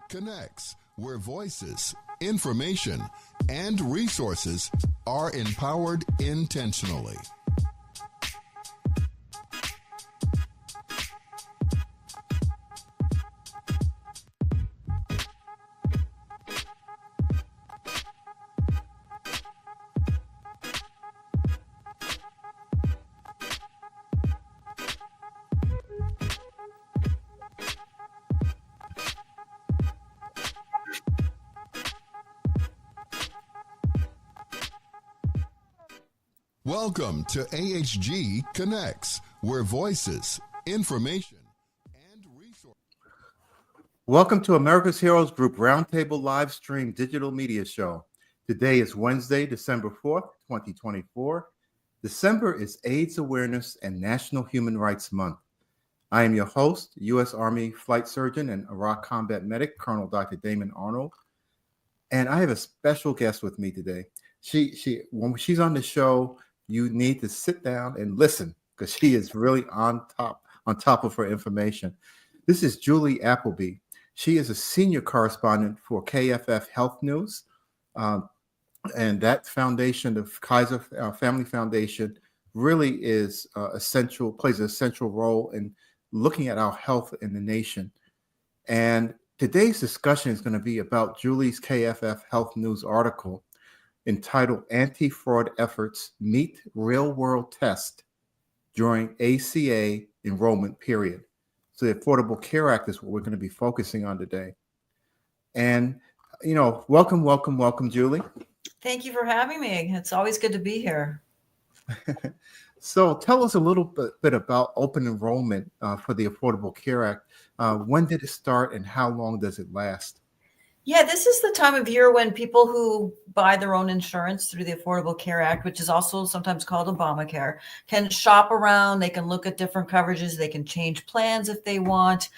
Connects, where voices, information, and resources are empowered intentionally. Welcome to AHG Connects, where voices, information, and resources. Welcome to America's Heroes Group Roundtable live stream digital media show. Today is Wednesday, December 4th, 2024. December is AIDS Awareness and National Human Rights Month. I am your host, U.S. Army Flight Surgeon and Iraq Combat Medic, Colonel Dr. Damon Arnold. And I have a special guest with me today. When she's on the show, you need to sit down and listen because she is really on top of her information. This is Julie Appleby. She is a senior correspondent for KFF Health News. And that foundation, the Kaiser Family Foundation, really is plays an essential role in looking at our health in the nation. And today's discussion is going to be about Julie's KFF Health News article entitled Anti-Fraud Efforts Meet Real-World Test During ACA Enrollment Period. So the Affordable Care Act is what we're going to be focusing on today. And, welcome, Julie. Thank you for having me. It's always good to be here. So tell us a little bit about open enrollment for the Affordable Care Act. When did it start and how long does it last? Yeah, this is the time of year when people who buy their own insurance through the Affordable Care Act, which is also sometimes called Obamacare, can shop around. They can look at different coverages. They can change plans if they want.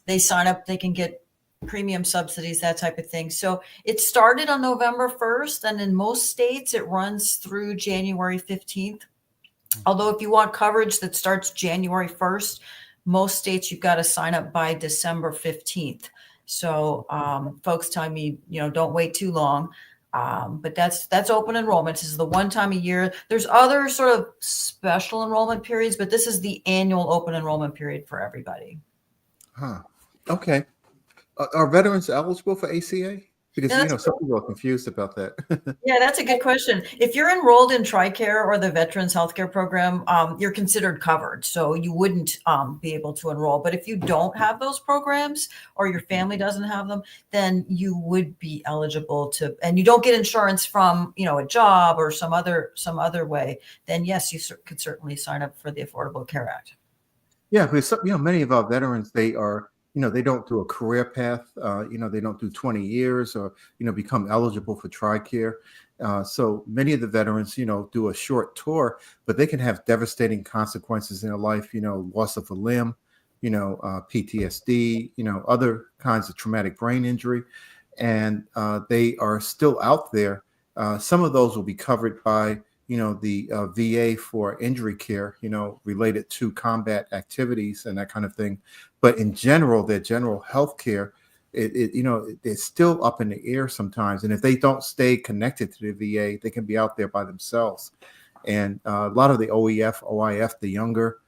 They sign up. They can get premium subsidies, that type of thing. So it started on November 1st, and in most states, it runs through January 15th. Although if you want coverage that starts January 1st, most states you've got to sign up by December 15th. So folks tell me, don't wait too long. But that's open enrollment. This is the one time a year. There's other sort of special enrollment periods, but this is the annual open enrollment period for everybody. Huh. Okay. Are veterans eligible for ACA? Because, some people are confused about that. Yeah, that's a good question. If you're enrolled in TRICARE or the Veterans Healthcare Program, you're considered covered. So you wouldn't be able to enroll. But if you don't have those programs or your family doesn't have them, then you would be eligible to, and you don't get insurance from, a job or some other way, then yes, you could certainly sign up for the Affordable Care Act. Yeah, because, many of our veterans, they are, they don't do a career path, they don't do 20 years or, become eligible for TRICARE. So many of the veterans, do a short tour, but they can have devastating consequences in their life, loss of a limb, PTSD, other kinds of traumatic brain injury. And they are still out there. Some of those will be covered by, the VA for injury care, related to combat activities and that kind of thing. But in general, their general health care, it's still up in the air sometimes. And if they don't stay connected to the VA, they can be out there by themselves. And a lot of the OEF, OIF, the younger,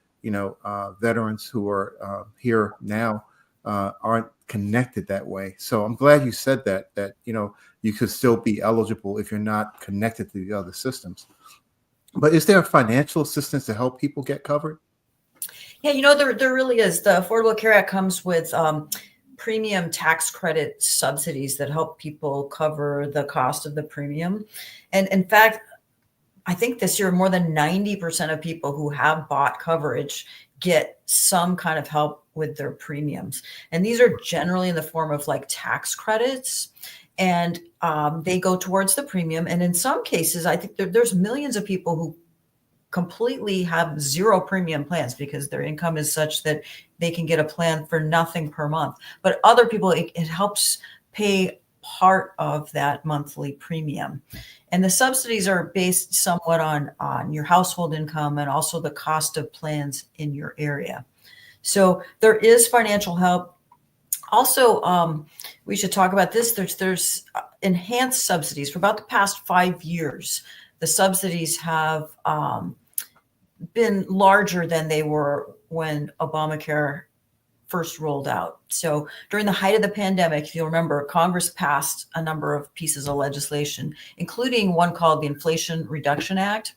veterans who are here now, aren't connected that way. So I'm glad you said that you could still be eligible if you're not connected to the other systems. But is there financial assistance to help people get covered? Yeah, there really is. The Affordable Care Act comes with premium tax credit subsidies that help people cover the cost of the premium. And in fact, I think this year more than 90% of people who have bought coverage get some kind of help with their premiums. And these are generally in the form of like tax credits, and they go towards the premium. And in some cases, I think there's millions of people who completely have zero premium plans because their income is such that they can get a plan for nothing per month. But other people, it helps pay part of that monthly premium. And the subsidies are based somewhat on your household income and also the cost of plans in your area. So there is financial help. Also, we should talk about this. There's enhanced subsidies. For about the past 5 years, the subsidies have been larger than they were when Obamacare first rolled out. So during the height of the pandemic, if you'll remember, Congress passed a number of pieces of legislation, including one called the Inflation Reduction Act.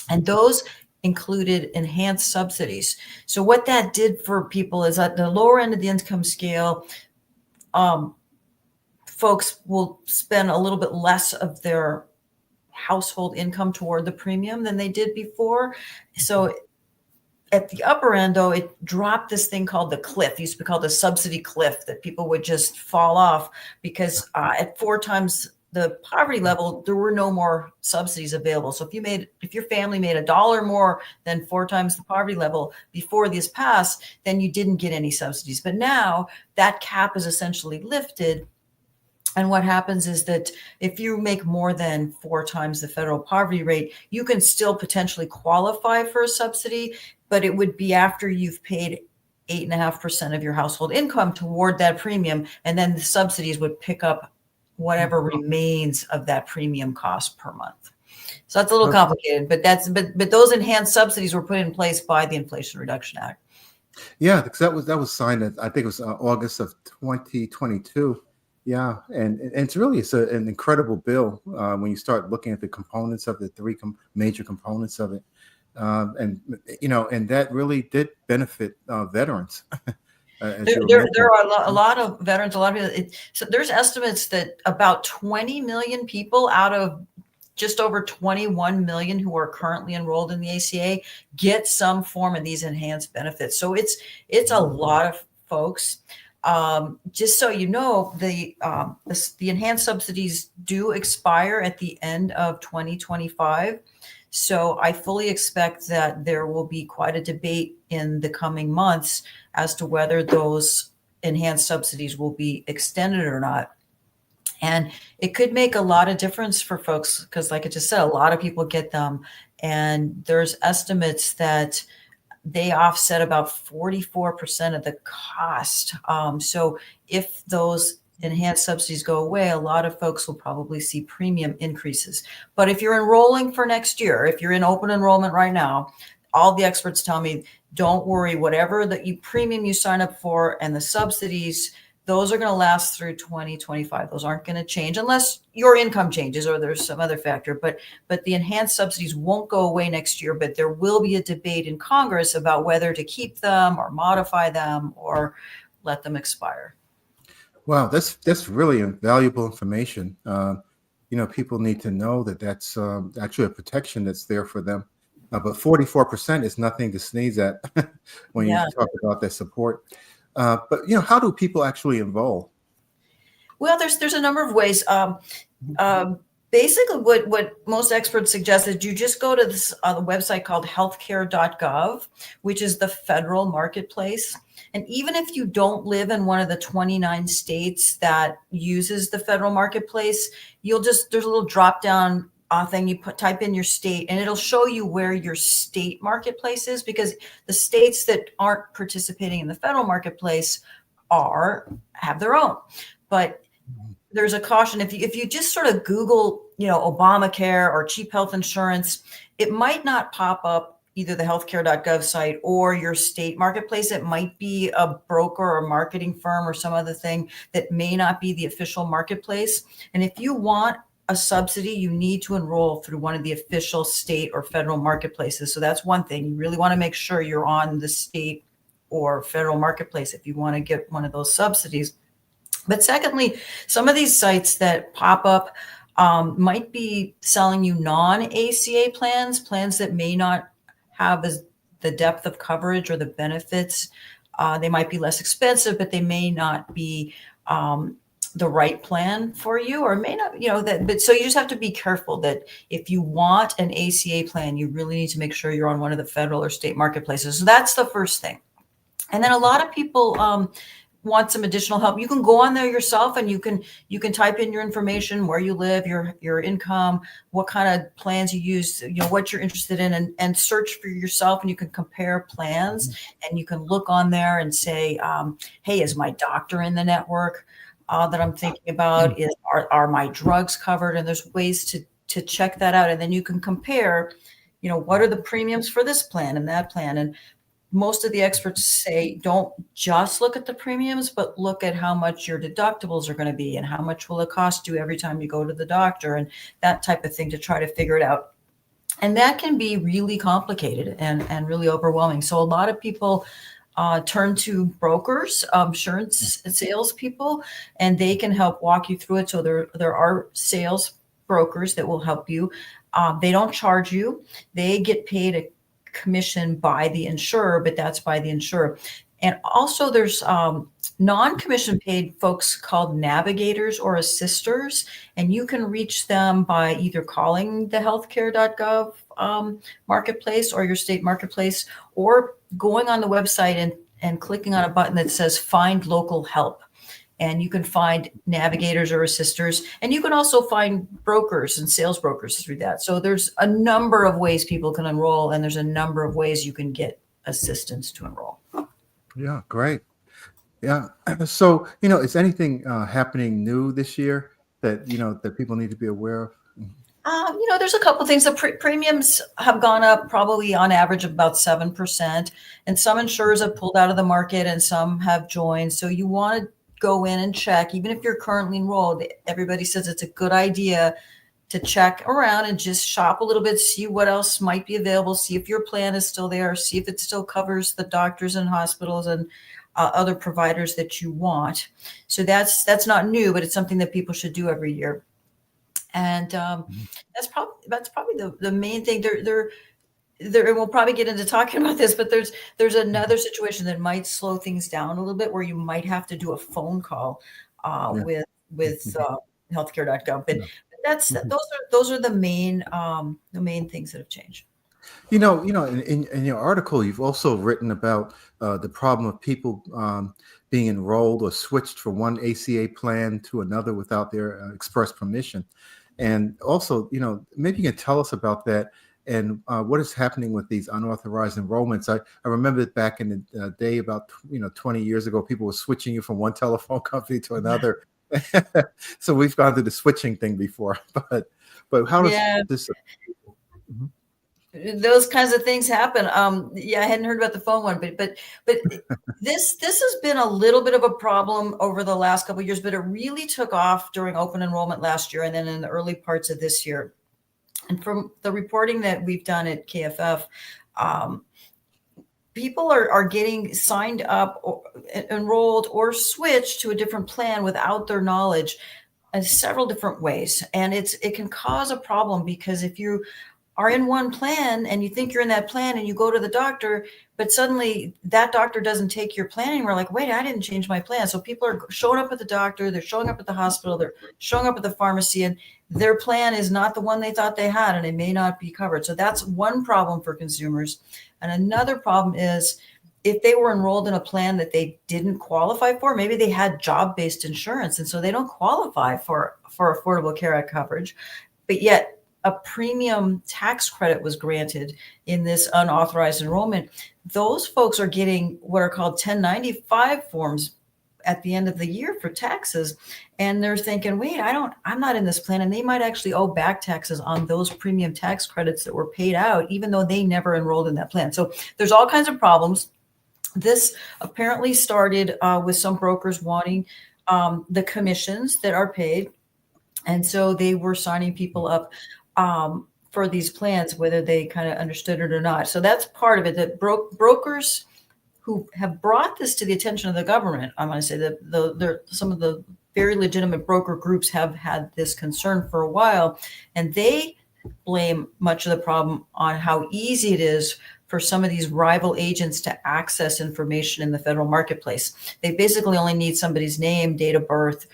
And those included enhanced subsidies. So what that did for people is at the lower end of the income scale, folks will spend a little bit less of their household income toward the premium than they did before. So at the upper end, though, it dropped this thing called the cliff. It used to be called the subsidy cliff, that people would just fall off because at 4 times the poverty level, there were no more subsidies available. So if your family made $1 more than 4 times the poverty level before this passed, then you didn't get any subsidies. But now that cap is essentially lifted. And what happens is that if you make more than 4 times the federal poverty rate, you can still potentially qualify for a subsidy, but it would be after you've paid 8.5% of your household income toward that premium. And then the subsidies would pick up whatever remains of that premium cost per month. So that's a little complicated, but those enhanced subsidies were put in place by the Inflation Reduction Act. Yeah, because that was signed, I think it was August of 2022. Yeah, and it's an incredible bill when you start looking at the components of the 3 major components of it, and that really did benefit veterans. There are a lot of veterans. A lot of people. So there's estimates that about 20 million people out of just over 21 million who are currently enrolled in the ACA get some form of these enhanced benefits. So it's a lot of folks. Just so you know, the enhanced subsidies do expire at the end of 2025. So I fully expect that there will be quite a debate in the coming months as to whether those enhanced subsidies will be extended or not. And it could make a lot of difference for folks because, like I just said, a lot of people get them. And there's estimates that they offset about 44% of the cost. So if those enhanced subsidies go away, a lot of folks will probably see premium increases. But if you're enrolling for next year, if you're in open enrollment right now, all the experts tell me, don't worry, whatever the premium you sign up for and the subsidies, those are going to last through 2025. Those aren't going to change unless your income changes or there's some other factor. But the enhanced subsidies won't go away next year, but there will be a debate in Congress about whether to keep them or modify them or let them expire. Wow, that's really valuable information. People need to know that that's actually a protection that's there for them. But 44% is nothing to sneeze at when you talk about that support. But how do people actually enroll? Well, there's a number of ways. Basically, what most experts suggest is you just go to this the website called healthcare.gov, which is the federal marketplace. And even if you don't live in one of the 29 states that uses the federal marketplace, there's a little drop down thing. You type in your state and it'll show you where your state marketplace is, because the states that aren't participating in the federal marketplace have their own. But there's a caution. If you just sort of Google, Obamacare or cheap health insurance, it might not pop up either the healthcare.gov site or your state marketplace. It might be a broker or marketing firm or some other thing that may not be the official marketplace. And if you want a subsidy, you need to enroll through one of the official state or federal marketplaces. So that's one thing. You really want to make sure you're on the state or federal marketplace if you want to get one of those subsidies. But secondly, some of these sites that pop up might be selling you non-ACA plans that may not have the depth of coverage or the benefits. They might be less expensive, but they may not be the right plan for you, or may not, but so you just have to be careful that if you want an ACA plan, you really need to make sure you're on one of the federal or state marketplaces. So that's the first thing. And then a lot of people want some additional help. You can go on there yourself and you can type in your information, where you live, your income, what kind of plans you use, what you're interested in, and search for yourself. And you can compare plans, and you can look on there and say, hey, is my doctor in the network that I'm thinking about? Are my drugs covered? And there's ways to check that out. And then you can compare, what are the premiums for this plan and that plan? And most of the experts say, don't just look at the premiums, but look at how much your deductibles are going to be and how much will it cost you every time you go to the doctor, and that type of thing, to try to figure it out. And that can be really complicated and really overwhelming. So a lot of people turn to brokers, insurance salespeople, and they can help walk you through it. So there are sales brokers that will help you. They don't charge you. They get paid a commission by the insurer, but that's by the insurer. And also there's non-commission paid folks called navigators or assisters, and you can reach them by either calling the healthcare.gov marketplace or your state marketplace, or going on the website and clicking on a button that says find local help. And you can find navigators or assisters, and you can also find brokers and sales brokers through that. So there's a number of ways people can enroll, and there's a number of ways you can get assistance to enroll. Yeah, great. Yeah. So, is anything happening new this year that, that people need to be aware of? There's a couple of things. The premiums have gone up probably on average about 7%, and some insurers have pulled out of the market and some have joined. So you want to go in and check, even if you're currently enrolled. Everybody says it's a good idea to check around and just shop a little bit, see what else might be available, see if your plan is still there, see if it still covers the doctors and hospitals and other providers that you want. So that's not new, but it's something that people should do every year. And that's probably the main thing. There, and we'll probably get into talking about this, but there's another situation that might slow things down a little bit, where you might have to do a phone call with healthcare.gov. But those are the main things that have changed. In your article, you've also written about the problem of people being enrolled or switched from one ACA plan to another without their express permission. And also, maybe you can tell us about that and what is happening with these unauthorized enrollments. I remember back in the day, about 20 years ago, people were switching you from one telephone company to another. So we've gone through the switching thing before, but how does this? Those kinds of things happen. I hadn't heard about the phone one, but this has been a little bit of a problem over the last couple of years, but it really took off during open enrollment last year and then in the early parts of this year. And from the reporting that we've done at KFF, people are getting signed up, or enrolled, or switched to a different plan without their knowledge in several different ways. And it can cause a problem, because if you are in one plan and you think you're in that plan and you go to the doctor, but suddenly that doctor doesn't take your plan anymore, like, wait, I didn't change my plan. So people are showing up at the doctor, they're showing up at the hospital, they're showing up at the pharmacy, and their plan is not the one they thought they had, and it may not be covered. So that's one problem for consumers. And another problem is if they were enrolled in a plan that they didn't qualify for, maybe they had job-based insurance, and so they don't qualify for Affordable Care Act coverage, but yet a premium tax credit was granted in this unauthorized enrollment. Those folks are getting what are called 1095 forms at the end of the year for taxes, and they're thinking, wait, I'm not in this plan, and they might actually owe back taxes on those premium tax credits that were paid out, even though they never enrolled in that plan. So there's all kinds of problems. This apparently started with some brokers wanting the commissions that are paid, and so they were signing people up for these plans, whether they kind of understood it or not. So that's part of it, that brokers who have brought this to the attention of the government, I'm going to say that some of the very legitimate broker groups have had this concern for a while, and they blame much of the problem on how easy it is for some of these rival agents to access information in the federal marketplace. They basically only need somebody's name, date of birth,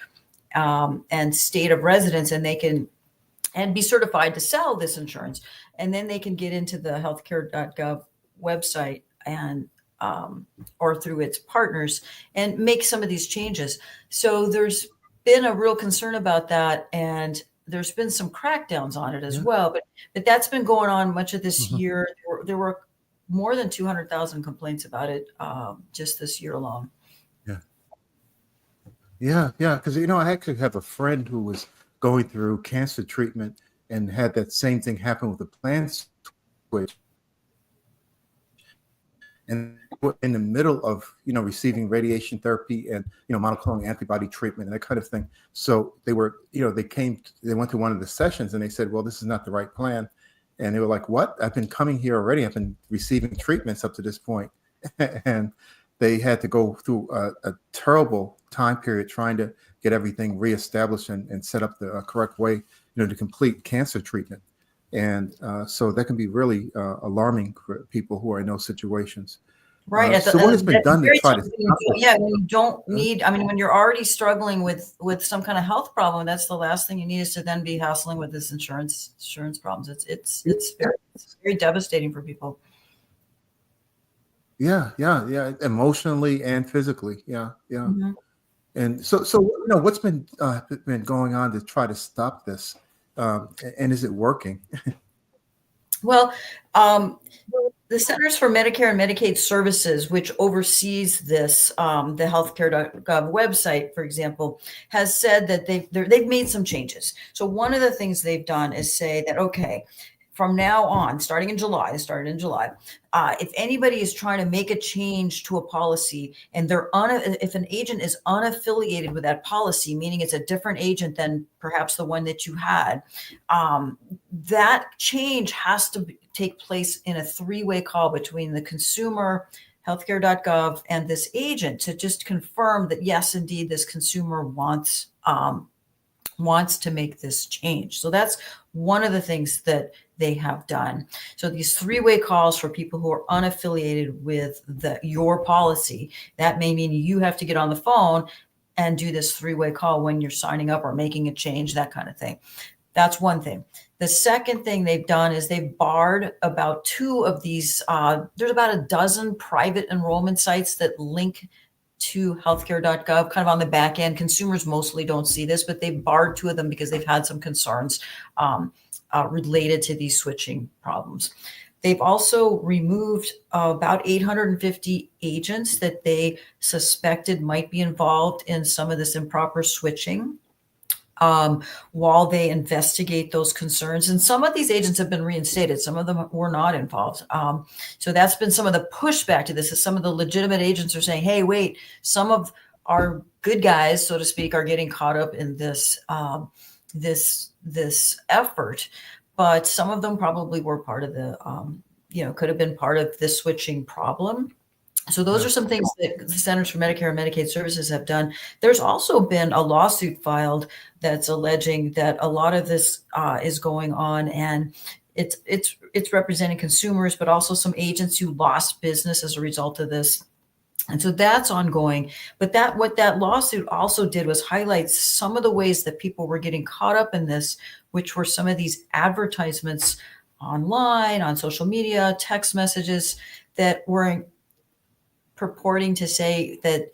and state of residence, and they can be certified to sell this insurance. And then they can get into the healthcare.gov website and or through its partners and make some of these changes. So there's been a real concern about that, and there's been some crackdowns on it as well. But that's been going on much of this year. There were more than 200,000 complaints about it just this year alone. Yeah. Because, I actually have a friend who was going through cancer treatment and had that same thing happen with the plan switch. And in the middle of, receiving radiation therapy and, monoclonal antibody treatment and that kind of thing. So they were, they went to one of the sessions and they said, well, this is not the right plan. And they were like, what? I've been coming here already. I've been receiving treatments up to this point. And they had to go through a terrible time period trying to get everything reestablished and set up the correct way, to complete cancer treatment. And so that can be really alarming for people who are in those situations. Right. So what has been done to try to stop it? Yeah, when you don't need, when you're already struggling with some kind of health problem, that's the last thing you need is to then be hassling with this insurance problems. It's very devastating for people. Yeah. Emotionally and physically. Yeah. Mm-hmm. And so what's been going on to try to stop this? And is it working? Well, the Centers for Medicare and Medicaid Services, which oversees this, the healthcare.gov website, for example, has said that they've made some changes. So one of the things they've done is say that, okay, from now on, starting in July, if anybody is trying to make a change to a policy and if an agent is unaffiliated with that policy, meaning it's a different agent than perhaps the one that you had, that change has to take place in a three-way call between the consumer, healthcare.gov, and this agent to just confirm that, yes, indeed, this consumer wants to make this change. So that's one of the things that they have done. So these three-way calls for people who are unaffiliated with your policy, that may mean you have to get on the phone and do this three-way call when you're signing up or making a change, that kind of thing. That's one thing. The second thing they've done is they've barred about two of these. There's about a dozen private enrollment sites that link to healthcare.gov kind of on the back end. Consumers mostly don't see this, but they've barred two of them because they've had some concerns related to these switching problems. They've also removed about 850 agents that they suspected might be involved in some of this improper switching while they investigate those concerns. And some of these agents have been reinstated. Some of them were not involved. So that's been some of the pushback to this, is some of the legitimate agents are saying, hey, wait, some of our good guys, so to speak, are getting caught up in this this effort, but some of them probably were part of the, could have been part of this switching problem. So those are some things that the Centers for Medicare and Medicaid Services have done. There's also been a lawsuit filed that's alleging that a lot of this is going on, and it's representing consumers, but also some agents who lost business as a result of this. And so that's ongoing. But what that lawsuit also did was highlight some of the ways that people were getting caught up in this, which were some of these advertisements online, on social media, text messages that were purporting to say that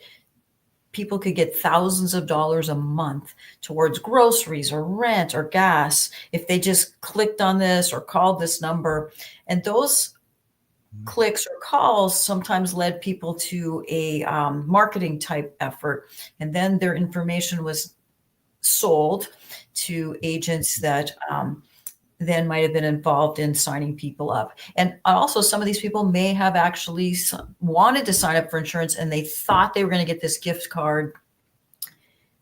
people could get thousands of dollars a month towards groceries or rent or gas if they just clicked on this or called this number. And those clicks or calls sometimes led people to a marketing type effort, and then their information was sold to agents that then might have been involved in signing people up. And also, some of these people may have actually wanted to sign up for insurance, and they thought they were going to get this gift card.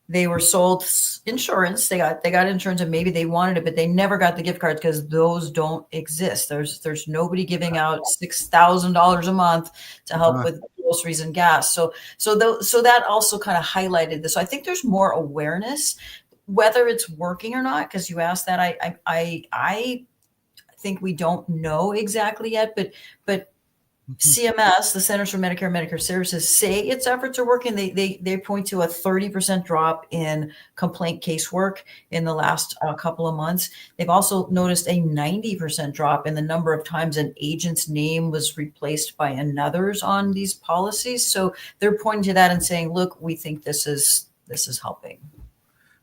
They were sold insurance. They got insurance, and maybe they wanted it, but they never got the gift cards because those don't exist. There's nobody giving out $6,000 a month to help with groceries and gas. So that also kind of highlighted this. So I think there's more awareness, whether it's working or not. Because you asked that, I think we don't know exactly yet, but CMS, the Centers for Medicare and Medicare Services, say its efforts are working. They point to a 30% drop in complaint casework in the last couple of months. They've also noticed a 90% drop in the number of times an agent's name was replaced by another's on these policies. So they're pointing to that and saying, look, we think this is helping.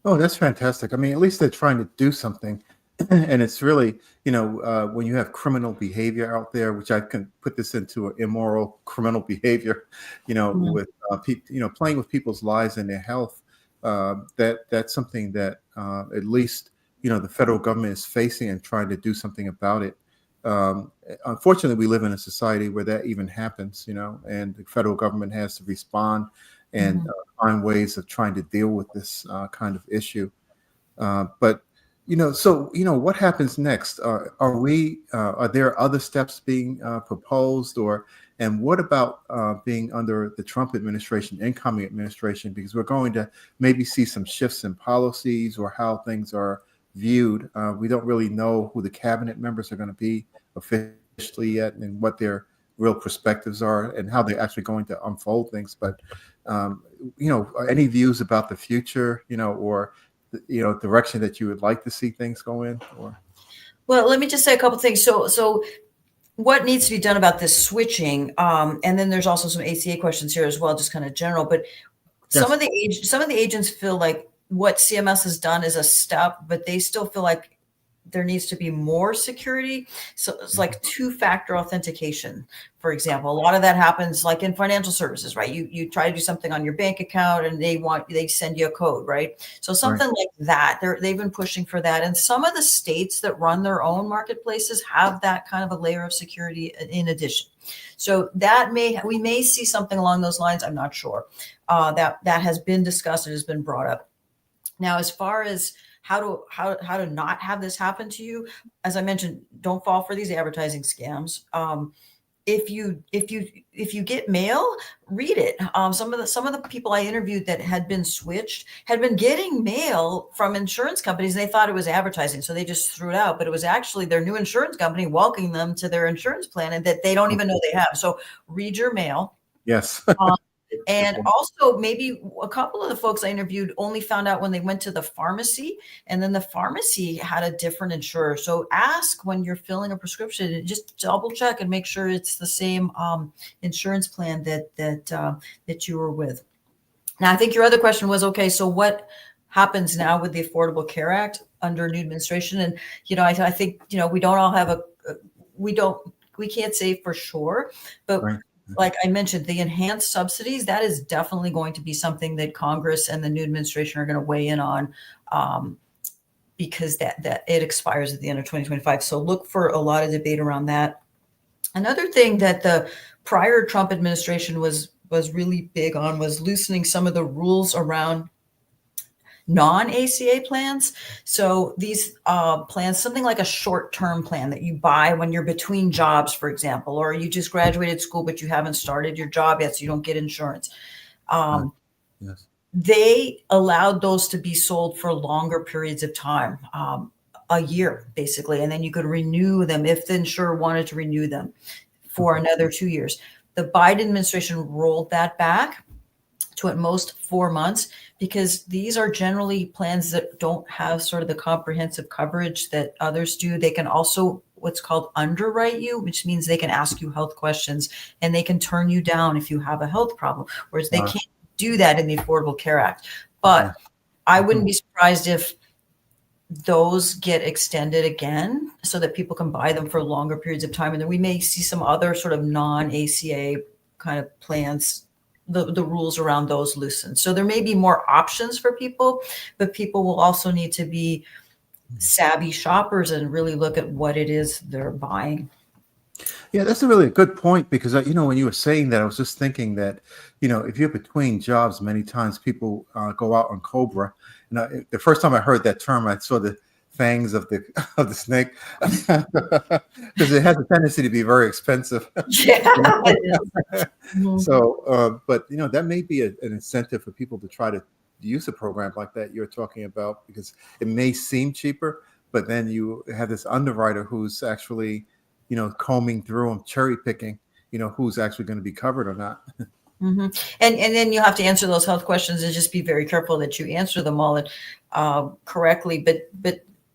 Oh, that's fantastic. I mean, at least they're trying to do something. And it's really, when you have criminal behavior out there, which I can put this into an immoral criminal behavior, with people, playing with people's lives and their health, that's something that at least, the federal government is facing and trying to do something about it. Unfortunately, we live in a society where that even happens, and the federal government has to respond and find ways of trying to deal with this kind of issue. But what happens next? Are there other steps being proposed, and what about being under the Trump administration, incoming administration? Because we're going to maybe see some shifts in policies or how things are viewed. We don't really know who the cabinet members are going to be officially yet, and what their real perspectives are, and how they're actually going to unfold things. But any views about the future, or direction that you would like to see things go in? Well, let me just say a couple things. So what needs to be done about this switching? And then there's also some ACA questions here as well, just kind of general. But Yes. some of the agents feel like what CMS has done is a step, but they still feel like there needs to be more security. So it's like two-factor authentication, for example. A lot of that happens like in financial services, right? You try to do something on your bank account and they send you a code, right? So something like that, they've been pushing for that. And some of the states that run their own marketplaces have that kind of a layer of security in addition. So we may see something along those lines. I'm not sure. That has been discussed and has been brought up. Now, as far as how to not have this happen to you, as I mentioned, don't fall for these advertising scams. If you get mail, read it. Some of the people I interviewed that had been switched had been getting mail from insurance companies. And they thought it was advertising, so they just threw it out. But it was actually their new insurance company welcoming them to their insurance plan, and that they don't even know they have. So read your mail. Yes. And also, maybe a couple of the folks I interviewed only found out when they went to the pharmacy, and then the pharmacy had a different insurer. So ask when you're filling a prescription, and just double check and make sure it's the same insurance plan that you were with. Now, I think your other question was, okay, so what happens now with the Affordable Care Act under new administration? And I think we don't all have we can't say for sure, but. Right. Like I mentioned, the enhanced subsidies, that is definitely going to be something that Congress and the new administration are going to weigh in on, because that it expires at the end of 2025. So look for a lot of debate around that. Another thing that the prior Trump administration was really big on was loosening some of the rules around non-ACA plans. So these plans, something like a short-term plan that you buy when you're between jobs, for example, or you just graduated school, but you haven't started your job yet, so you don't get insurance. Yes. They allowed those to be sold for longer periods of time, a year, basically. And then you could renew them if the insurer wanted to renew them for another 2 years. The Biden administration rolled that back to at most 4 months, because these are generally plans that don't have sort of the comprehensive coverage that others do. They can also what's called underwrite you, which means they can ask you health questions and they can turn you down if you have a health problem, whereas they can't do that in the Affordable Care Act. But I wouldn't be surprised if those get extended again so that people can buy them for longer periods of time. And then we may see some other sort of non-ACA kind of plans, the rules around those loosened. So there may be more options for people, but people will also need to be savvy shoppers and really look at what it is they're buying. Yeah, that's a really good point, because when you were saying that, I was just thinking that, if you're between jobs, many times people go out on Cobra. And the first time I heard that term, I saw the fangs of the snake, because it has a tendency to be very expensive. Yeah. So, but that may be an incentive for people to try to use a program like that you're talking about, because it may seem cheaper, but then you have this underwriter who's actually combing through and cherry picking, who's actually going to be covered or not. Mm-hmm. And then you have to answer those health questions and just be very careful that you answer them all correctly. But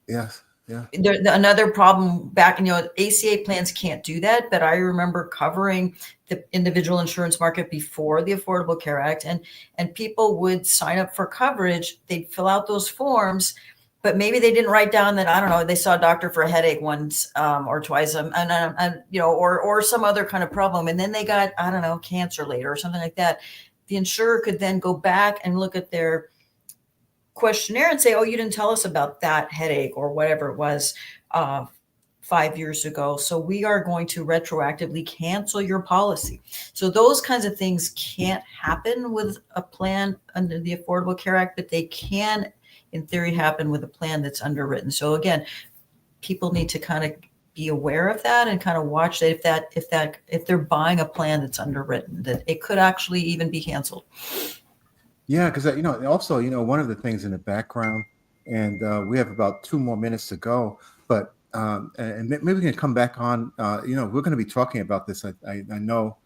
yes, yeah. Another problem back, ACA plans can't do that. But I remember covering the individual insurance market before the Affordable Care Act, and people would sign up for coverage. They'd fill out those forms, but maybe they didn't write down that, I don't know, they saw a doctor for a headache once or twice, or some other kind of problem. And then they got, I don't know, cancer later or something like that. The insurer could then go back and look at their questionnaire and say, oh, you didn't tell us about that headache or whatever it was 5 years ago. So we are going to retroactively cancel your policy. So those kinds of things can't happen with a plan under the Affordable Care Act, but they can, in theory, happen with a plan that's underwritten. So again, people need to kind of be aware of that and kind of watch that if they're buying a plan that's underwritten, that it could actually even be canceled. Yeah, because also one of the things in the background, and we have about 2 more minutes to go, but and maybe we can come back on. We're going to be talking about this. I know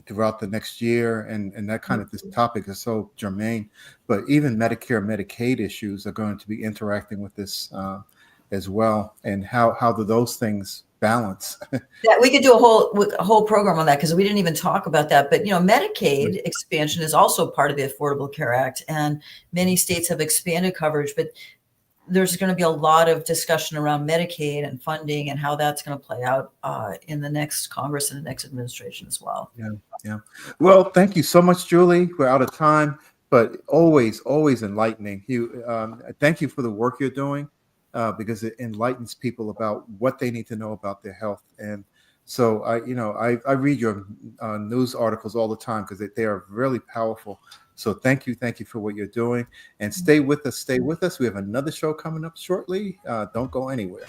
throughout the next year, and that kind of, this topic is so germane. But even Medicare, Medicaid issues are going to be interacting with this as well, and how do those things balance? Yeah, we could do a whole program on that, because we didn't even talk about that. But Medicaid expansion is also part of the Affordable Care Act, and many states have expanded coverage. But there's going to be a lot of discussion around Medicaid and funding and how that's going to play out in the next Congress and the next administration as well. Yeah. Well, thank you so much, Julie. We're out of time, but always enlightening. Thank you for the work you're doing, because it enlightens people about what they need to know about their health. And so I read your news articles all the time, because they are really powerful. So thank you for what you're doing, and stay with us. We have another show coming up shortly. Don't go anywhere.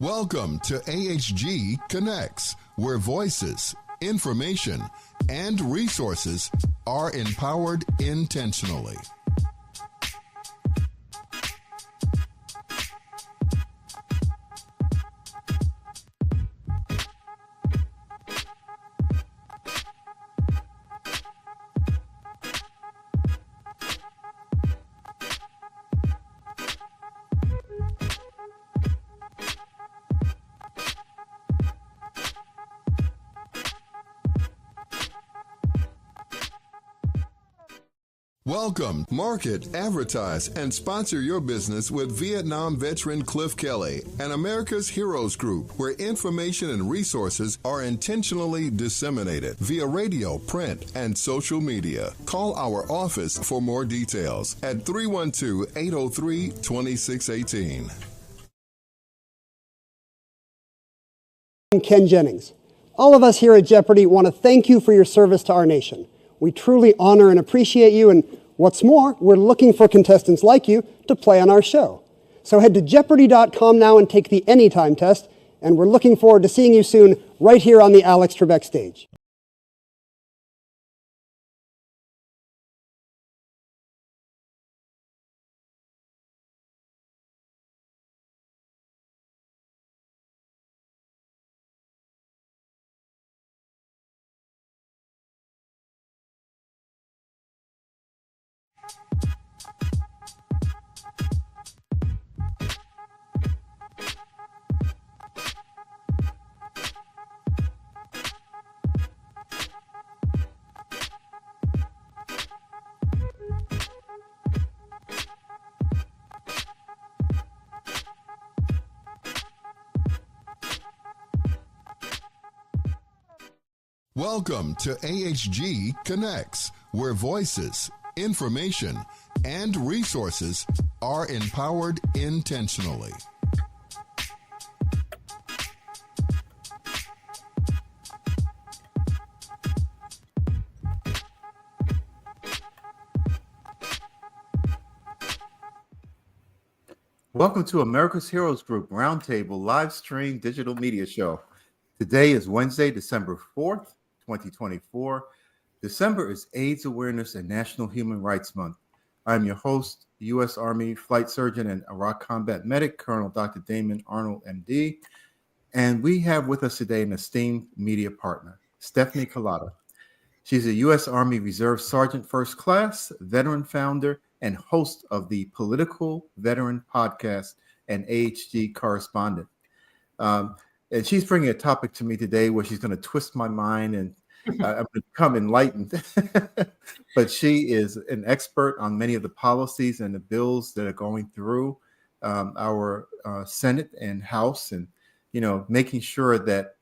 Welcome to AHG Connects, where voices, information, and resources are empowered intentionally. Welcome. Market, advertise, and sponsor your business with Vietnam veteran Cliff Kelly and America's Heroes Group, where information and resources are intentionally disseminated via radio, print, and social media. Call our office for more details at 312-803-2618. I'm Ken Jennings. All of us here at Jeopardy want to thank you for your service to our nation. We truly honor and appreciate you, and what's more, we're looking for contestants like you to play on our show. So head to Jeopardy.com now and take the Anytime test, and we're looking forward to seeing you soon right here on the Alex Trebek stage. Welcome to AHG Connects, where voices, information, and resources are empowered intentionally. Welcome to America's Heroes Group Roundtable live stream digital media show. Today is Wednesday, December 4th, 2024. December is AIDS Awareness and National Human Rights Month. I'm your host, U.S. Army Flight Surgeon and Iraq Combat Medic, Colonel Dr. Damon Arnold, MD. And we have with us today an esteemed media partner, Stephanie Collada. She's a U.S. Army Reserve Sergeant First Class, veteran founder, and host of the Political Veteran Podcast and AHG correspondent. And she's bringing a topic to me today where she's going to twist my mind and I'm going to become enlightened. But she is an expert on many of the policies and the bills that are going through our Senate and House, and, you know, making sure that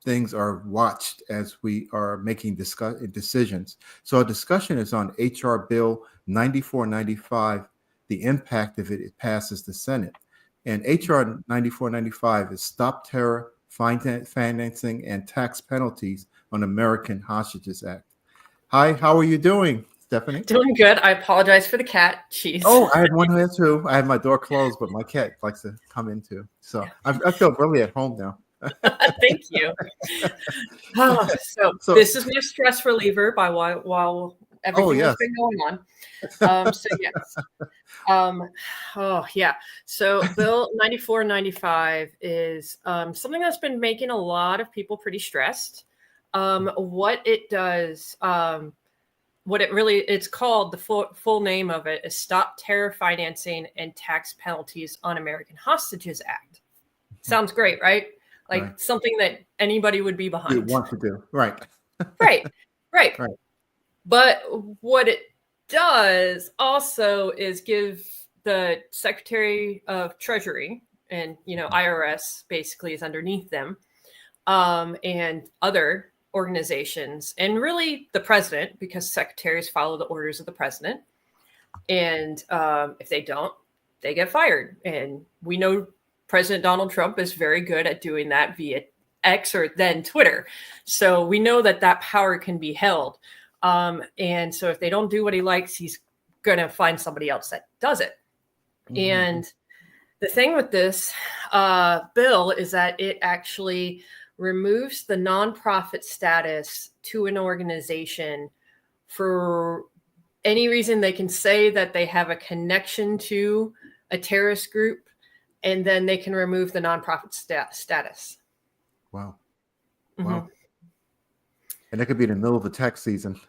things are watched as we are making decisions. So our discussion is on HR Bill 9495, the impact if it passes the Senate. And HR 9495 is Stop Terror, Financing, and Tax Penalties on American Hostages Act. Hi, how are you doing, Stephanie? Doing good. I apologize for the cat. Jeez. Oh, I had one here too. I had my door closed, but my cat likes to come in too. So I feel really at home now. Thank you. So this is my stress reliever by while everything has been going on. So Bill 9495 is something that's been making a lot of people pretty stressed. What it does, it's called, the full name of it is Stop Terror, Financing, and Tax Penalties on American Hostages Act. Sounds great, right? Like something that anybody would be behind. You want to do. Right. Right. But what it does also is give the Secretary of Treasury, and, you know, IRS basically is underneath them, and other organizations, and really the president, because secretaries follow the orders of the president. And if they don't, they get fired. And we know President Donald Trump is very good at doing that via X, or then Twitter. So we know that power can be held. And so if they don't do what he likes, he's going to find somebody else that does it. Mm-hmm. And the thing with this bill is that it actually removes the nonprofit status to an organization for any reason. They can say that they have a connection to a terrorist group, and then they can remove the nonprofit status. Wow. Mm-hmm. Wow. And it could be in the middle of the tax season.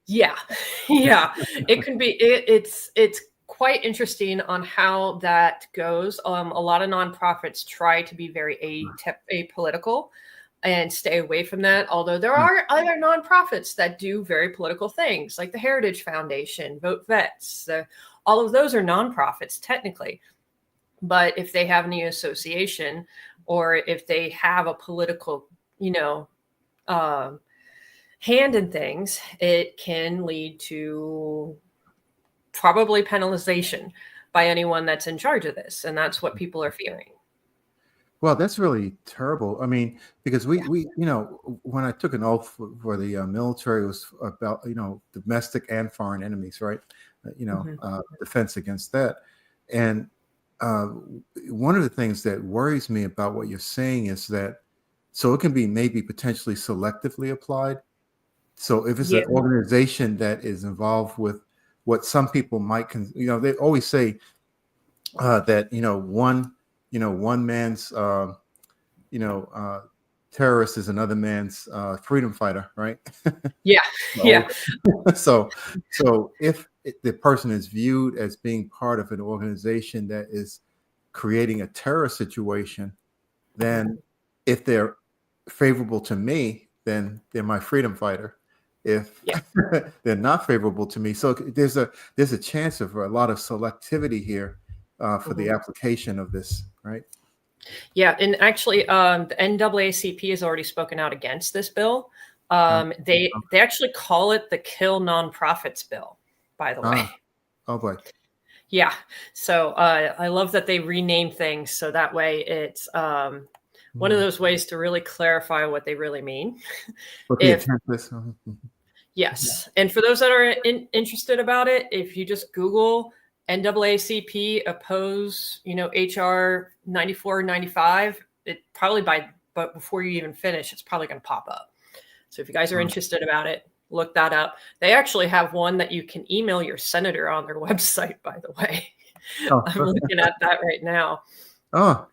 Yeah. It can be. It's quite interesting on how that goes. A lot of nonprofits try to be very apolitical and stay away from that. Although there are other nonprofits that do very political things, like the Heritage Foundation, Vote Vets. All of those are nonprofits technically. But if they have any association, or if they have a political, hand in things, it can lead to probably penalization by anyone that's in charge of this. And that's what people are fearing. Well, that's really terrible. I mean, because we when I took an oath for the military, it was about, domestic and foreign enemies, right? Defense against that. And one of the things that worries me about what you're saying is that, so it can be maybe potentially selectively applied. So if it's an organization that is involved with what some people might, they always say that, one man's, terrorist is another man's freedom fighter, right? So if the person is viewed as being part of an organization that is creating a terror situation, then if they're favorable to me, then they're my freedom fighter. If they're not favorable to me, so there's a chance of a lot of selectivity here for the application of this, right? Yeah, and actually, the NAACP has already spoken out against this bill. They actually call it the Kill Nonprofits Bill, by the way. Oh boy. Yeah. So I love that they rename things so that way it's one of those ways to really clarify what they really mean. What the intent is. Yes. And for those that are interested about it, if you just Google NAACP oppose, HR 9495, it probably but before you even finish, it's probably going to pop up. So if you guys are interested about it, look that up. They actually have one that you can email your senator on their website, by the way. I'm looking at that right now. Oh.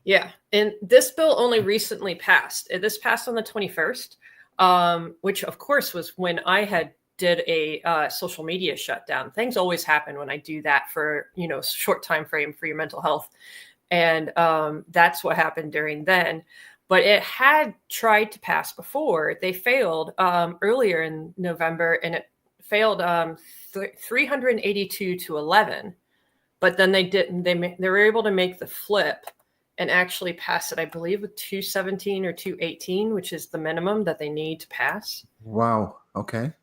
Yeah. And this bill only recently passed. This passed on the 21st, which of course was when I did a social media shutdown. Things always happen when I do that for, short time frame for your mental health. And that's what happened during then. But it had tried to pass before. They failed earlier in November, and it failed 382 to 11. But then they didn't. They were able to make the flip and actually pass it, I believe, with 217 or 218, which is the minimum that they need to pass. Wow. Okay.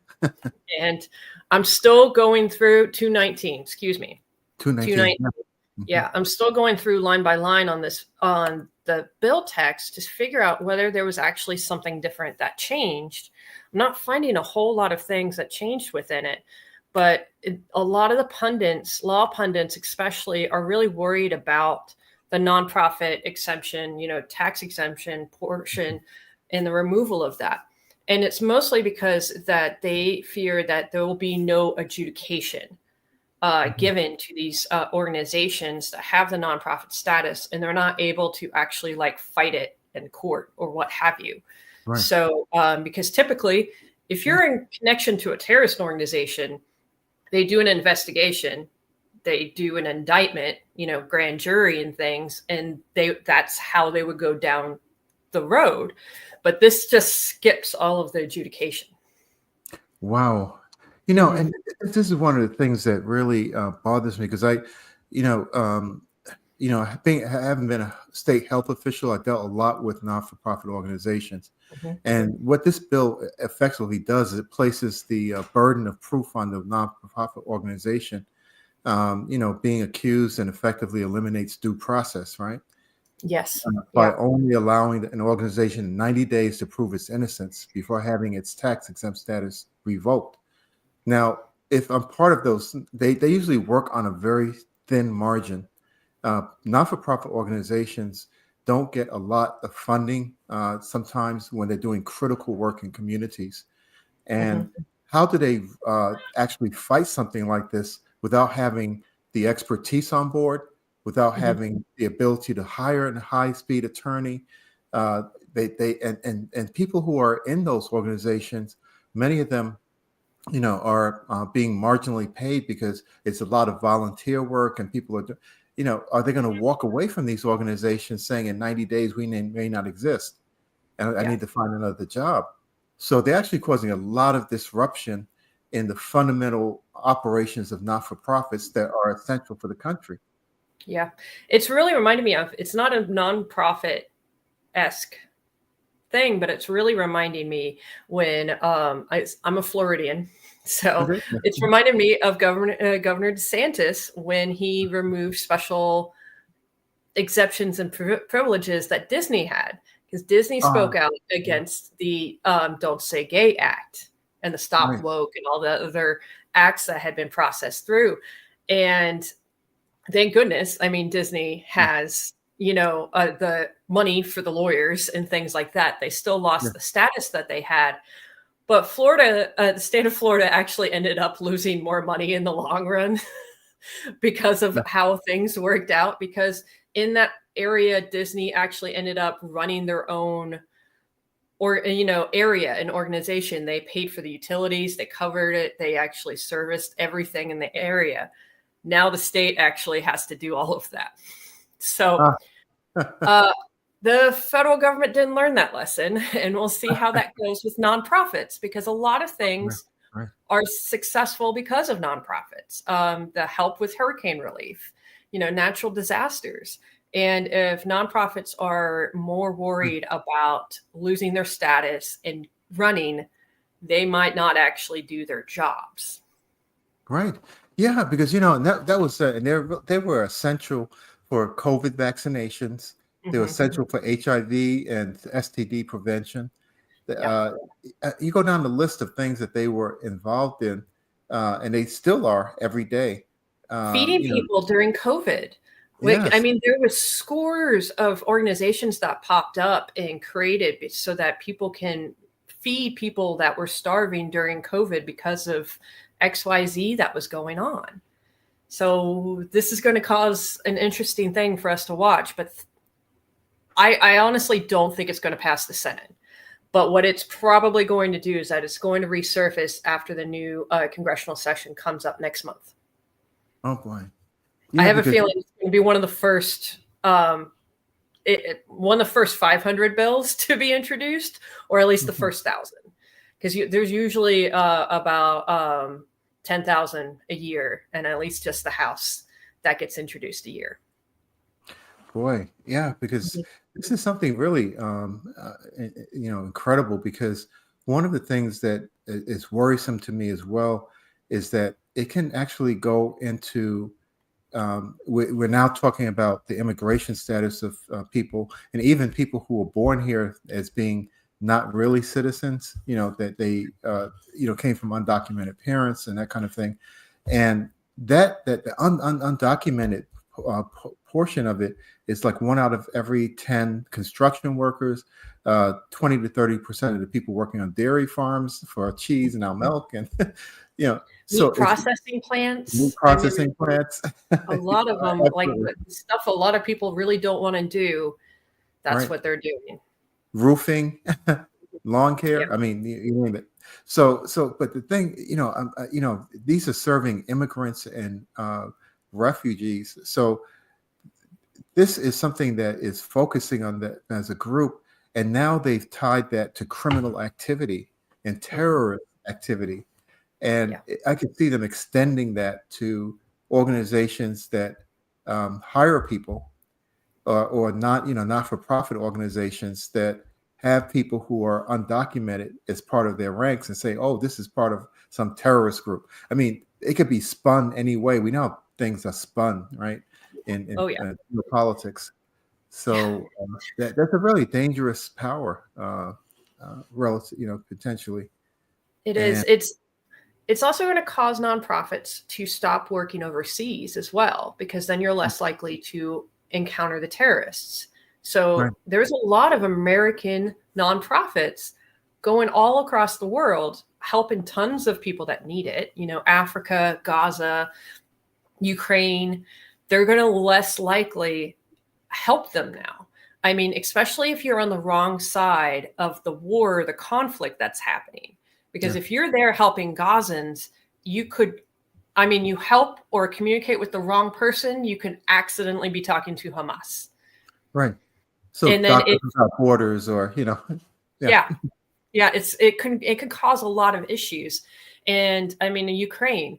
And I'm still going through 219. Excuse me. 219. Yeah, I'm still going through line by line on the bill text to figure out whether there was actually something different that changed. I'm not finding a whole lot of things that changed within it, but a lot of the law pundits especially, are really worried about the nonprofit exemption, tax exemption portion and the removal of that. And it's mostly because that they fear that there will be no adjudication given to these organizations that have the nonprofit status, and they're not able to actually fight it in court or what have you. Right. So because typically, if you're in connection to a terrorist organization, they do an investigation, they do an indictment, grand jury and things, and that's how they would go down the road. But this just skips all of the adjudication. Wow. And this is one of the things that really bothers me, because having been a state health official, I dealt a lot with not-for-profit organizations. Mm-hmm. And what this bill effectively does is it places the burden of proof on the not-for-profit organization, being accused, and effectively eliminates due process, right? Yes. By only allowing an organization 90 days to prove its innocence before having its tax-exempt status revoked. Now, if I'm part of those, they usually work on a very thin margin. Not-for-profit organizations don't get a lot of funding sometimes when they're doing critical work in communities. And how do they actually fight something like this without having the expertise on board, without having the ability to hire a high-speed attorney? And people who are in those organizations, many of them are being marginally paid because it's a lot of volunteer work, and people are they going to walk away from these organizations saying in 90 days we may not exist and I need to find another job? So they're actually causing a lot of disruption in the fundamental operations of not-for-profits that are essential for the country. Yeah, it's really reminded me of, it's not a nonprofit-esque thing, but it's really reminding me when I'm a Floridian. So it's reminded me of Governor DeSantis when he removed special exceptions and privileges that Disney had, because Disney spoke out against the Don't Say Gay Act and the Stop Woke and all the other acts that had been processed through. And thank goodness, Disney has, the money for the lawyers and things like that. They still lost the status that they had. But Florida, the state of Florida actually ended up losing more money in the long run because of how things worked out. Because in that area, Disney actually ended up running their own area and organization. They paid for the utilities, they covered it, they actually serviced everything in the area. Now the state actually has to do all of that. So the federal government didn't learn that lesson, and we'll see how that goes with nonprofits, because a lot of things are successful because of nonprofits. The help with hurricane relief, natural disasters. And if nonprofits are more worried about losing their status and running, they might not actually do their jobs. Right. Yeah, because that was and they were essential for COVID vaccinations. They were essential for HIV and STD prevention. You go down the list of things that they were involved in, and they still are every day. Feeding people during COVID. Yes. I mean, there was scores of organizations that popped up and created so that people can feed people that were starving during COVID because of XYZ that was going on. So this is going to cause an interesting thing for us to watch, but I honestly don't think it's going to pass the Senate. But what it's probably going to do is that it's going to resurface after the new congressional session comes up next month. Oh boy. I have a feeling it's going to be one of the first 500 bills to be introduced, or at least the first 1,000, because there's usually about 10,000 a year, and at least just the House that gets introduced a year. Boy, yeah, because this is something really, incredible. Because one of the things that is worrisome to me as well is that it can actually go into. We're now talking about the immigration status of people, and even people who were born here as being not really citizens. That they came from undocumented parents and that kind of thing, and that the undocumented portion of it is like 1 out of every 10 construction workers, 20 to 30% of the people working on dairy farms for cheese and now milk, and so processing plants. Plants. A lot of them, like stuff a lot of people really don't want to do. That's what they're doing. Roofing, lawn care. Yeah. I mean, you name it. So, but the thing, these are serving immigrants and refugees. So this is something that is focusing on that as a group. And now they've tied that to criminal activity and terrorist activity. And I could see them extending that to organizations that hire people or not-for-profit organizations that have people who are undocumented as part of their ranks and say, oh, this is part of some terrorist group. I mean, it could be spun any way. We know how things are spun, right, in politics. So that's a really dangerous power, relative, potentially. It is. It's also going to cause nonprofits to stop working overseas as well, because then you're less likely to encounter the terrorists. So there's a lot of American nonprofits going all across the world, helping tons of people that need it. Africa, Gaza, Ukraine, they're going to less likely help them now. I mean, especially if you're on the wrong side of the war, the conflict that's happening. Because if you're there helping Gazans, you help or communicate with the wrong person, you could accidentally be talking to Hamas. Right. So Doctors Without Borders, or it can cause a lot of issues. And I mean, in Ukraine,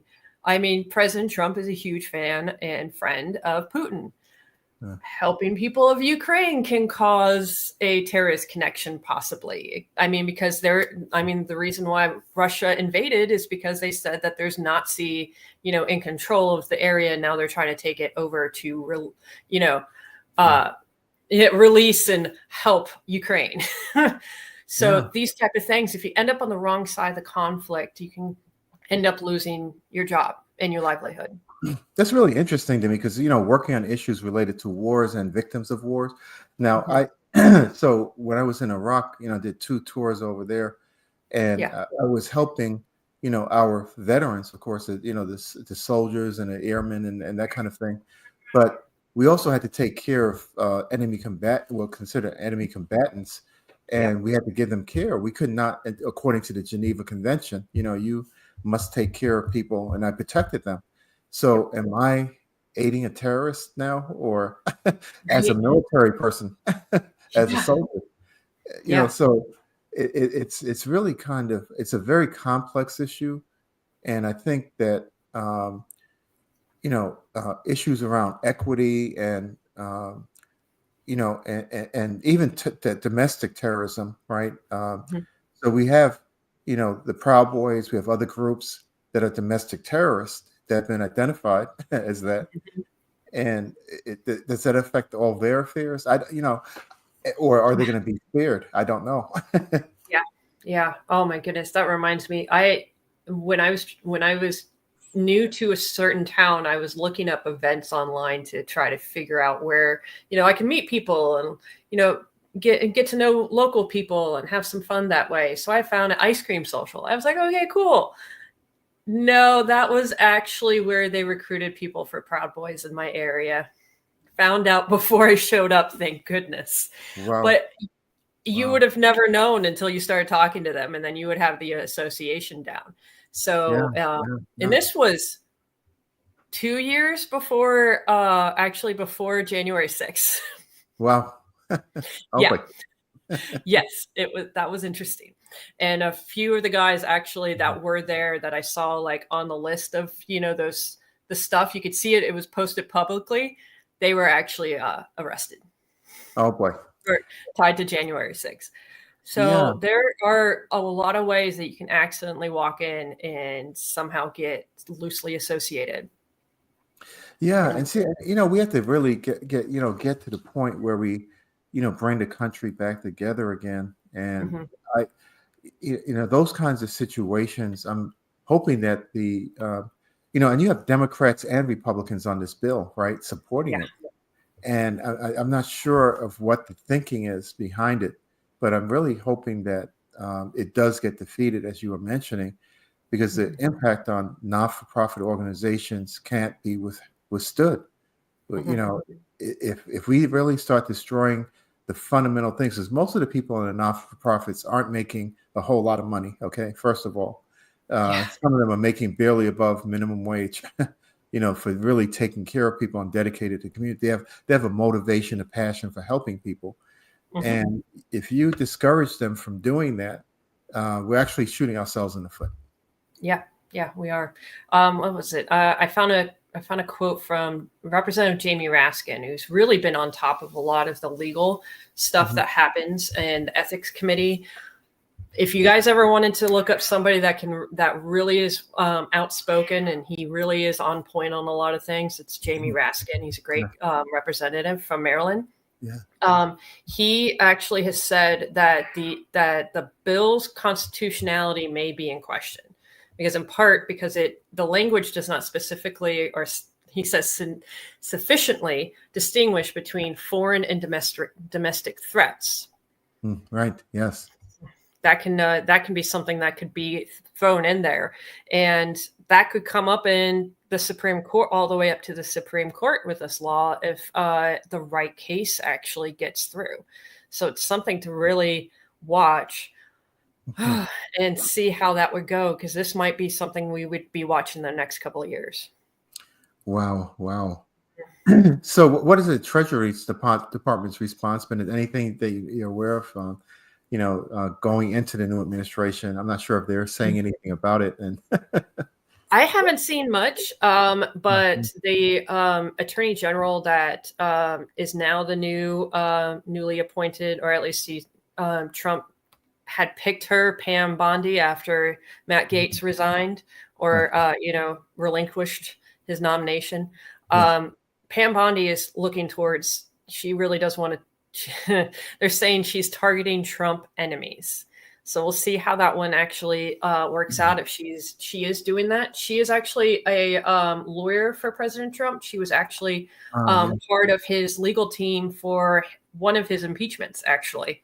President Trump is a huge fan and friend of Putin. Helping people of Ukraine can cause a terrorist connection, possibly. Because the reason why Russia invaded is because they said that there's Nazi, in control of the area. And now they're trying to take it over to, release and help Ukraine. So these type of things, if you end up on the wrong side of the conflict, you can end up losing your job and your livelihood. That's really interesting to me because, working on issues related to wars and victims of wars. Now, so when I was in Iraq, did 2 tours over there, and I was helping, our veterans, of course, the soldiers and the airmen and that kind of thing. But we also had to take care of considered enemy combatants, and we had to give them care. We could not, according to the Geneva Convention, you must take care of people, and I protected them. So am I aiding a terrorist now, or as a military person, as a soldier? So it's really it's a very complex issue. And I think that, issues around equity and and even the domestic terrorism, right? So we have, the Proud Boys, we have other groups that are domestic terrorists that have been identified as that. And does that affect all their affairs? Or are they going to be feared? I don't know. Yeah. Oh my goodness. That reminds me. When I was new to a certain town, I was looking up events online to try to figure out where, I can meet people and, get to know local people and have some fun that way. So I found an ice cream social. I was like, okay, cool. No, that was actually where they recruited people for Proud Boys in my area. Found out before I showed up, thank goodness. Wow. But you would have never known until you started talking to them, and then you would have the association down. So, and this was 2 years before, before January 6th. Wow. Yeah. Yes, that was interesting. And a few of the guys actually that were there that I saw like on the list of, the stuff, you could see it was posted publicly. They were actually arrested. Oh boy. Or tied to January 6th. So there are a lot of ways that you can accidentally walk in and somehow get loosely associated. Yeah. And see, we have to really get to the point where we, bring the country back together again. And those kinds of situations, I'm hoping that and you have Democrats and Republicans on this bill, right, supporting it. And I'm not sure of what the thinking is behind it, but I'm really hoping that it does get defeated, as you were mentioning, because the impact on not-for-profit organizations can't be withstood. But, if we really start destroying the fundamental things, because most of the people in the not-for-profits aren't making a whole lot of money, okay, first of all. Some of them are making barely above minimum wage. For really taking care of people and dedicated to the community. They have a motivation, a passion for helping people. And if you discourage them from doing that, we're actually shooting ourselves in the foot. Yeah, we are. What was it? I found a quote from Representative Jamie Raskin, who's really been on top of a lot of the legal stuff that happens in the ethics committee. If you guys ever wanted to look up somebody that really is outspoken and he really is on point on a lot of things, it's Jamie Raskin. He's a great representative from Maryland. Yeah. He actually has said that the bill's constitutionality may be in question because the language does not specifically, or he says sufficiently distinguish between foreign and domestic threats. Right. Yes. That can be something that could be thrown in there, and that could come up in the Supreme Court, all the way up to the Supreme Court with this law if the right case actually gets through. So it's something to really watch and see how that would go, because this might be something we would be watching the next couple of years. Wow. So what is the Treasury Department's response been? Anything that you're aware of? Going into the new administration, I'm not sure if they're saying anything about it. And I haven't seen much, but the Attorney General that is now the newly appointed, or at least Trump had picked her, Pam Bondi, after Matt Gaetz resigned or relinquished his nomination. Pam Bondi is looking towards. She really does want to. They're saying she's targeting Trump enemies. So we'll see how that one actually works out. If she is doing that. She is actually a lawyer for President Trump. She was actually part of his legal team for one of his impeachments, actually.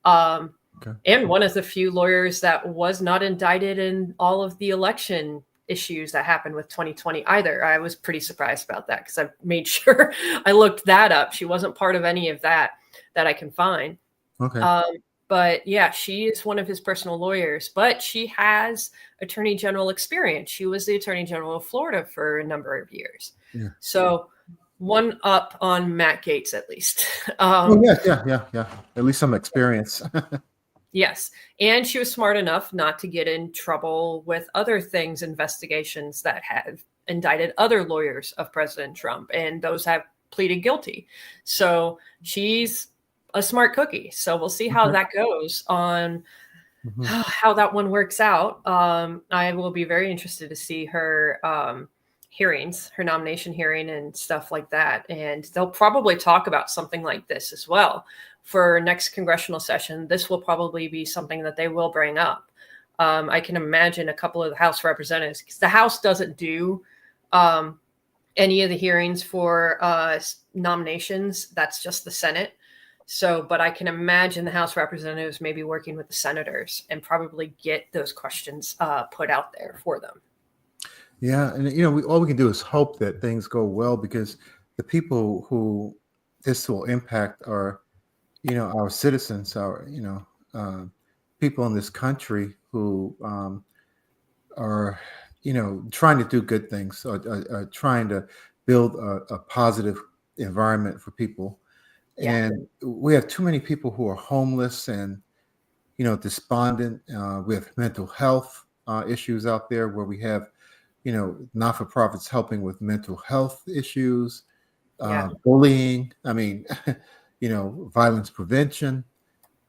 And one of the few lawyers that was not indicted in all of the election issues that happened with 2020 either. I was pretty surprised about that because I made sure I looked that up. She wasn't part of any of that I can find. Okay. But yeah, she is one of his personal lawyers, but she has attorney general experience. She was the attorney general of Florida for a number of years. Yeah. So one up on Matt Gaetz, at least. Yeah. At least some experience. Yes. And she was smart enough not to get in trouble with other things, investigations that have indicted other lawyers of President Trump. And those have pleaded guilty. So she's a smart cookie. So we'll see how that goes on. How that one works out. I will be very interested to see her hearings, her nomination hearing and stuff like that. And they'll probably talk about something like this as well for next congressional session. This will probably be something that they will bring up. I can imagine a couple of the House representatives, because the House doesn't do any of the hearings for nominations. That's just the Senate. So, but I can imagine the House representatives maybe working with the senators and probably get those questions put out there for them. Yeah, and all we can do is hope that things go well, because the people who this will impact are, our citizens, our people in this country who are, trying to do good things, are trying to build a positive environment for people. And we have too many people who are homeless and, despondent. We have mental health issues out there where we have, not-for-profits helping with mental health issues, bullying. I mean, violence prevention.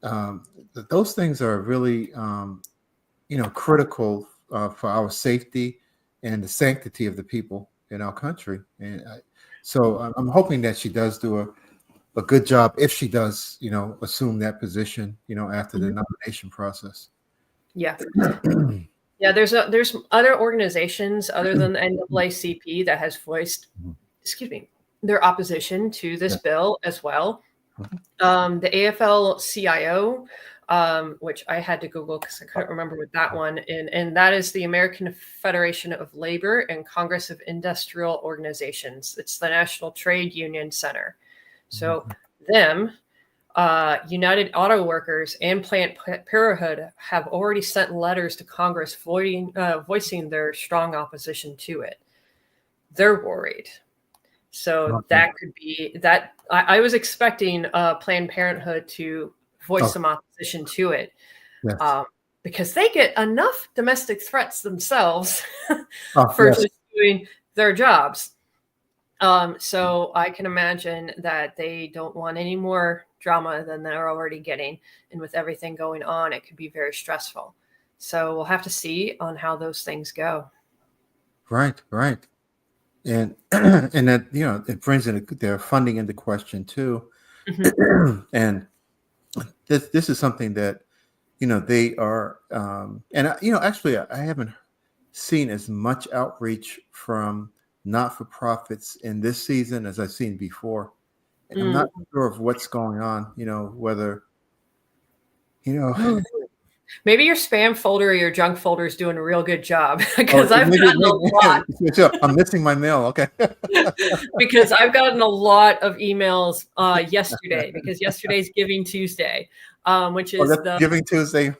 Those things are really, critical for our safety and the sanctity of the people in our country. And so I'm hoping that she does do a good job, if she does, assume that position, after the nomination process. Yeah. Yeah, there's other organizations other than the NAACP that has voiced, their opposition to this bill as well. The AFL-CIO, which I had to Google because I couldn't remember with that one, and that is the American Federation of Labor and Congress of Industrial Organizations. It's the National Trade Union Center. So them, United Auto Workers and Planned Parenthood have already sent letters to Congress voicing their strong opposition to it. They're worried. So that could be that. I was expecting Planned Parenthood to voice some opposition to it, because they get enough domestic threats themselves for just doing their jobs. So I can imagine that they don't want any more drama than they're already getting. And with everything going on, it could be very stressful. So we'll have to see on how those things go. Right. And and that, it brings in their funding into question too. And this is something that, they are, and actually I haven't seen as much outreach from not-for-profits in this season as I've seen before. And I'm not sure of what's going on, whether, maybe your spam folder or your junk folder is doing a real good job, because I've gotten a lot. I'm missing my mail. Okay. Because I've gotten a lot of emails yesterday, because yesterday's Giving Tuesday, which is the Giving Tuesday.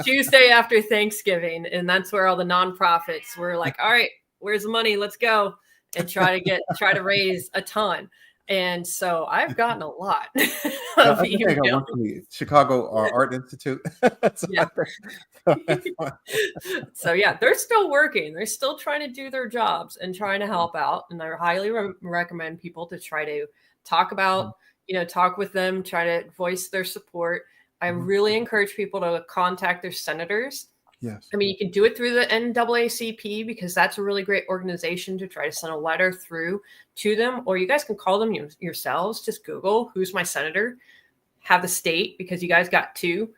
Tuesday after Thanksgiving. And that's where all the nonprofits were like, all right, where's the money? Let's go and try to raise a ton. And so I've gotten a lot of emails. I got one from the Chicago Art Institute. So yeah, they're still working. They're still trying to do their jobs and trying to help out. And I highly recommend people to try to talk about, talk with them, try to voice their support. I really encourage people to contact their senators. Yes. I mean, you can do it through the NAACP, because that's a really great organization to try to send a letter through to them, or you guys can call them yourselves. Just Google who's my senator, have the state, because you guys got two,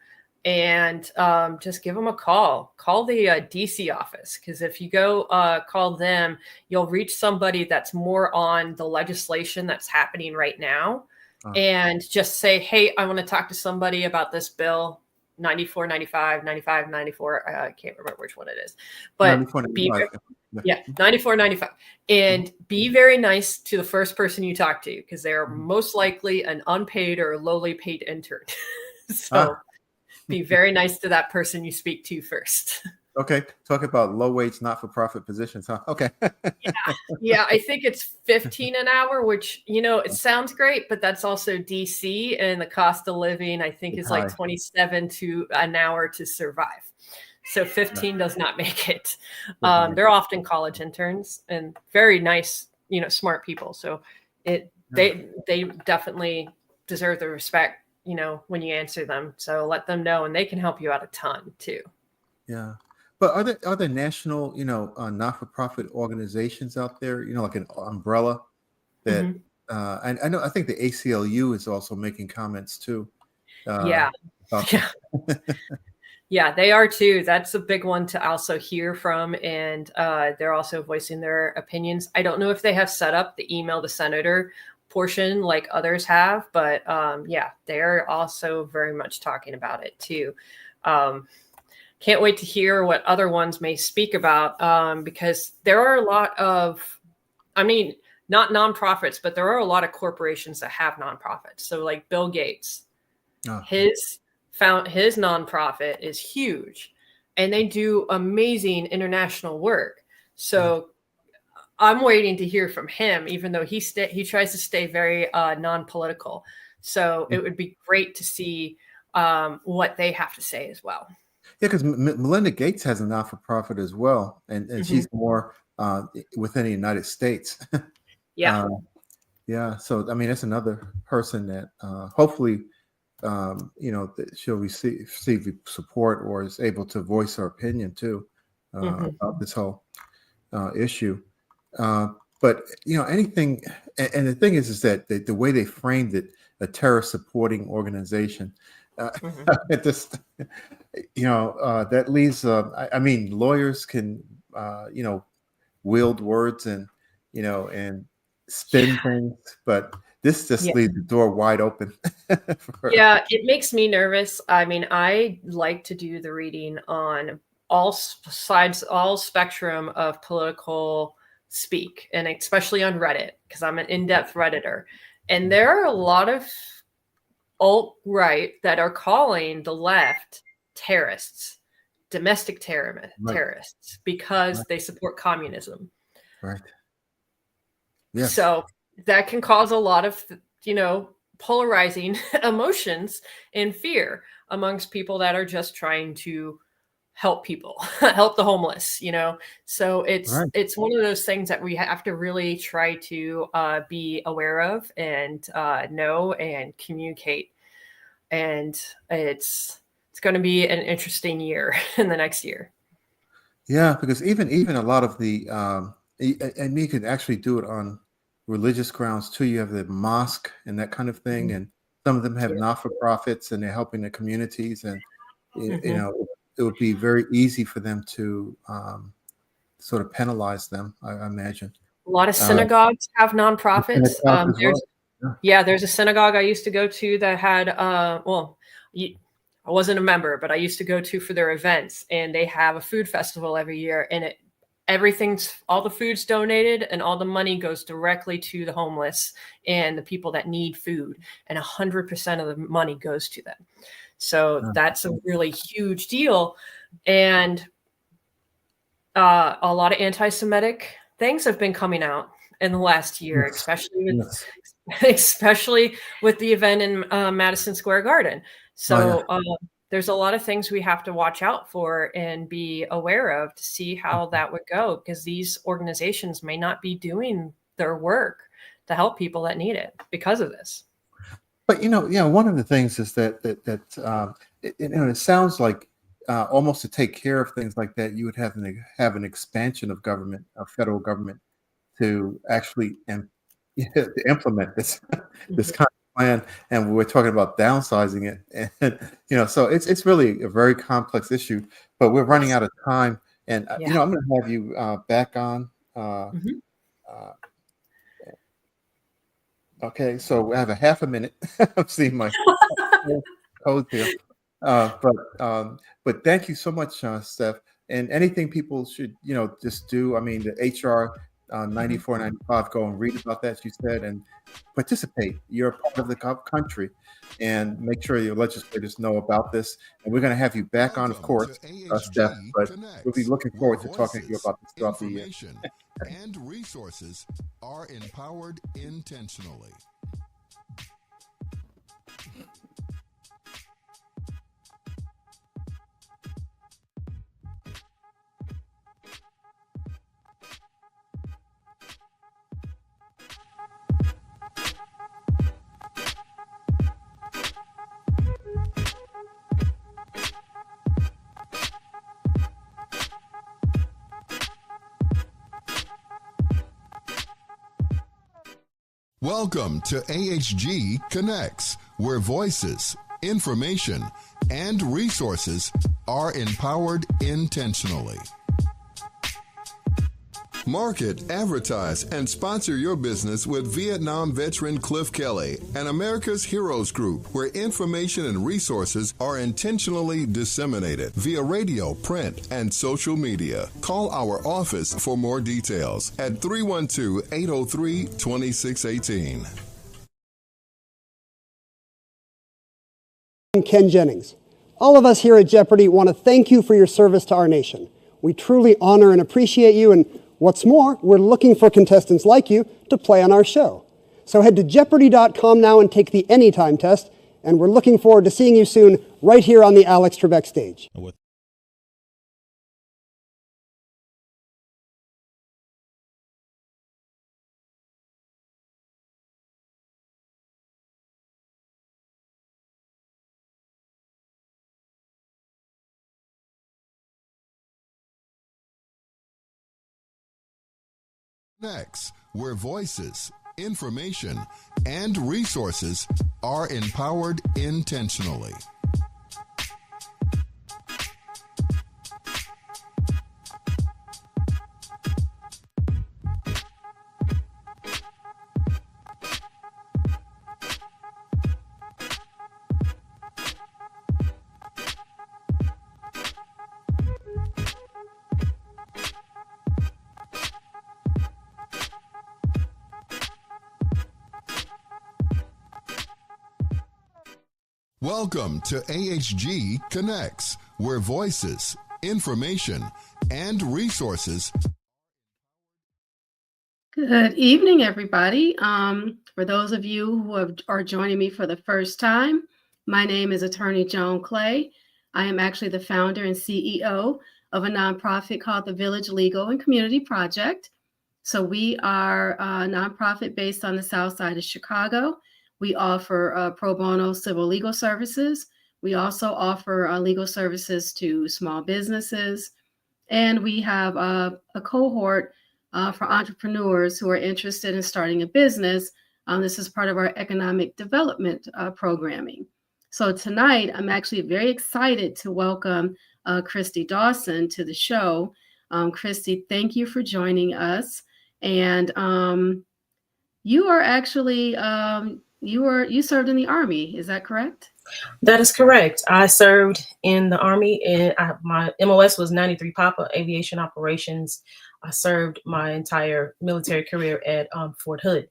and just give them a call. Call the DC office, because if you go call them, you'll reach somebody that's more on the legislation that's happening right now, and just say, hey, I want to talk to somebody about this bill. 94, 95, 95, 94. I can't remember which one it is, but 94, 95. And be very nice to the first person you talk to, because they're most likely an unpaid or lowly paid intern. So be very nice to that person you speak to first. Okay. Talk about low wage, not-for-profit positions, huh? Okay. Yeah. I think it's 15 an hour, which, it sounds great, but that's also DC, and the cost of living, I think, is like 27 to an hour to survive. So 15 does not make it. They're often college interns and very nice, smart people. So They definitely deserve the respect, when you answer them. So let them know, and they can help you out a ton too. Yeah. But are there national, not-for-profit organizations out there, like an umbrella that, I think the ACLU is also making comments too. Yeah. About Yeah. Yeah, they are too. That's a big one to also hear from. And they're also voicing their opinions. I don't know if they have set up the email the senator portion like others have, but yeah, they're also very much talking about it too. Can't wait to hear what other ones may speak about, because there are a lot of, not nonprofits, but there are a lot of corporations that have nonprofits. So like Bill Gates, his nonprofit is huge, and they do amazing international work. So I'm waiting to hear from him, even though he tries to stay very non-political. So it would be great to see what they have to say as well. Yeah, because Melinda Gates has a not-for-profit as well, and she's more within the United States. Yeah. Yeah. So, that's another person that hopefully, that she'll receive support or is able to voice her opinion too about this whole issue. But, anything, and the thing is that the way they framed it, a terrorist supporting organization, it just, that leaves, lawyers can, wield words and, and spin things, but this just leaves the door wide open. Yeah, it makes me nervous. I like to do the reading on all sides, all spectrum of political speak, and especially on Reddit, because I'm an in-depth Redditor. And there are a lot of alt-right that are calling the left terrorists, domestic terrorists, because they support communism. Right. Yes. So that can cause a lot of, polarizing emotions and fear amongst people that are just trying to help people, help the homeless, So it's one of those things that we have to really try to be aware of and know and communicate. And it's going to be an interesting year in the next year. Yeah, because even a lot of the and you can actually do it on religious grounds too. You have the mosque and that kind of thing, and some of them have not-for-profits, and they're helping the communities. And it would be very easy for them to sort of penalize them, I imagine. A lot of synagogues have nonprofits. There's a synagogue I used to go to that had, I wasn't a member, but I used to go to for their events, and they have a food festival every year, and all the food's donated, and all the money goes directly to the homeless and the people that need food, and 100% of the money goes to them. So that's a really huge deal. And a lot of anti-Semitic things have been coming out in the last year, especially with the event in Madison Square Garden. So there's a lot of things we have to watch out for and be aware of to see how that would go, because these organizations may not be doing their work to help people that need it because of this. But one of the things is that it sounds like almost to take care of things like that, you would have an expansion of government, of federal government, to actually to implement this kind of plan. And we're talking about downsizing it, and so it's really a very complex issue. But we're running out of time, and I'm going to have you back on. Okay, so I have a half a minute. I'm seeing my code here, but thank you so much, Steph. And anything people should just do. The HR 9495. Go and read about that, you said, and participate. You're a part of the country, and make sure your legislators know about this. And we're going to have you back on, of course, Steph. But we'll be looking forward to talking to you about this throughout the year. And resources are empowered intentionally. Welcome to AHG Connects, where voices, information, and resources are empowered intentionally. Market, advertise, and sponsor your business with Vietnam veteran Cliff Kelly and America's Heroes Group, where information and resources are intentionally disseminated via radio, print, and social media. Call our office for more details at 312-803-2618. I'm Ken Jennings. All of us here at Jeopardy want to thank you for your service to our nation. We truly honor and appreciate you, and what's more, we're looking for contestants like you to play on our show. So head to Jeopardy.com now and take the Anytime test, and we're looking forward to seeing you soon right here on the Alex Trebek stage. Next, where voices, information, and resources are empowered intentionally. Welcome to AHG Connects, where voices, information, and resources. Good evening, everybody. For those of you who are joining me for the first time, my name is Attorney Joan Clay. I am actually the founder and CEO of a nonprofit called the Village Legal and Community Project. So we are a nonprofit based on the south side of Chicago. We offer pro bono civil legal services. We also offer legal services to small businesses. And we have a cohort for entrepreneurs who are interested in starting a business. This is part of our economic development programming. So tonight, I'm actually very excited to welcome Christy Dawson to the show. Christy, thank you for joining us. And you are actually, you served in the Army, is that correct? That is correct. I served in the Army, and my MOS was 93 Papa Aviation Operations. I served my entire military career at Fort Hood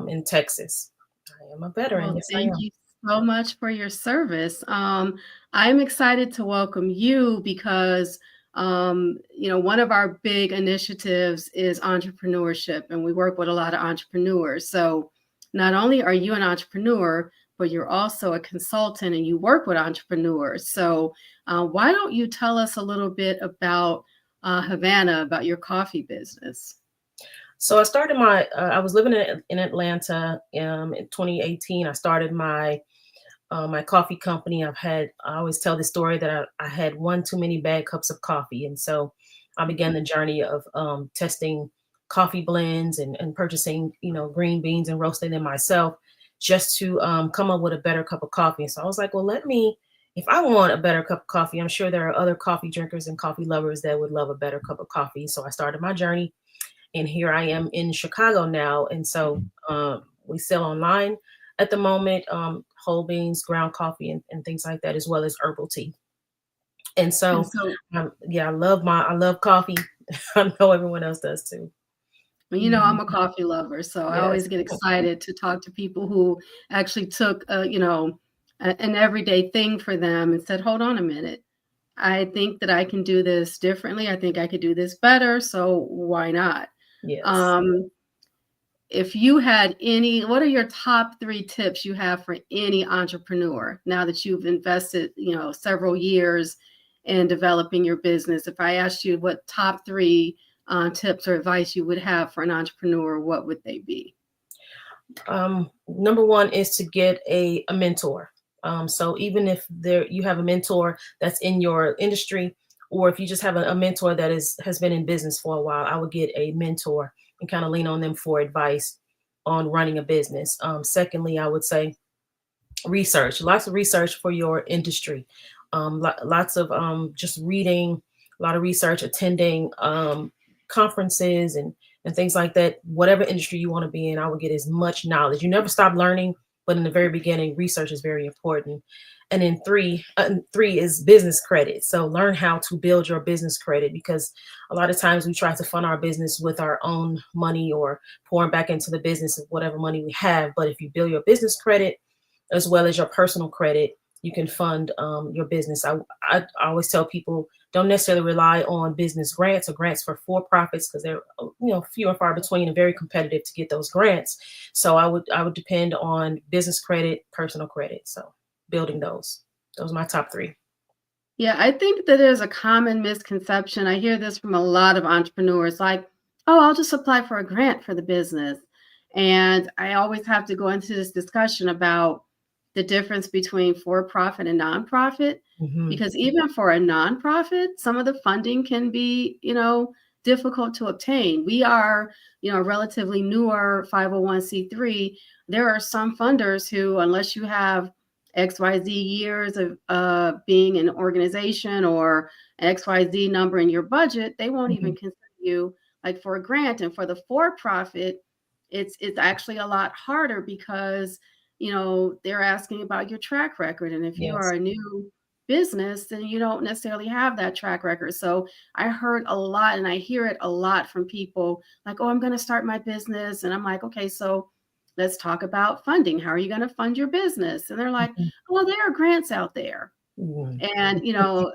in Texas. I am a veteran. Well, yes, thank you so much for your service. I'm excited to welcome you because one of our big initiatives is entrepreneurship, and we work with a lot of entrepreneurs. So not only are you an entrepreneur, but you're also a consultant and you work with entrepreneurs. So why don't you tell us a little bit about Havana, about your coffee business? So I started I was living in Atlanta in 2018. I started my coffee company. I always tell the story that I had one too many bad cups of coffee. And so I began the journey of testing coffee blends and purchasing, green beans and roasting them myself just to come up with a better cup of coffee. And so I was like, well, if I want a better cup of coffee, I'm sure there are other coffee drinkers and coffee lovers that would love a better cup of coffee. So I started my journey, and here I am in Chicago now. And so we sell online at the moment, whole beans, ground coffee, and things like that, as well as herbal tea. And so I love coffee. I know everyone else does too. Well, I'm a coffee lover, so yes. I always get excited to talk to people who actually took, an everyday thing for them and said, hold on a minute. I think that I can do this differently. I think I could do this better. So why not? Yes. If you had what are your top 3 tips you have for any entrepreneur now that you've invested, several years in developing your business? If I asked you what top 3 tips or advice you would have for an entrepreneur, what would they be? Number 1 is to get a mentor. So even if you have a mentor that's in your industry, or if you just have a mentor that has been in business for a while, I would get a mentor and kind of lean on them for advice on running a business. Secondly, I would say research, lots of research for your industry, lots of just reading, a lot of research, attending conferences and things like that. Whatever industry you want to be in, I would get as much knowledge. You never stop learning, but in the very beginning, research is very important. And then three is business credit. So learn how to build your business credit, because a lot of times we try to fund our business with our own money or pouring back into the business of whatever money we have. But if you build your business credit as well as your personal credit, you can fund your business. I always tell people, don't necessarily rely on business grants or grants for-profits, because they're few and far between and very competitive to get those grants. So I would depend on business credit, personal credit. So building those are my top three. Yeah, I think that there's a common misconception. I hear this from a lot of entrepreneurs, like, oh, I'll just apply for a grant for the business. And I always have to go into this discussion about the difference between for-profit and nonprofit, because even for a nonprofit, some of the funding can be, difficult to obtain. We are, a relatively newer 501c3. There are some funders who, unless you have XYZ years of being an organization or an XYZ number in your budget, they won't even consider you like for a grant. And for the for-profit, it's actually a lot harder, because they're asking about your track record. And if you are a new business, then you don't necessarily have that track record. So I heard a lot, and I hear it a lot from people like, oh, I'm going to start my business. And I'm like, okay, so let's talk about funding. How are you going to fund your business? And they're like, well, there are grants out there. And,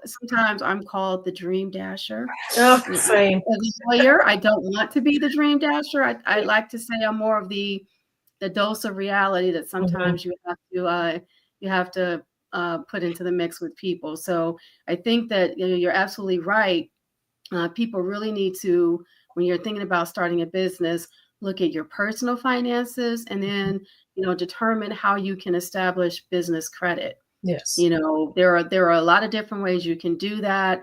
sometimes I'm called the dream dasher. Oh, same. As a lawyer, I don't want to be the dream dasher. I like to say I'm more of the dose of reality that sometimes you have to put into the mix with people. So I think that you're absolutely right. People really need to, when you're thinking about starting a business, look at your personal finances, and then determine how you can establish business credit. Yes. There are a lot of different ways you can do that.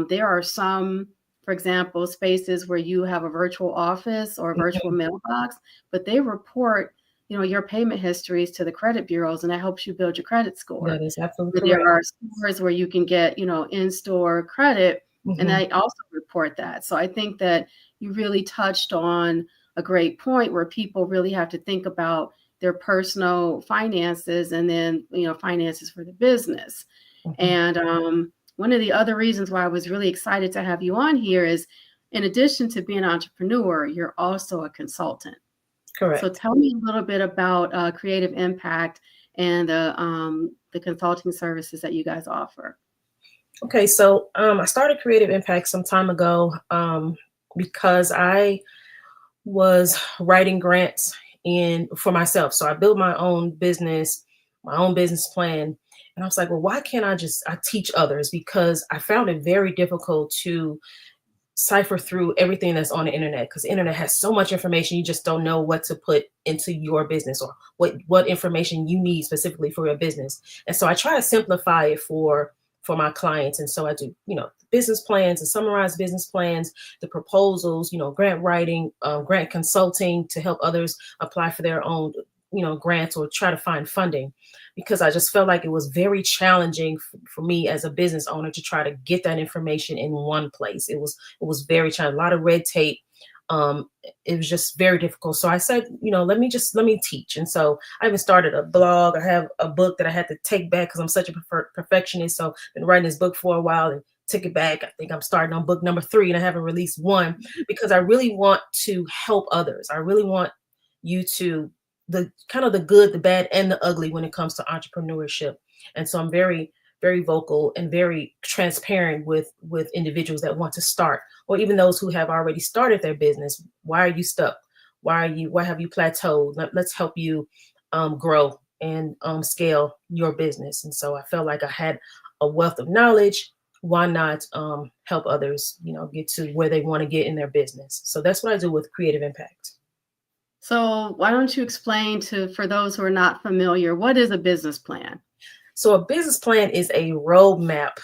There are some, for example, spaces where you have a virtual office or a virtual mailbox, but they report your payment histories to the credit bureaus, and that helps you build your credit score. That is absolutely correct. There are stores where you can get in-store credit, and they also report that. So I think that you really touched on a great point, where people really have to think about their personal finances and then finances for the business. And one of the other reasons why I was really excited to have you on here is, in addition to being an entrepreneur, you're also a consultant. Correct. So tell me a little bit about Creative Impact and the consulting services that you guys offer. Okay, so I started Creative Impact some time ago because I was writing grants for myself. So I built my own business plan. And I was like, well, why can't I teach others? Because I found it very difficult to cipher through everything that's on the internet, because the internet has so much information. You just don't know what to put into your business, or what information you need specifically for your business. And so I try to simplify it for my clients. And so I do, business plans, and summarized business plans, the proposals, grant writing, grant consulting to help others apply for their own, grants or try to find funding, because I just felt like it was very challenging for me as a business owner to try to get that information in one place. It was very challenging, a lot of red tape. It was just very difficult. So I said, let me teach. And so I even started a blog. I have a book that I had to take back because I'm such a perfectionist. So I've been writing this book for a while and took it back. I think I'm starting on book number 3, and I haven't released one, because I really want to help others. I really want you to, the good, the bad, and the ugly when it comes to entrepreneurship. And so I'm very, very vocal and very transparent with individuals that want to start, or even those who have already started their business. Why are you stuck? Why have you plateaued? Let's help you grow and scale your business. And so I felt like I had a wealth of knowledge. Why not help others, get to where they want to get in their business? So that's what I do with Creative Impact. So why don't you explain for those who are not familiar, what is a business plan? So a business plan is a roadmap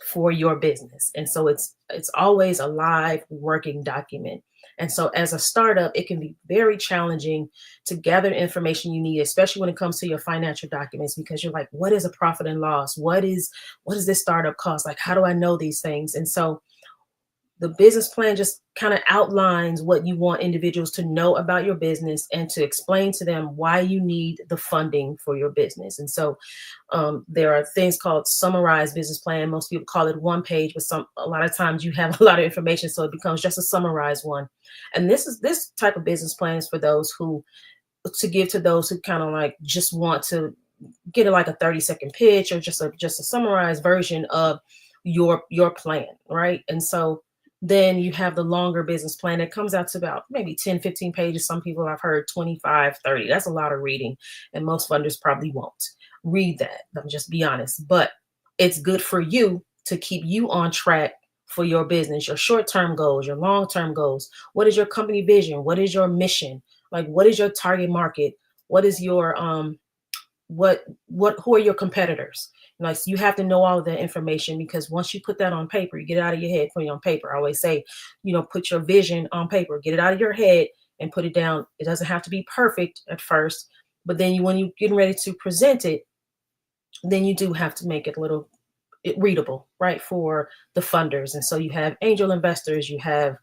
for your business. And so it's always a live working document. And so as a startup, it can be very challenging to gather the information you need, especially when it comes to your financial documents, because you're like, what is a profit and loss? What does this startup cost? Like, how do I know these things? And so the business plan just kind of outlines what you want individuals to know about your business and to explain to them why you need the funding for your business. And so there are things called summarized business plan. Most people call it one page, but a lot of times you have a lot of information, so it becomes just a summarized one. And this type of business plan is for those who kind of like just want to get like a 30-second pitch or just a summarized version of your plan, right? And so then you have the longer business plan. It comes out to about maybe 10, 15 pages. Some people I've heard 25, 30. That's a lot of reading. And most funders probably won't read that. I'm just be honest. But it's good for you to keep you on track for your business, your short-term goals, your long-term goals. What is your company vision? What is your mission? Like, what is your target market? What is your, who are your competitors? Like, you have to know all of that information, because once you put that on paper, you get it out of your head, put it on paper. I always say, put your vision on paper, get it out of your head and put it down. It doesn't have to be perfect at first, but then when you're getting ready to present it, then you do have to make it a little readable, right, for the funders. And so you have angel investors, you have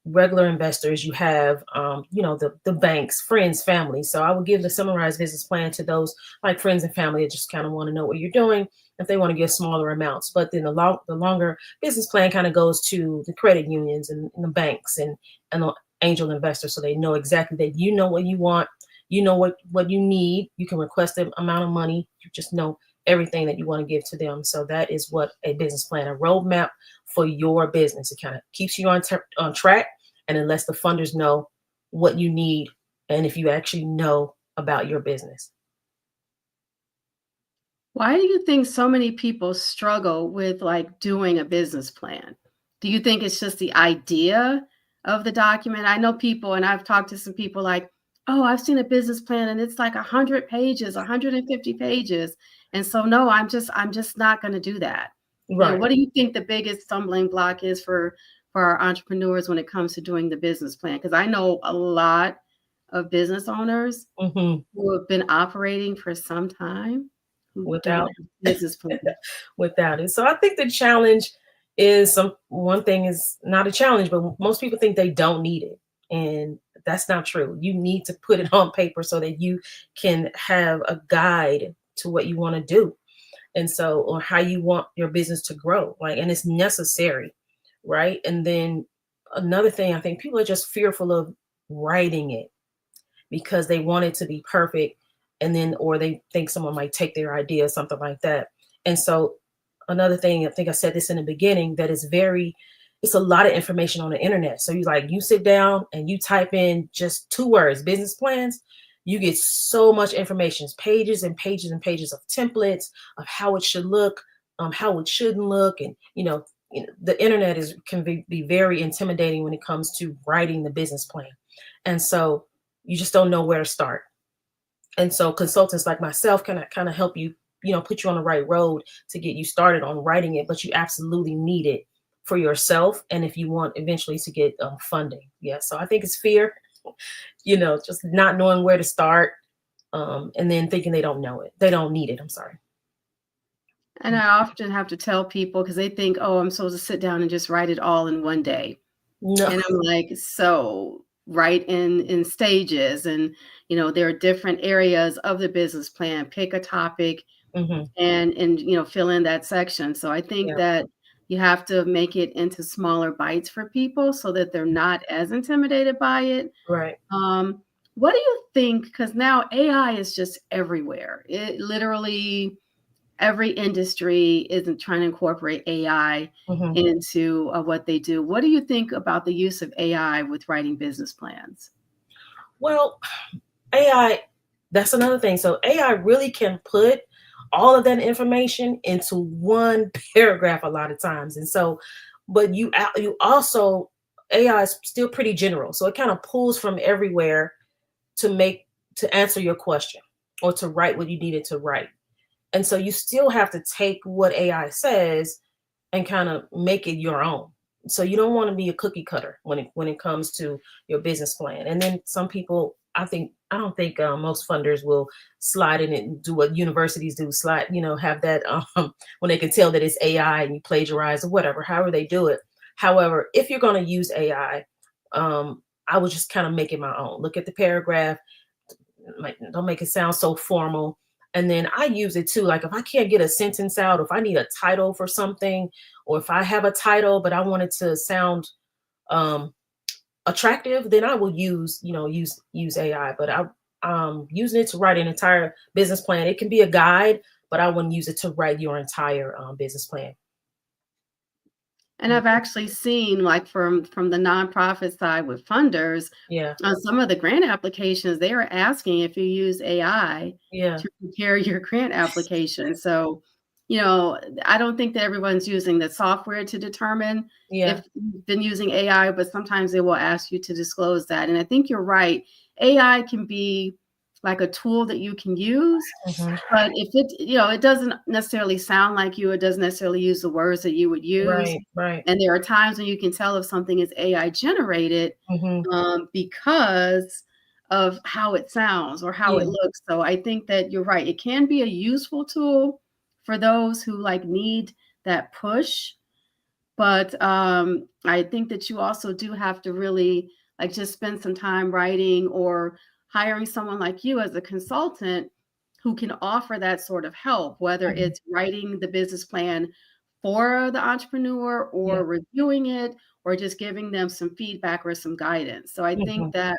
regular investors, you have, the banks, friends, family. So I would give the summarized business plan to those like friends and family that just kind of want to know what you're doing, if they want to give smaller amounts. But then the longer business plan kind of goes to the credit unions and the banks and the angel investors. So they know exactly that you know what you want, you know what you need. You can request the amount of money. You just know everything that you want to give to them. So that is what a business plan, a roadmap for your business. It kind of keeps you on track, and it lets the funders know what you need and if you actually know about your business. Why do you think so many people struggle with like doing a business plan? Do you think it's just the idea of the document? I know people, and I've talked to some people like, oh, I've seen a business plan and it's like 100 pages, 150 pages. And so, no, I'm just not going to do that. Right. What do you think the biggest stumbling block is for our entrepreneurs when it comes to doing the business plan? Because I know a lot of business owners who have been operating for some time without business plan. Without it. So I think the challenge is one thing is not a challenge, but most people think they don't need it. And that's not true. You need to put it on paper so that you can have a guide to what you want to do. And so, or how you want your business to grow, and it's necessary, right? And then another thing, I think people are just fearful of writing it because they want it to be perfect, or they think someone might take their idea, something like that. And so another thing, I think I said this in the beginning, that is it's a lot of information on the internet. So you sit down and you type in just 2 words, business plans, you get so much information, pages and pages and pages of templates of how it should look, how it shouldn't look. And, the internet can be very intimidating when it comes to writing the business plan. And so you just don't know where to start. And so consultants like myself can kind of help you, put you on the right road to get you started on writing it, but you absolutely need it for yourself. And if you want eventually to get funding. Yeah. So I think it's fear, just not knowing where to start, and then thinking they don't know it. They don't need it. I'm sorry. And I often have to tell people, because they think, oh, I'm supposed to sit down and just write it all in one day. No. And I'm like, so write in stages. And, there are different areas of the business plan. Pick a topic and fill in that section. So I think that you have to make it into smaller bites for people so that they're not as intimidated by it. Right. What do you think? Because now AI is just everywhere. It literally, every industry isn't trying to incorporate AI into what they do. What do you think about the use of AI with writing business plans? Well, AI, that's another thing. So AI really can put all of that information into one paragraph a lot of times. And so, but you also, AI is still pretty general. So it kind of pulls from everywhere to answer your question or to write what you needed to write. And so you still have to take what AI says and kind of make it your own. So you don't want to be a cookie cutter when it comes to your business plan. And then some people, I don't think most funders will slide in it and do what universities do, slide, have that when they can tell that it's AI and you plagiarize or whatever, however they do it. However, if you're going to use AI, I would just kind of make it my own. Look at the paragraph, don't make it sound so formal. And then I use it too. Like if I can't get a sentence out, if I need a title for something, or if I have a title, but I want it to sound attractive, then I will use AI. But I'm using it to write an entire business plan. It can be a guide, but I wouldn't use it to write your entire business plan. And I've actually seen, like from the nonprofit side with funders, on some of the grant applications, they are asking if you use AI to prepare your grant application. So, I don't think that everyone's using the software to determine if you've been using AI, but sometimes they will ask you to disclose that. And I think you're right. AI can be like a tool that you can use, but if it doesn't necessarily sound like you, it doesn't necessarily use the words that you would use. Right. And there are times when you can tell if something is AI generated because of how it sounds or how it looks. So I think that you're right. It can be a useful tool for those who need that push. But I think that you also do have to really just spend some time writing or hiring someone like you as a consultant who can offer that sort of help, whether it's writing the business plan for the entrepreneur or reviewing it or just giving them some feedback or some guidance. So I think that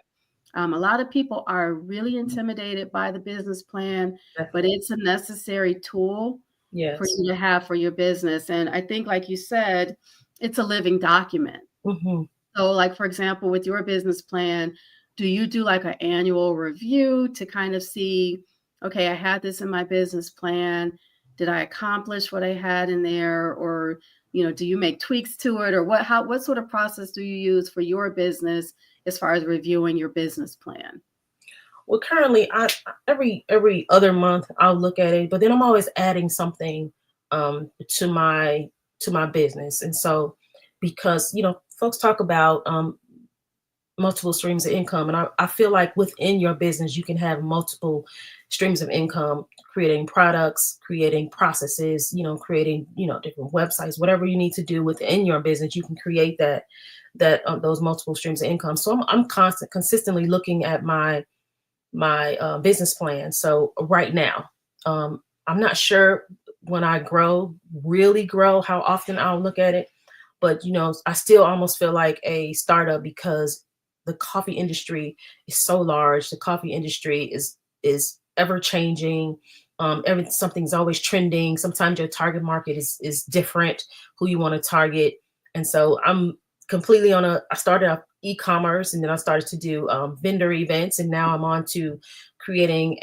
a lot of people are really intimidated by the business plan, but it's a necessary tool for you to have for your business. And I think, like you said, it's a living document. So for example, with your business plan, do you do an annual review to kind of see, okay, I had this in my business plan. Did I accomplish what I had in there? Or, do you make tweaks to it? Or what sort of process do you use for your business as far as reviewing your business plan? Well, currently, every other month I'll look at it, but then I'm always adding something to my business. And so, because folks talk about multiple streams of income, and I feel like within your business you can have multiple streams of income, creating products, creating processes, creating different websites, whatever you need to do within your business, you can create that those multiple streams of income. So I'm consistently looking at my business plan. So right now, I'm not sure when I really grow, how often I'll look at it. But, I still almost feel like a startup because the coffee industry is so large. The coffee industry is ever changing. Something's always trending. Sometimes your target market is different, who you want to target. And so I'm completely I started off e-commerce, and then I started to do vendor events, and now I'm on to creating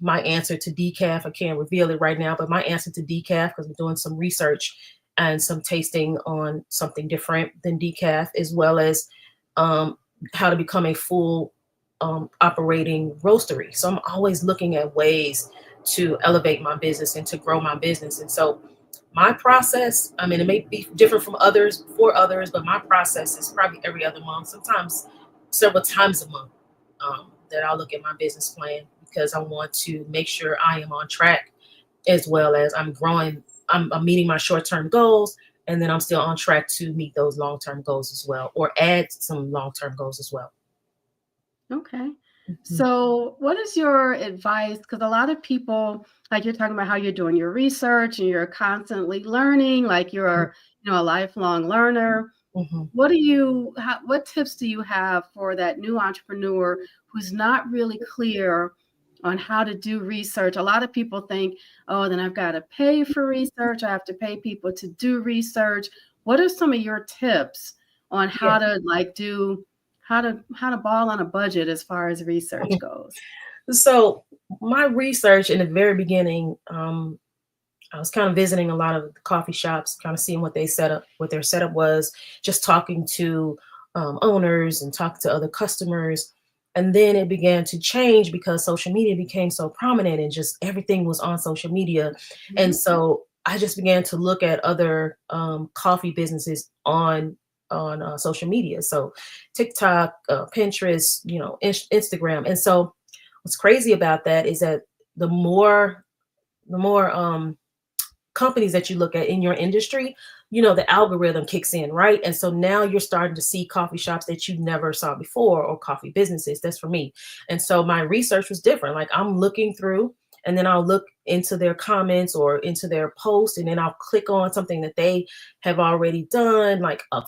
my answer to decaf. I can't reveal it right now, but my answer to decaf, because I'm doing some research and some tasting on something different than decaf, as well as how to become a full operating roastery. So I'm always looking at ways to elevate my business and to grow my business. And so my process, it may be different for others, but my process is probably every other month, sometimes several times a month, that I'll look at my business plan, because I want to make sure I am on track, as well as I'm growing. I'm meeting my short-term goals, and then I'm still on track to meet those long-term goals as well, or add some long-term goals as well. Okay. So what is your advice? Because a lot of people, you're talking about how you're doing your research and you're constantly learning, you're a lifelong learner. What tips do you have for that new entrepreneur who's not really clear on how to do research? A lot of people think, oh, then I've got to pay for research. I have to pay people to do research. What are some of your tips on how to how to ball on a budget as far as research goes? So my research in the very beginning, I was kind of visiting a lot of the coffee shops, kind of seeing what their setup was, just talking to owners and talking to other customers. And then it began to change because social media became so prominent, and just everything was on social media. And so I just began to look at other coffee businesses on social media. So TikTok, Pinterest, Instagram. And so what's crazy about that is that the more companies that you look at in your industry, the algorithm kicks in, right? And so now you're starting to see coffee shops that you never saw before, or coffee businesses. That's for me. And so my research was different. Like, I'm looking through, and then I'll look into their comments or into their post, and then I'll click on something that they have already done, like a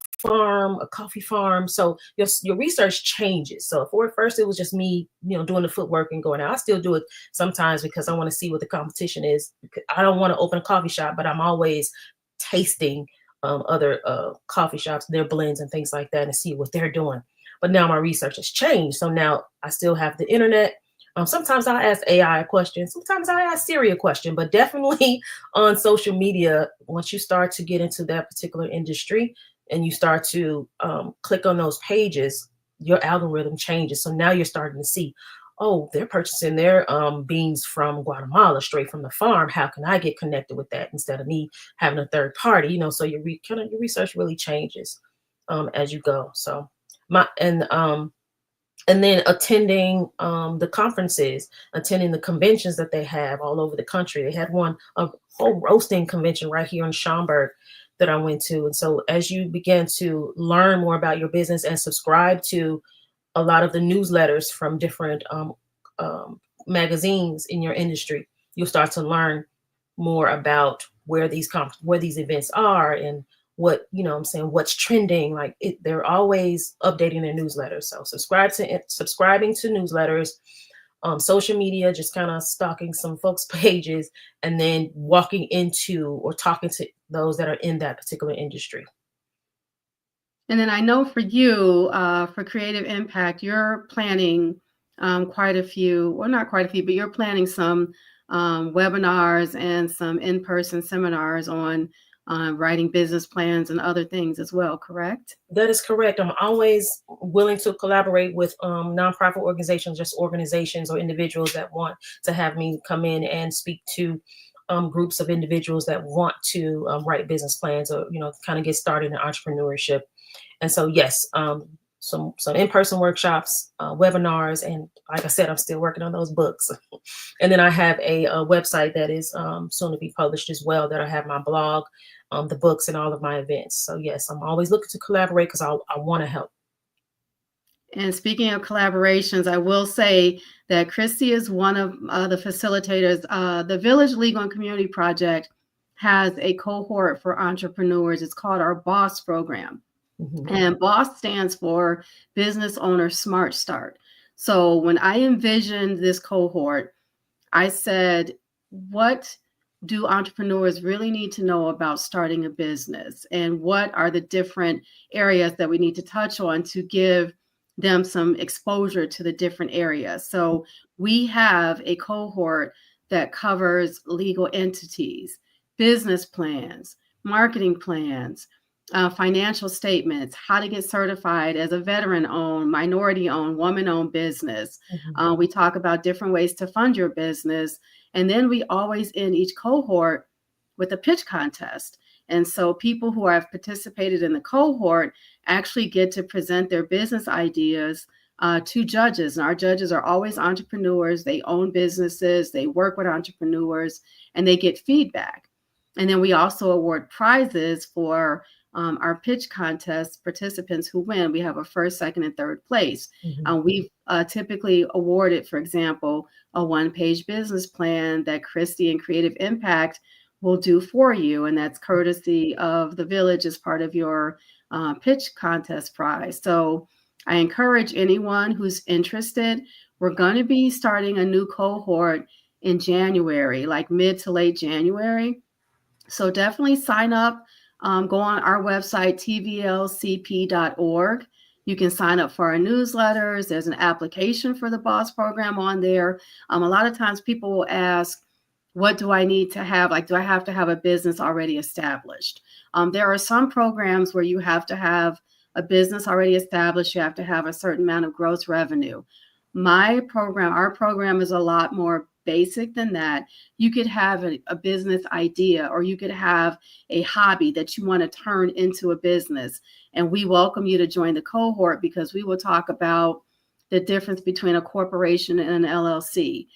coffee farm. So your research changes. So at first it was just me, doing the footwork and going out. I still do it sometimes because I want to see what the competition is. I don't want to open a coffee shop, but I'm always tasting other coffee shops, their blends and things like that, and see what they're doing. But now my research has changed. So now I still have the internet. Sometimes I ask AI a question. Sometimes I ask Siri a question, but definitely on social media, once you start to get into that particular industry and you start to click on those pages, your algorithm changes. So now you're starting to see, oh, they're purchasing their beans from Guatemala, straight from the farm. How can I get connected with that instead of me having a third party? So your research really changes as you go. So and then attending the conferences, attending the conventions that they have all over the country. They had a whole roasting convention right here in Schaumburg that I went to. And so as you begin to learn more about your business and subscribe to a lot of the newsletters from different magazines in your industry, you'll start to learn more about where these events are and what's trending. Like, they're always updating their newsletters. So subscribing to newsletters, social media, just kind of stalking some folks' pages, and then walking into or talking to those that are in that particular industry. And then I know for you, for Creative Impact, you're planning quite a few, well, not quite a few, but you're planning some webinars and some in-person seminars on writing business plans and other things as well, correct? That is correct. I'm always willing to collaborate with nonprofit organizations, just organizations or individuals that want to have me come in and speak to groups of individuals that want to write business plans or, kind of get started in entrepreneurship. And so, yes, some in-person workshops, webinars, and like I said, I'm still working on those books. And then I have a website that is soon to be published as well, that I have my blog, the books, and all of my events. So yes, I'm always looking to collaborate because I want to help. And speaking of collaborations, I will say that Christy is one of the facilitators. The Village Legal and Community Project has a cohort for entrepreneurs. It's called our BOSS program. Mm-hmm. And BOSS stands for Business Owner Smart Start. So when I envisioned this cohort, I said, what do entrepreneurs really need to know about starting a business? And what are the different areas that we need to touch on to give them some exposure to the different areas? So we have a cohort that covers legal entities, business plans, marketing plans, financial statements, how to get certified as a veteran-owned, minority-owned, woman-owned business. Mm-hmm. We talk about different ways to fund your business. And then we always end each cohort with a pitch contest. And so people who have participated in the cohort actually get to present their business ideas to judges. And our judges are always entrepreneurs. They own businesses. They work with entrepreneurs, and they get feedback. And then we also award prizes for our pitch contest participants who win. We have a first, second, and third place. Mm-hmm. We've typically awarded, for example, a one-page business plan that Christy and Creative Impact will do for you. And that's courtesy of the Village as part of your pitch contest prize. So I encourage anyone who's interested. We're going to be starting a new cohort in January, like mid to late January. So definitely sign up. Go on our website, tvlcp.org. You can sign up for our newsletters. There's an application for the BOSS program on there. A lot of times people will ask, what do I need to have? Like, do I have to have a business already established? There are some programs where you have to have a business already established. You have to have a certain amount of gross revenue. Our program is a lot more basic than that. You could have a business idea, or you could have a hobby that you want to turn into a business. And we welcome you to join the cohort, because we will talk about the difference between a corporation and an LLC.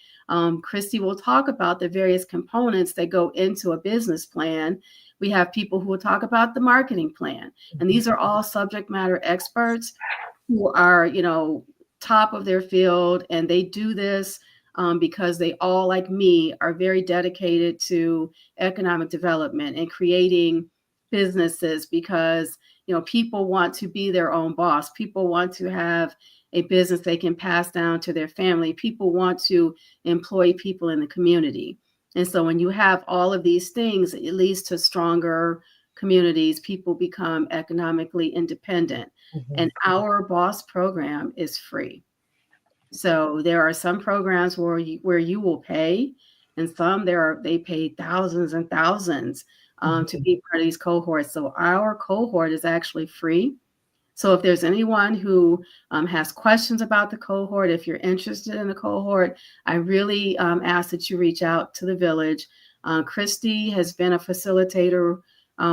Christy will talk about the various components that go into a business plan. We have people who will talk about the marketing plan. And these are all subject matter experts who are, top of their field. And they do this because they all, like me, are very dedicated to economic development and creating businesses, because, people want to be their own boss. People want to have a business they can pass down to their family. People want to employ people in the community. And so when you have all of these things, it leads to stronger communities. People become economically independent. And our BOSS program is free. So there are some programs where you will pay, and some they pay thousands and thousands to be part of these cohorts. So our cohort is actually free. So if there's anyone who has questions about the cohort, if you're interested in the cohort, I really ask that you reach out to the village. Christy has been a facilitator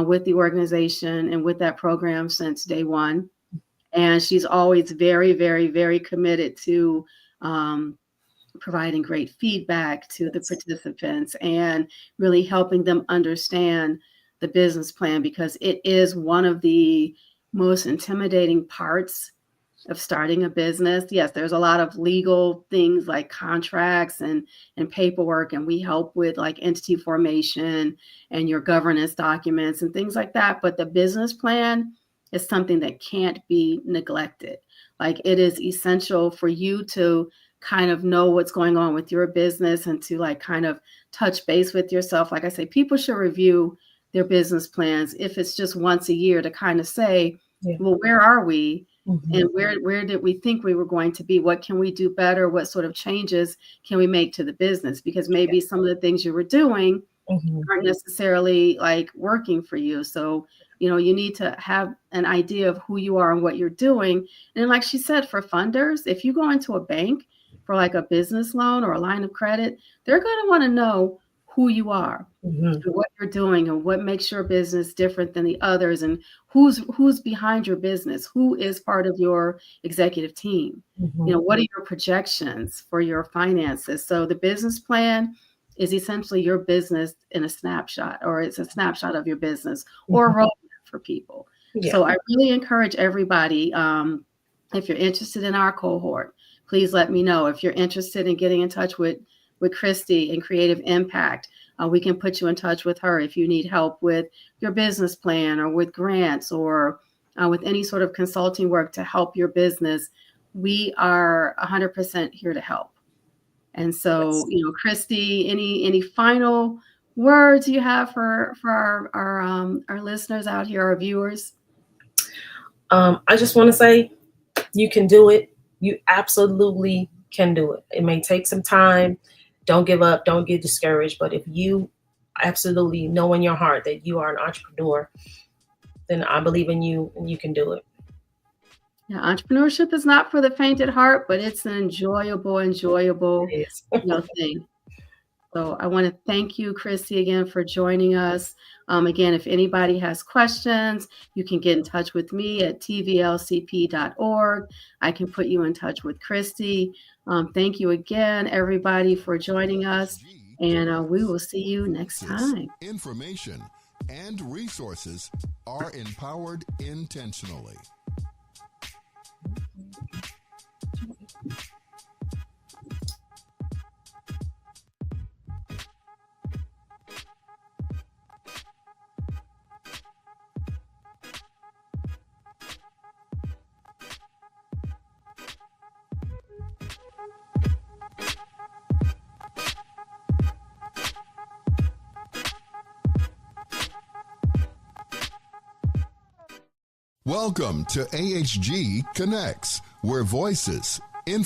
with the organization and with that program since day one. And she's always very, very, very committed to providing great feedback to the participants and really helping them understand the business plan, because it is one of the most intimidating parts of starting a business. Yes, there's a lot of legal things like contracts and paperwork, and we help with like entity formation and your governance documents and things like that. But the business plan is something that can't be neglected. Like, it is essential for you to kind of know what's going on with your business and to like kind of touch base with yourself. Like I say, people should review their business plans, if it's just once a year, to kind of say, well, where are we? And where did we think we were going to be? What can we do better? What sort of changes can we make to the business? Because maybe some of the things you were doing aren't necessarily like working for you. So, you need to have an idea of who you are and what you're doing. And like she said, for funders, if you go into a bank for like a business loan or a line of credit, they're going to want to know who you are, and what you're doing, and what makes your business different than the others, and who's behind your business, who is part of your executive team. What are your projections for your finances? So the business plan is essentially your business in a snapshot, or it's a snapshot of your business, or a roadmap for people. So I really encourage everybody, if you're interested in our cohort, please let me know. If you're interested in getting in touch with Christy and Creative Impact, we can put you in touch with her if you need help with your business plan, or with grants, or with any sort of consulting work to help your business. We are 100% here to help. And so, Christy, any final words you have for our listeners out here, our viewers? I just want to say, you can do it. You absolutely can do it. It may take some time. Don't give up. Don't get discouraged. But if you absolutely know in your heart that you are an entrepreneur, then I believe in you, and you can do it. Yeah, entrepreneurship is not for the faint at heart, but it's an enjoyable thing. So I want to thank you, Christy, again for joining us. Again, if anybody has questions, you can get in touch with me at tvlcp.org. I can put you in touch with Christy. Thank you again, everybody, for joining us, and we will see you next time. Information and resources are empowered intentionally. Welcome to AHG Connects, where voices, information,